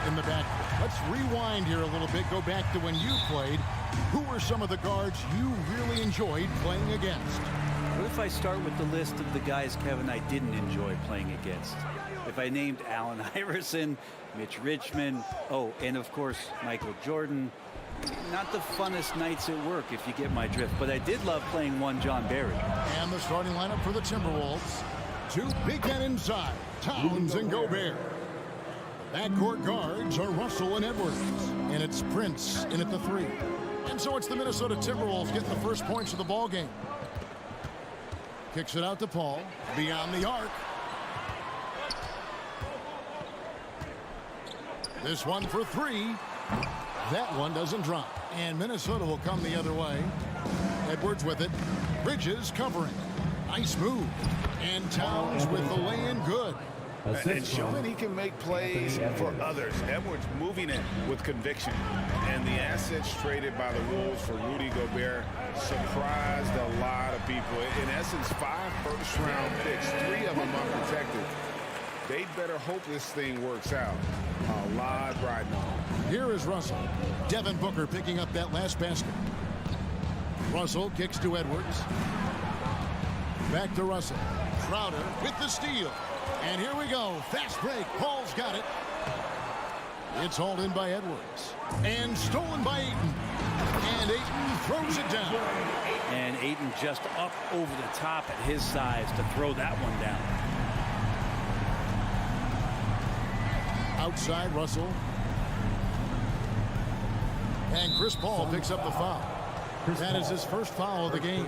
In the back. Let's rewind here a little bit. Go back to when you played. Who were some of the guards you really enjoyed playing against? What if I start with the list of the guys, Kevin, I didn't enjoy playing against? If I named Allen Iverson, Mitch Richmond, oh, and of course, Michael Jordan. Not the funnest nights at work, if you get my drift, but I did love playing one John Barry. And the starting lineup for the Timberwolves. Two big men inside, Towns and Gobert. Backcourt guards are Russell and Edwards. And it's Prince in at the 3. And so it's the Minnesota Timberwolves getting the first points of the ball game. Kicks it out to Paul. Beyond the arc. This one for 3. That one doesn't drop. And Minnesota will come the other way. Edwards with it. Bridges covering. Nice move. And Towns with the lay-in good. And showing he can make plays for others. Edwards moving it with conviction. And the assets traded by the Wolves for Rudy Gobert surprised a lot of people. In essence, 5 first-round picks, 3 of them unprotected. They better hope this thing works out. A lot riding on. Here is Russell. Devin Booker picking up that last basket. Russell kicks to Edwards. Back to Russell. Crowder with the steal. And here we go. Fast break. Paul's got it. It's hauled in by Edwards. And stolen by Ayton. And Ayton throws it down. And Ayton just up over the top at his size to throw that one down. Outside Russell. And Chris Paul picks up the foul. That is his first foul of the game.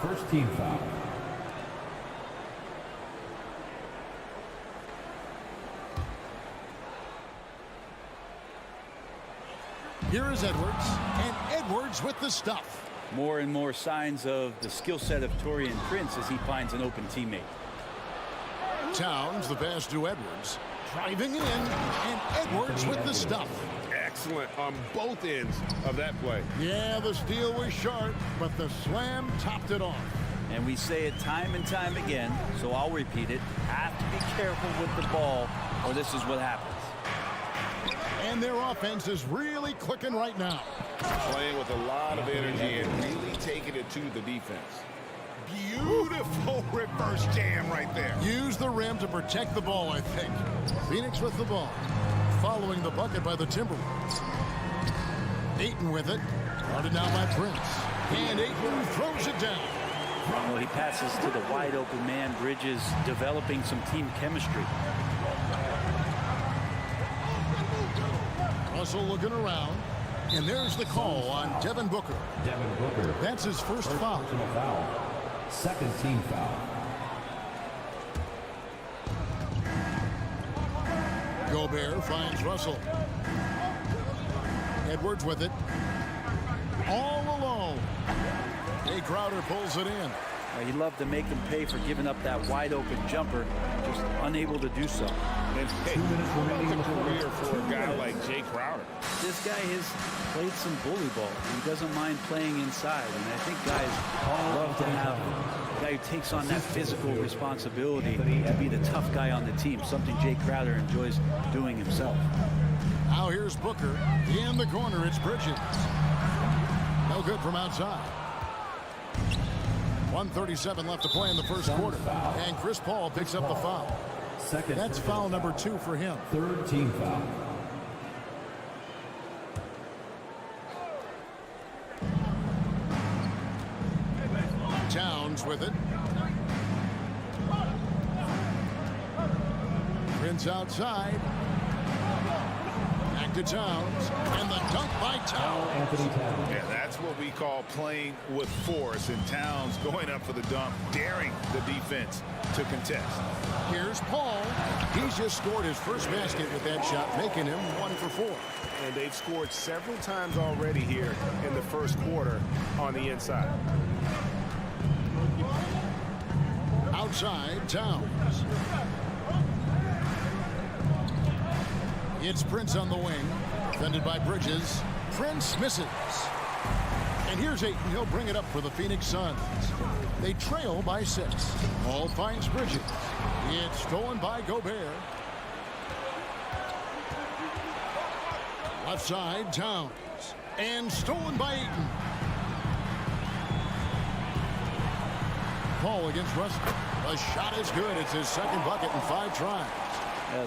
First team foul. Here is Edwards, and Edwards with the stuff. More and more signs of the skill set of Taurean Prince as he finds an open teammate. Towns, the pass to Edwards, driving in, and Edwards with the stuff. Excellent on both ends of that play. Yeah, the steal was sharp, but the slam topped it off. And we say it time and time again, so I'll repeat it. Have to be careful with the ball, or this is what happens. And their offense is really clicking right now. Playing with a lot of energy and really taking it to the defense. Beautiful reverse jam right there. Use the rim to protect the ball, I think. Phoenix with the ball. Following the bucket by the Timberwolves. Ayton with it. Guarded now by Prince. And Ayton throws it down. Well, he passes to the wide open man. Bridges developing some team chemistry. Russell looking around. And there's the call on Devin Booker. Devin Booker. That's his first foul. Personal foul. Second team foul. Gobert finds Russell. Edwards with it. All alone. Jay Crowder pulls it in. He loved to make him pay for giving up that wide open jumper, just unable to do so. And hey, 2 minutes remaining in the career for a guy like Jay Crowder. This guy has played some bully ball. He doesn't mind playing inside, and I think guys love to have a guy who takes on that physical responsibility to be the tough guy on the team, something Jay Crowder enjoys doing himself. Now here's Booker. In the corner, it's Bridges. No good from outside. 1:37 left to play in the first quarter. And Chris Paul picks up the foul. That's foul number 2 for him. Third team foul. Towns with it. Prince outside. Back to Towns. And the dunk by Towns. Anthony Towns. Yeah, that's what we call playing with force. And Towns going up for the dunk, daring the defense to contest. Here's Paul. He's just scored his first basket with that shot, making him 1 for 4. And they've scored several times already here in the first quarter on the inside. Outside, Towns. It's Prince on the wing. Defended by Bridges. Prince misses. And here's Ayton. He'll bring it up for the Phoenix Suns. They trail by 6. Paul finds Bridges. It's stolen by Gobert. Left side, Towns. And stolen by Ayton. Paul against Russell. The shot is good. It's his second bucket in 5 tries.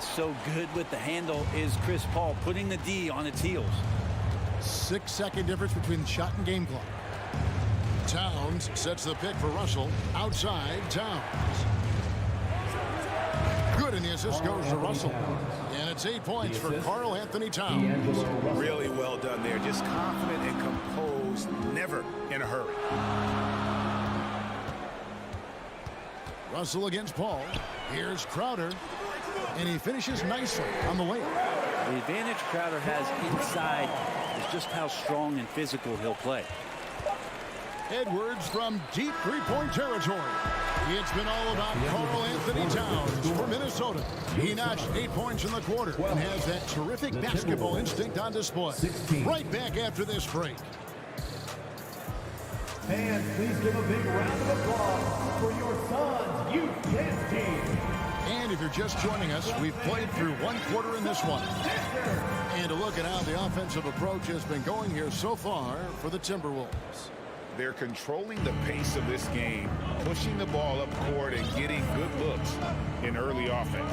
So good with the handle is Chris Paul, putting the D on its heels. 6-second difference between shot and game clock. Towns sets the pick for Russell. Outside, Towns. Good, and the assist goes to Russell. And it's 8 points for Karl Anthony Towns. Really well done there. Just confident and composed, never in a hurry. Russell against Paul. Here's Crowder. And he finishes nicely on the layup. The advantage Crowder has inside is just how strong and physical he'll play. Edwards from deep three-point territory. It's been all about Karl Anthony Towns for Minnesota. He notched 8 points in the quarter and has that terrific basketball instinct on display. Right back after this break. And please give a big round of applause for your Suns Youth Dance Team. And if you're just joining us, we've played through 1 quarter in this one. And a look at how the offensive approach has been going here so far for the Timberwolves. They're controlling the pace of this game, pushing the ball up court and getting good looks in early offense.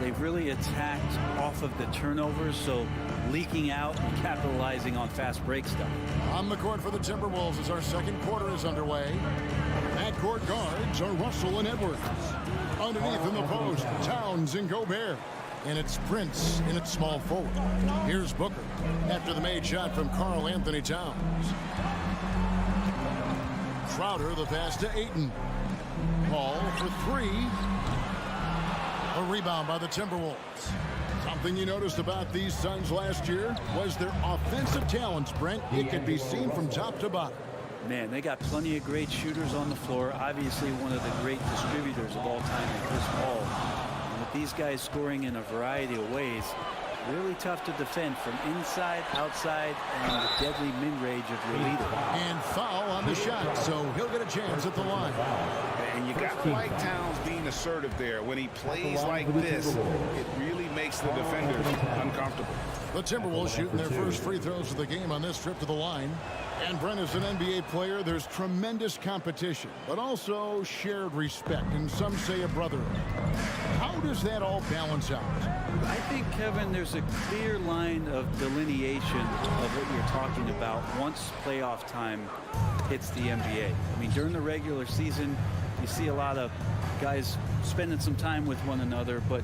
They've really attacked off of the turnovers, so leaking out and capitalizing on fast break stuff. On the court for the Timberwolves as our second quarter is underway. Backcourt guards are Russell and Edwards. Underneath in the post, Towns and Gobert. And it's Prince in its small forward. Here's Booker after the made shot from Karl Anthony Towns. Crowder, the pass to Ayton. Paul for 3. A rebound by the Timberwolves. Something you noticed about these Suns last year was their offensive talents, Brent. It could be seen from top to bottom. Man, they got plenty of great shooters on the floor. Obviously, one of the great distributors of all time in Chris Paul. And with these guys scoring in a variety of ways, really tough to defend from inside, outside, and the deadly mid-range of your leader. And foul on the shot, so he'll get a chance at the line. And you got to like Towns being assertive there. When he plays like this, it really makes the defenders uncomfortable. The Timberwolves shooting their first free throws of the game on this trip to the line. And Brent, as an NBA player, there's tremendous competition, but also shared respect, and some say a brotherhood. How does that all balance out? I think, Kevin, there's a clear line of delineation of what you're talking about once playoff time hits the NBA. I mean, during the regular season, you see a lot of guys spending some time with one another, but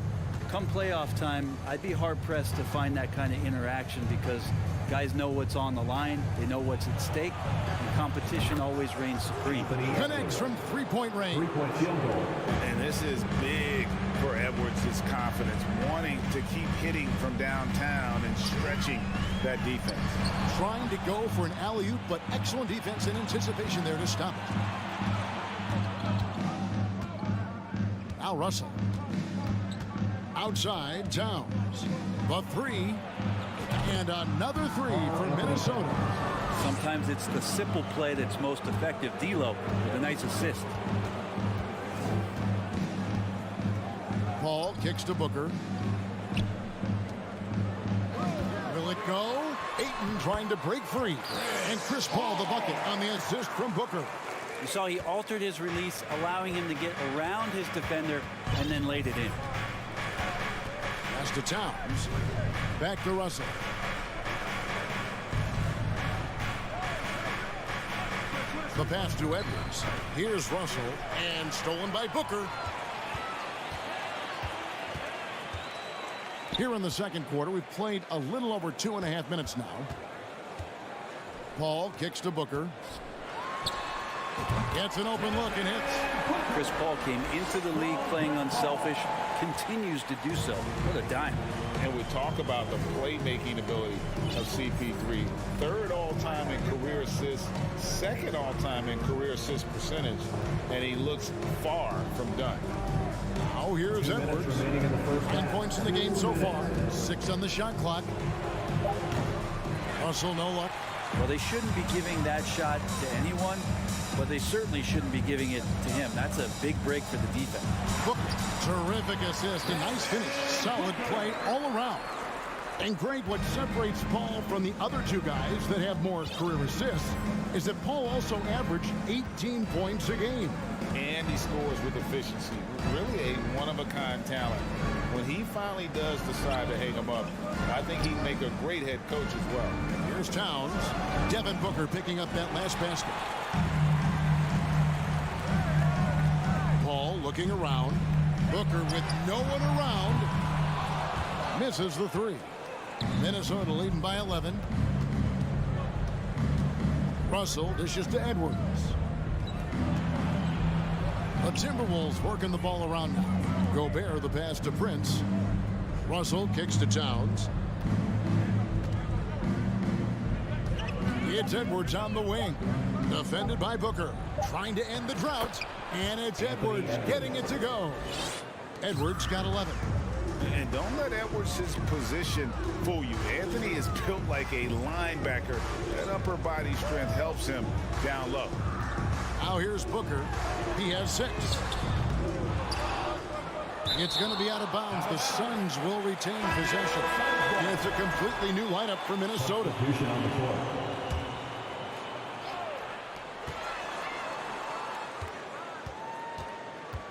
come playoff time, I'd be hard-pressed to find that kind of interaction because Guys know what's on the line. They know what's at stake. And competition always reigns supreme. Connects from three-point range. Three-point field goal. And this is big for Edwards' confidence, wanting to keep hitting from downtown and stretching that defense. Trying to go for an alley-oop, but excellent defense and anticipation there to stop it. Now Russell. Outside, Towns. The three. And another three for Minnesota. Sometimes it's the simple play that's most effective. D'Lo with a nice assist. Paul kicks to Booker. Will it go? Ayton trying to break free. And Chris Paul the bucket on the assist from Booker. You saw he altered his release, allowing him to get around his defender and then laid it in. Pass to Towns. Back to Russell. The pass to Edwards. Here's Russell. And stolen by Booker. Here in the second quarter, we've played a little over 2.5 minutes now. Paul kicks to Booker. Gets an open look and hits. Chris Paul came into the league playing unselfish, continues to do so. What a dime. And we talk about the playmaking ability of CP3. Third all-time in career assists, second all-time in career assist percentage, and he looks far from done. Now here's Edwards. 10 points in the game so far. 6 on the shot clock. Russell, no luck. Well, they shouldn't be giving that shot to anyone, but they certainly shouldn't be giving it to him. That's a big break for the defense. Terrific assist. A nice finish. Solid play all around. And Greg, what separates Paul from the other two guys that have more career assists is that Paul also averaged 18 points a game. And he scores with efficiency. Really a one-of-a-kind talent. When he finally does decide to hang him up, I think he'd make a great head coach as well. Here's Towns. Devin Booker picking up that last basket. Paul looking around. Booker with no one around. Misses the three. Minnesota leading by 11. Russell dishes to Edwards. The Timberwolves working the ball around now. Gobert the pass to Prince. Russell kicks to Towns. It's Edwards on the wing. Defended by Booker. Trying to end the drought. And it's Edwards getting it to go. Edwards got 11. And don't let Edwards' position fool you. Anthony is built like a linebacker. That upper body strength helps him down low. Now here's Booker. He has 6. It's going to be out of bounds. The Suns will retain possession. And it's a completely new lineup for Minnesota.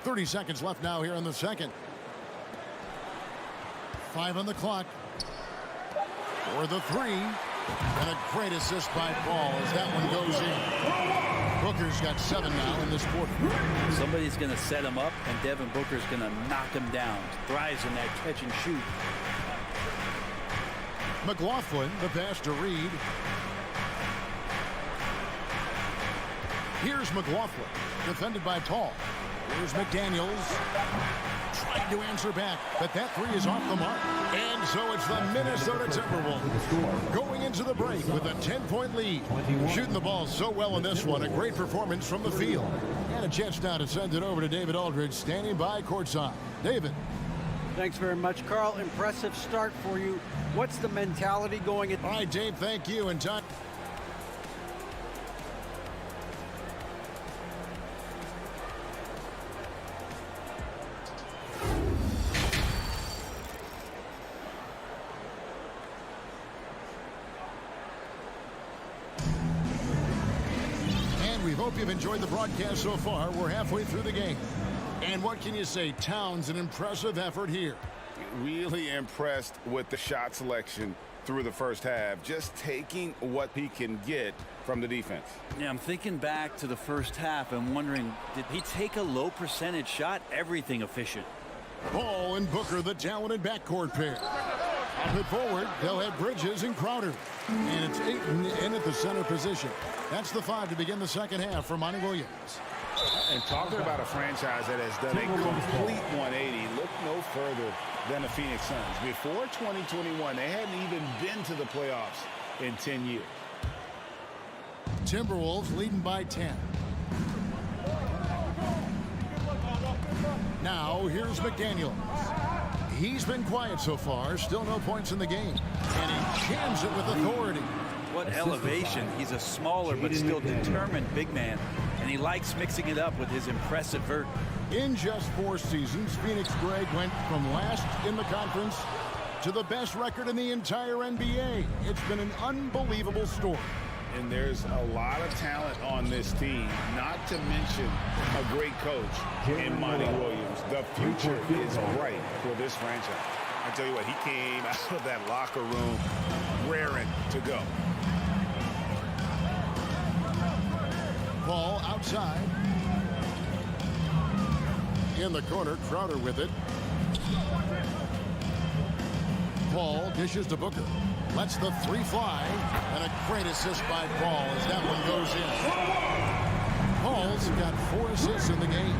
30 seconds left now here in the second. 5 on the clock. For the three. And a great assist by Paul as that one goes in. Booker's got 7 now in this quarter. Somebody's going to set him up, and Devin Booker's going to knock him down. Thrives in that catch and shoot. McLaughlin, the pass to Reed. Here's McLaughlin, defended by Paul. Here's McDaniels. Trying to answer back, but that three is off the mark. And so it's the Minnesota Timberwolves going into the break with a 10-point lead. Shooting the ball so well in this one. A great performance from the field. And a chance now to send it over to David Aldridge, standing by courtside. David. Thanks very much, Carl. Impressive start for you. What's the mentality going at... All right, Dave, thank you. And time... We hope you've enjoyed the broadcast so far. We're halfway through the game. And what can you say? Towns, an impressive effort here. Really impressed with the shot selection through the first half. Just taking what he can get from the defense. Yeah, I'm thinking back to the first half and wondering, did he take a low percentage shot? Everything efficient. Paul and Booker, the talented backcourt pair. Up and forward, they'll have Bridges and Crowder. And it's Ayton in at the center position. That's the 5 to begin the second half for Monty Williams. And talking about a franchise that has done a complete 180, look no further than the Phoenix Suns. Before 2021, they hadn't even been to the playoffs in 10 years. Timberwolves leading by 10. Now, here's McDaniels. He's been quiet so far, still no points in the game. And he jams it with authority. What elevation. He's a smaller but still determined big man. And he likes mixing it up with his impressive vert. In just 4 seasons, Phoenix Greg went from last in the conference to the best record in the entire NBA. It's been an unbelievable story. And there's a lot of talent on this team, not to mention a great coach in Monty Williams. The future is bright for this franchise. I tell you what, he came out of that locker room raring to go. Ball outside. In the corner, Crowder with it. Paul dishes to Booker. Lets the 3 fly. And a great assist by Paul as that one goes in. Paul's got 4 assists in the game.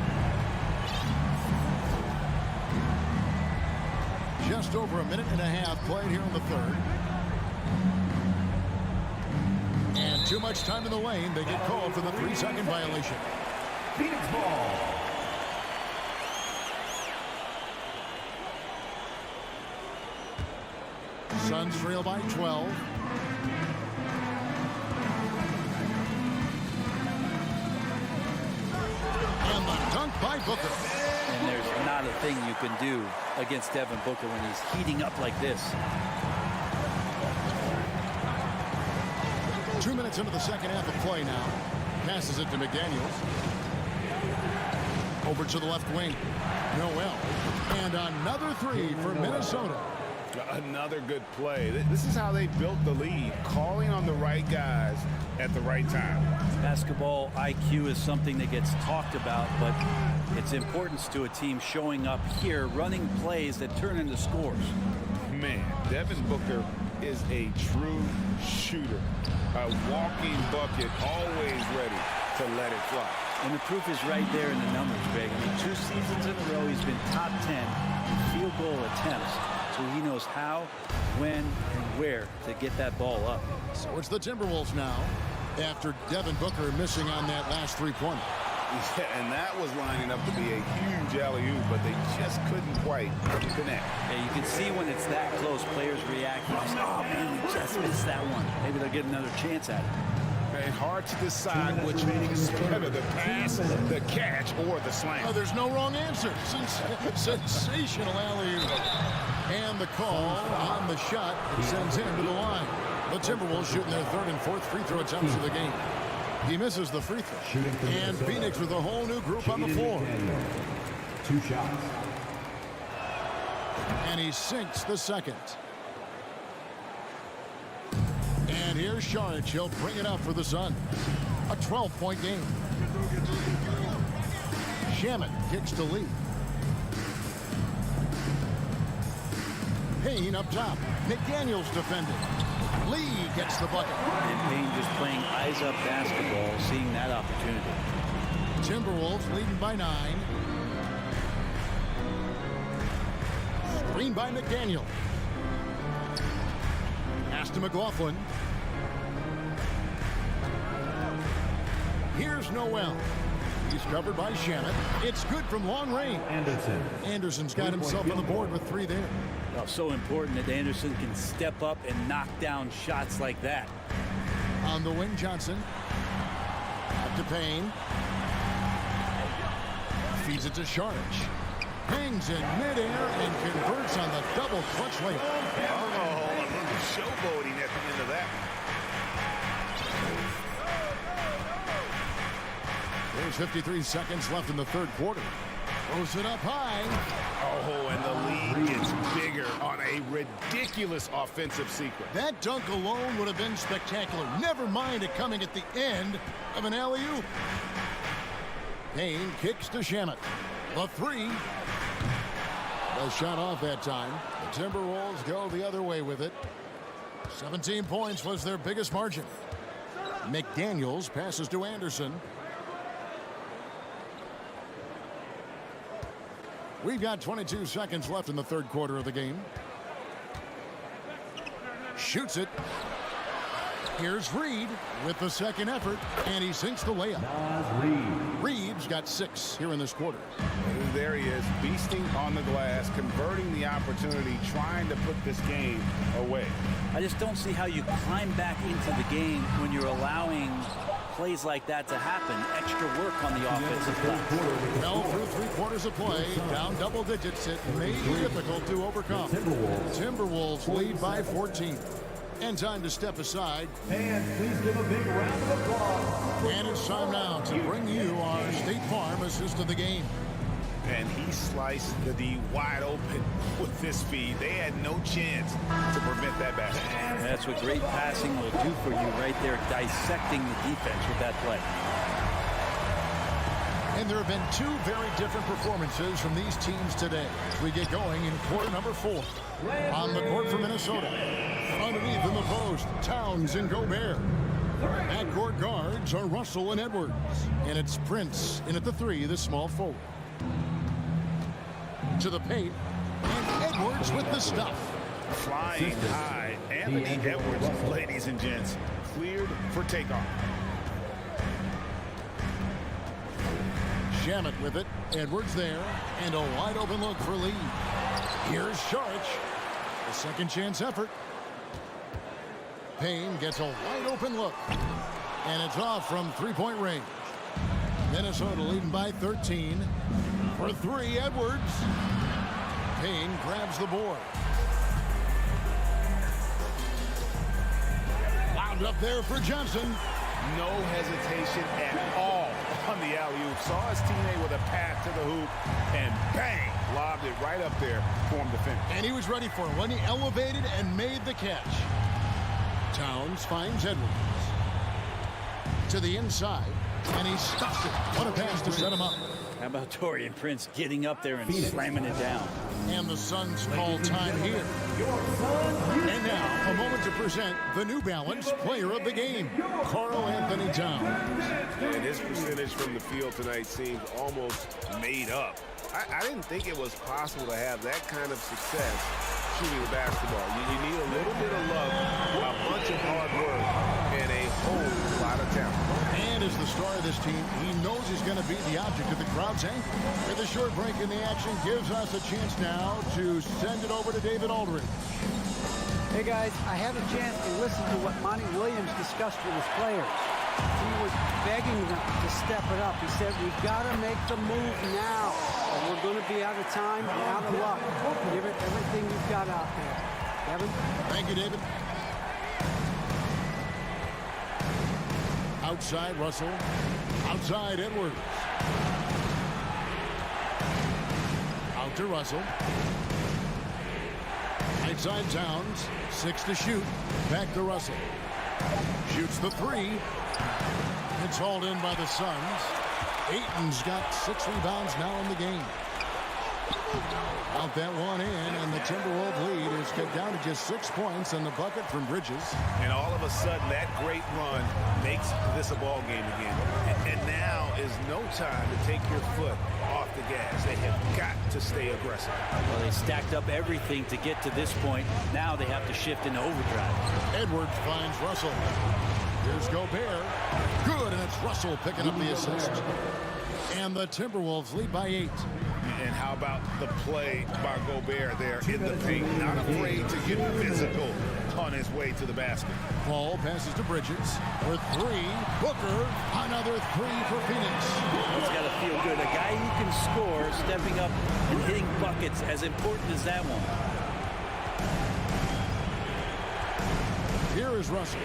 Just over a minute and a half played here in the third. And too much time in the lane. They get called for the 3-second violation. Phoenix ball. Suns trail by 12. And the dunk by Booker. And there's not a thing you can do against Devin Booker when he's heating up like this. 2 minutes into the second half of play now. Passes it to McDaniels. Over to the left wing. Noel. And another 3 for Minnesota. Another good play. This is how they built the lead, calling on the right guys at the right time. Basketball IQ is something that gets talked about, but its importance to a team showing up here, running plays that turn into scores. Man, Devin Booker is a true shooter. A walking bucket, always ready to let it fly. And the proof is right there in the numbers, Greg. I mean, 2 seasons in a row, he's been top 10 in field goal attempts. So he knows how, when, and where to get that ball up. So it's the Timberwolves now after Devin Booker missing on that last 3-pointer. Yeah, and that was lining up to be a huge alley-oop, but they just couldn't quite connect. Yeah, you can see when it's that close, players react. Oh, man, we just missed that one. Maybe they'll get another chance at it. Man, hard to decide which is better, the pass, the catch, or the slam. Oh, there's no wrong answer. Sensational alley-oop. And the call on the shot sends him to the line. The Timberwolves shooting their 3rd and 4th free throw attempts of the game. He misses the free throw. And Phoenix with a whole new group on the floor. 2 shots. And he sinks the second. And here's Shag. He'll bring it up for the Suns. A 12-point game. Shaman kicks to Lee. Payne up top. McDaniels defending. Lee gets the bucket. And Payne just playing eyes-up basketball, seeing that opportunity. Timberwolves leading by 9. Screen by McDaniel. Pass to McLaughlin. Here's Noel. He's covered by Shaman. It's good from long range. Anderson's got himself on the board with 3 there. Oh, so important that Anderson can step up and knock down shots like that. On the wing, Johnson. Up to Payne. Feeds it to Shag. Hangs in midair and converts on the double clutch layup. Oh, a little showboating at the end of that. There's 53 seconds left in the 3rd quarter. Throws it up high. Oh, and the lead gets bigger on a ridiculous offensive sequence. That dunk alone would have been spectacular. Never mind it coming at the end of an alley-oop. Payne kicks to Shaman. The 3. The shot off that time. Timberwolves go the other way with it. 17 points was their biggest margin. McDaniels passes to Anderson. We've got 22 seconds left in the third quarter of the game. Shoots it. Here's Reed with the second effort, and he sinks the layup. Reed's got 6 here in this quarter. There he is, beasting on the glass, converting the opportunity, trying to put this game away. I just don't see how you climb back into the game when you're allowing plays like that to happen. Extra work on the offensive glass. Well, through 3 quarters of play, down double digits, it may be difficult to overcome. Timberwolves lead by 14. And time to step aside. And please give a big round of applause. And it's time now to bring you our State Farm assist of the game. And he sliced the D wide open with this feed. They had no chance to prevent that basket. That's what great passing will do for you right there, dissecting the defense with that play. And there have been 2 very different performances from these teams today as we get going in quarter number 4. On the court for Minnesota, underneath in the post, Towns and Gobert. Backcourt guards are Russell and Edwards. And it's Prince in at the 3, the small forward. To the paint, and Edwards with the stuff. Flying high, Anthony Edwards, ladies and gents, cleared for takeoff. Shamet with it, Edwards there, and a wide open look for Lee. Here's Sharch, a second chance effort. Payne gets a wide open look, and it's off from 3-point range. Minnesota leading by 13. For 3, Edwards. Payne grabs the board. Wound up there for Johnson. No hesitation at all on the alley-oop. Saw his teammate with a pass to the hoop, and bang, lobbed it right up there for him to finish. And he was ready for it when he elevated and made the catch. Towns finds Edwards. To the inside, and he stuffs it. What a pass to set him up. How about Taurean Prince getting up there and slamming it down? And the Suns call time here. And now, a moment to present the New Balance Player of the Game, Karl Anthony Towns. And his percentage from the field tonight seems almost made up. I didn't think it was possible to have that kind of success shooting the basketball. You need a little bit of luck, a bunch of hard work, and a whole lot of talent. And as the star of this team, he knows he's going to be the object of the crowd's anger. With a short break in the action gives us a chance now to send it over to David Aldridge. Hey guys, I had a chance to listen to what Monty Williams discussed with his players. He was begging them to step it up. He said, we've got to make the move now. Or we're going to be out of time and out of luck. Give it everything you've got out there. Kevin? Thank you, David. Outside Russell. Outside Edwards. Out to Russell. Outside Towns. 6 to shoot. Back to Russell. Shoots the 3. It's hauled in by the Suns. Ayton's got 6 rebounds now in the game. Out that one in, and the Timberwolves lead is cut down to just 6 points in the bucket from Bridges. And all of a sudden, that great run makes this a ball game again. And now is no time to take your foot off the gas. They have got to stay aggressive. Well, they stacked up everything to get to this point. Now they have to shift into overdrive. Edwards finds Russell. Here's Gobert. Good, and it's Russell picking up the assist. And the Timberwolves lead by 8. And how about the play by Gobert there in the paint? Not afraid to get physical on his way to the basket. Paul passes to Bridges. For 3, Booker. Another 3 for Phoenix. It's got to feel good. A guy who can score, stepping up and hitting buckets, as important as that one. Here is Russell.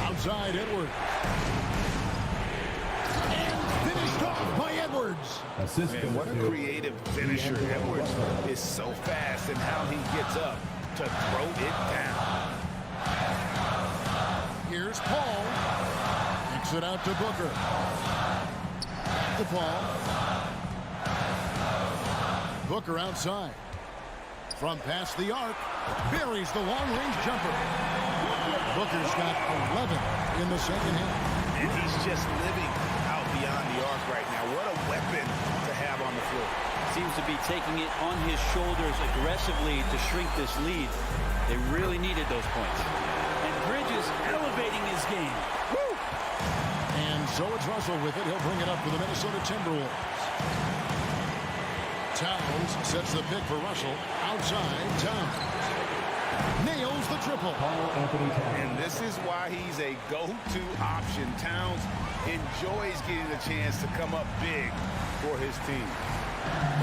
Outside Edwards. And finished off by Edwards. Man, what a creative finisher. Edwards is so fast in how he gets up to throw it down. Here's Paul. Kicks it out to Booker. To Paul. Booker outside. From past the arc, buries the long-range jumper. Booker's got 11 in the second half. And he's just living out beyond the arc right now. What a weapon to have on the floor. Seems to be taking it on his shoulders aggressively to shrink this lead. They really needed those points. And Bridges elevating his game. Woo! And so it's Russell with it. He'll bring it up for the Minnesota Timberwolves. Towns sets the pick for Russell. Outside, Towns nails the triple. And this is why he's a go-to option. Towns enjoys getting a chance to come up big for his team.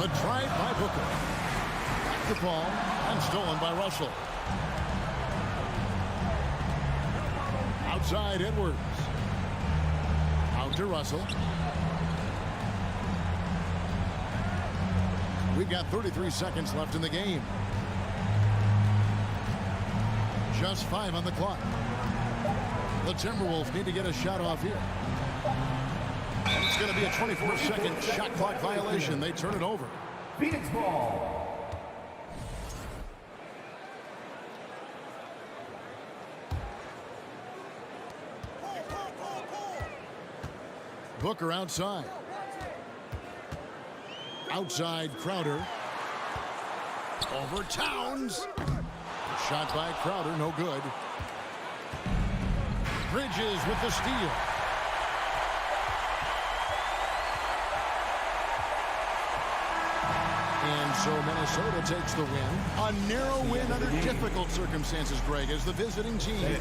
The drive by Booker. Back the ball and stolen by Russell. Outside Edwards. Out to Russell. We've got 33 seconds left in the game. Just 5 on the clock. The Timberwolves need to get a shot off here. And it's going to be a 24-second shot clock violation. They turn it over. Phoenix ball. Booker outside. Outside Crowder. Over Towns. Shot by Crowder, no good. Bridges with the steal. And so Minnesota takes the win. A narrow win under difficult circumstances, Greg, as the visiting team.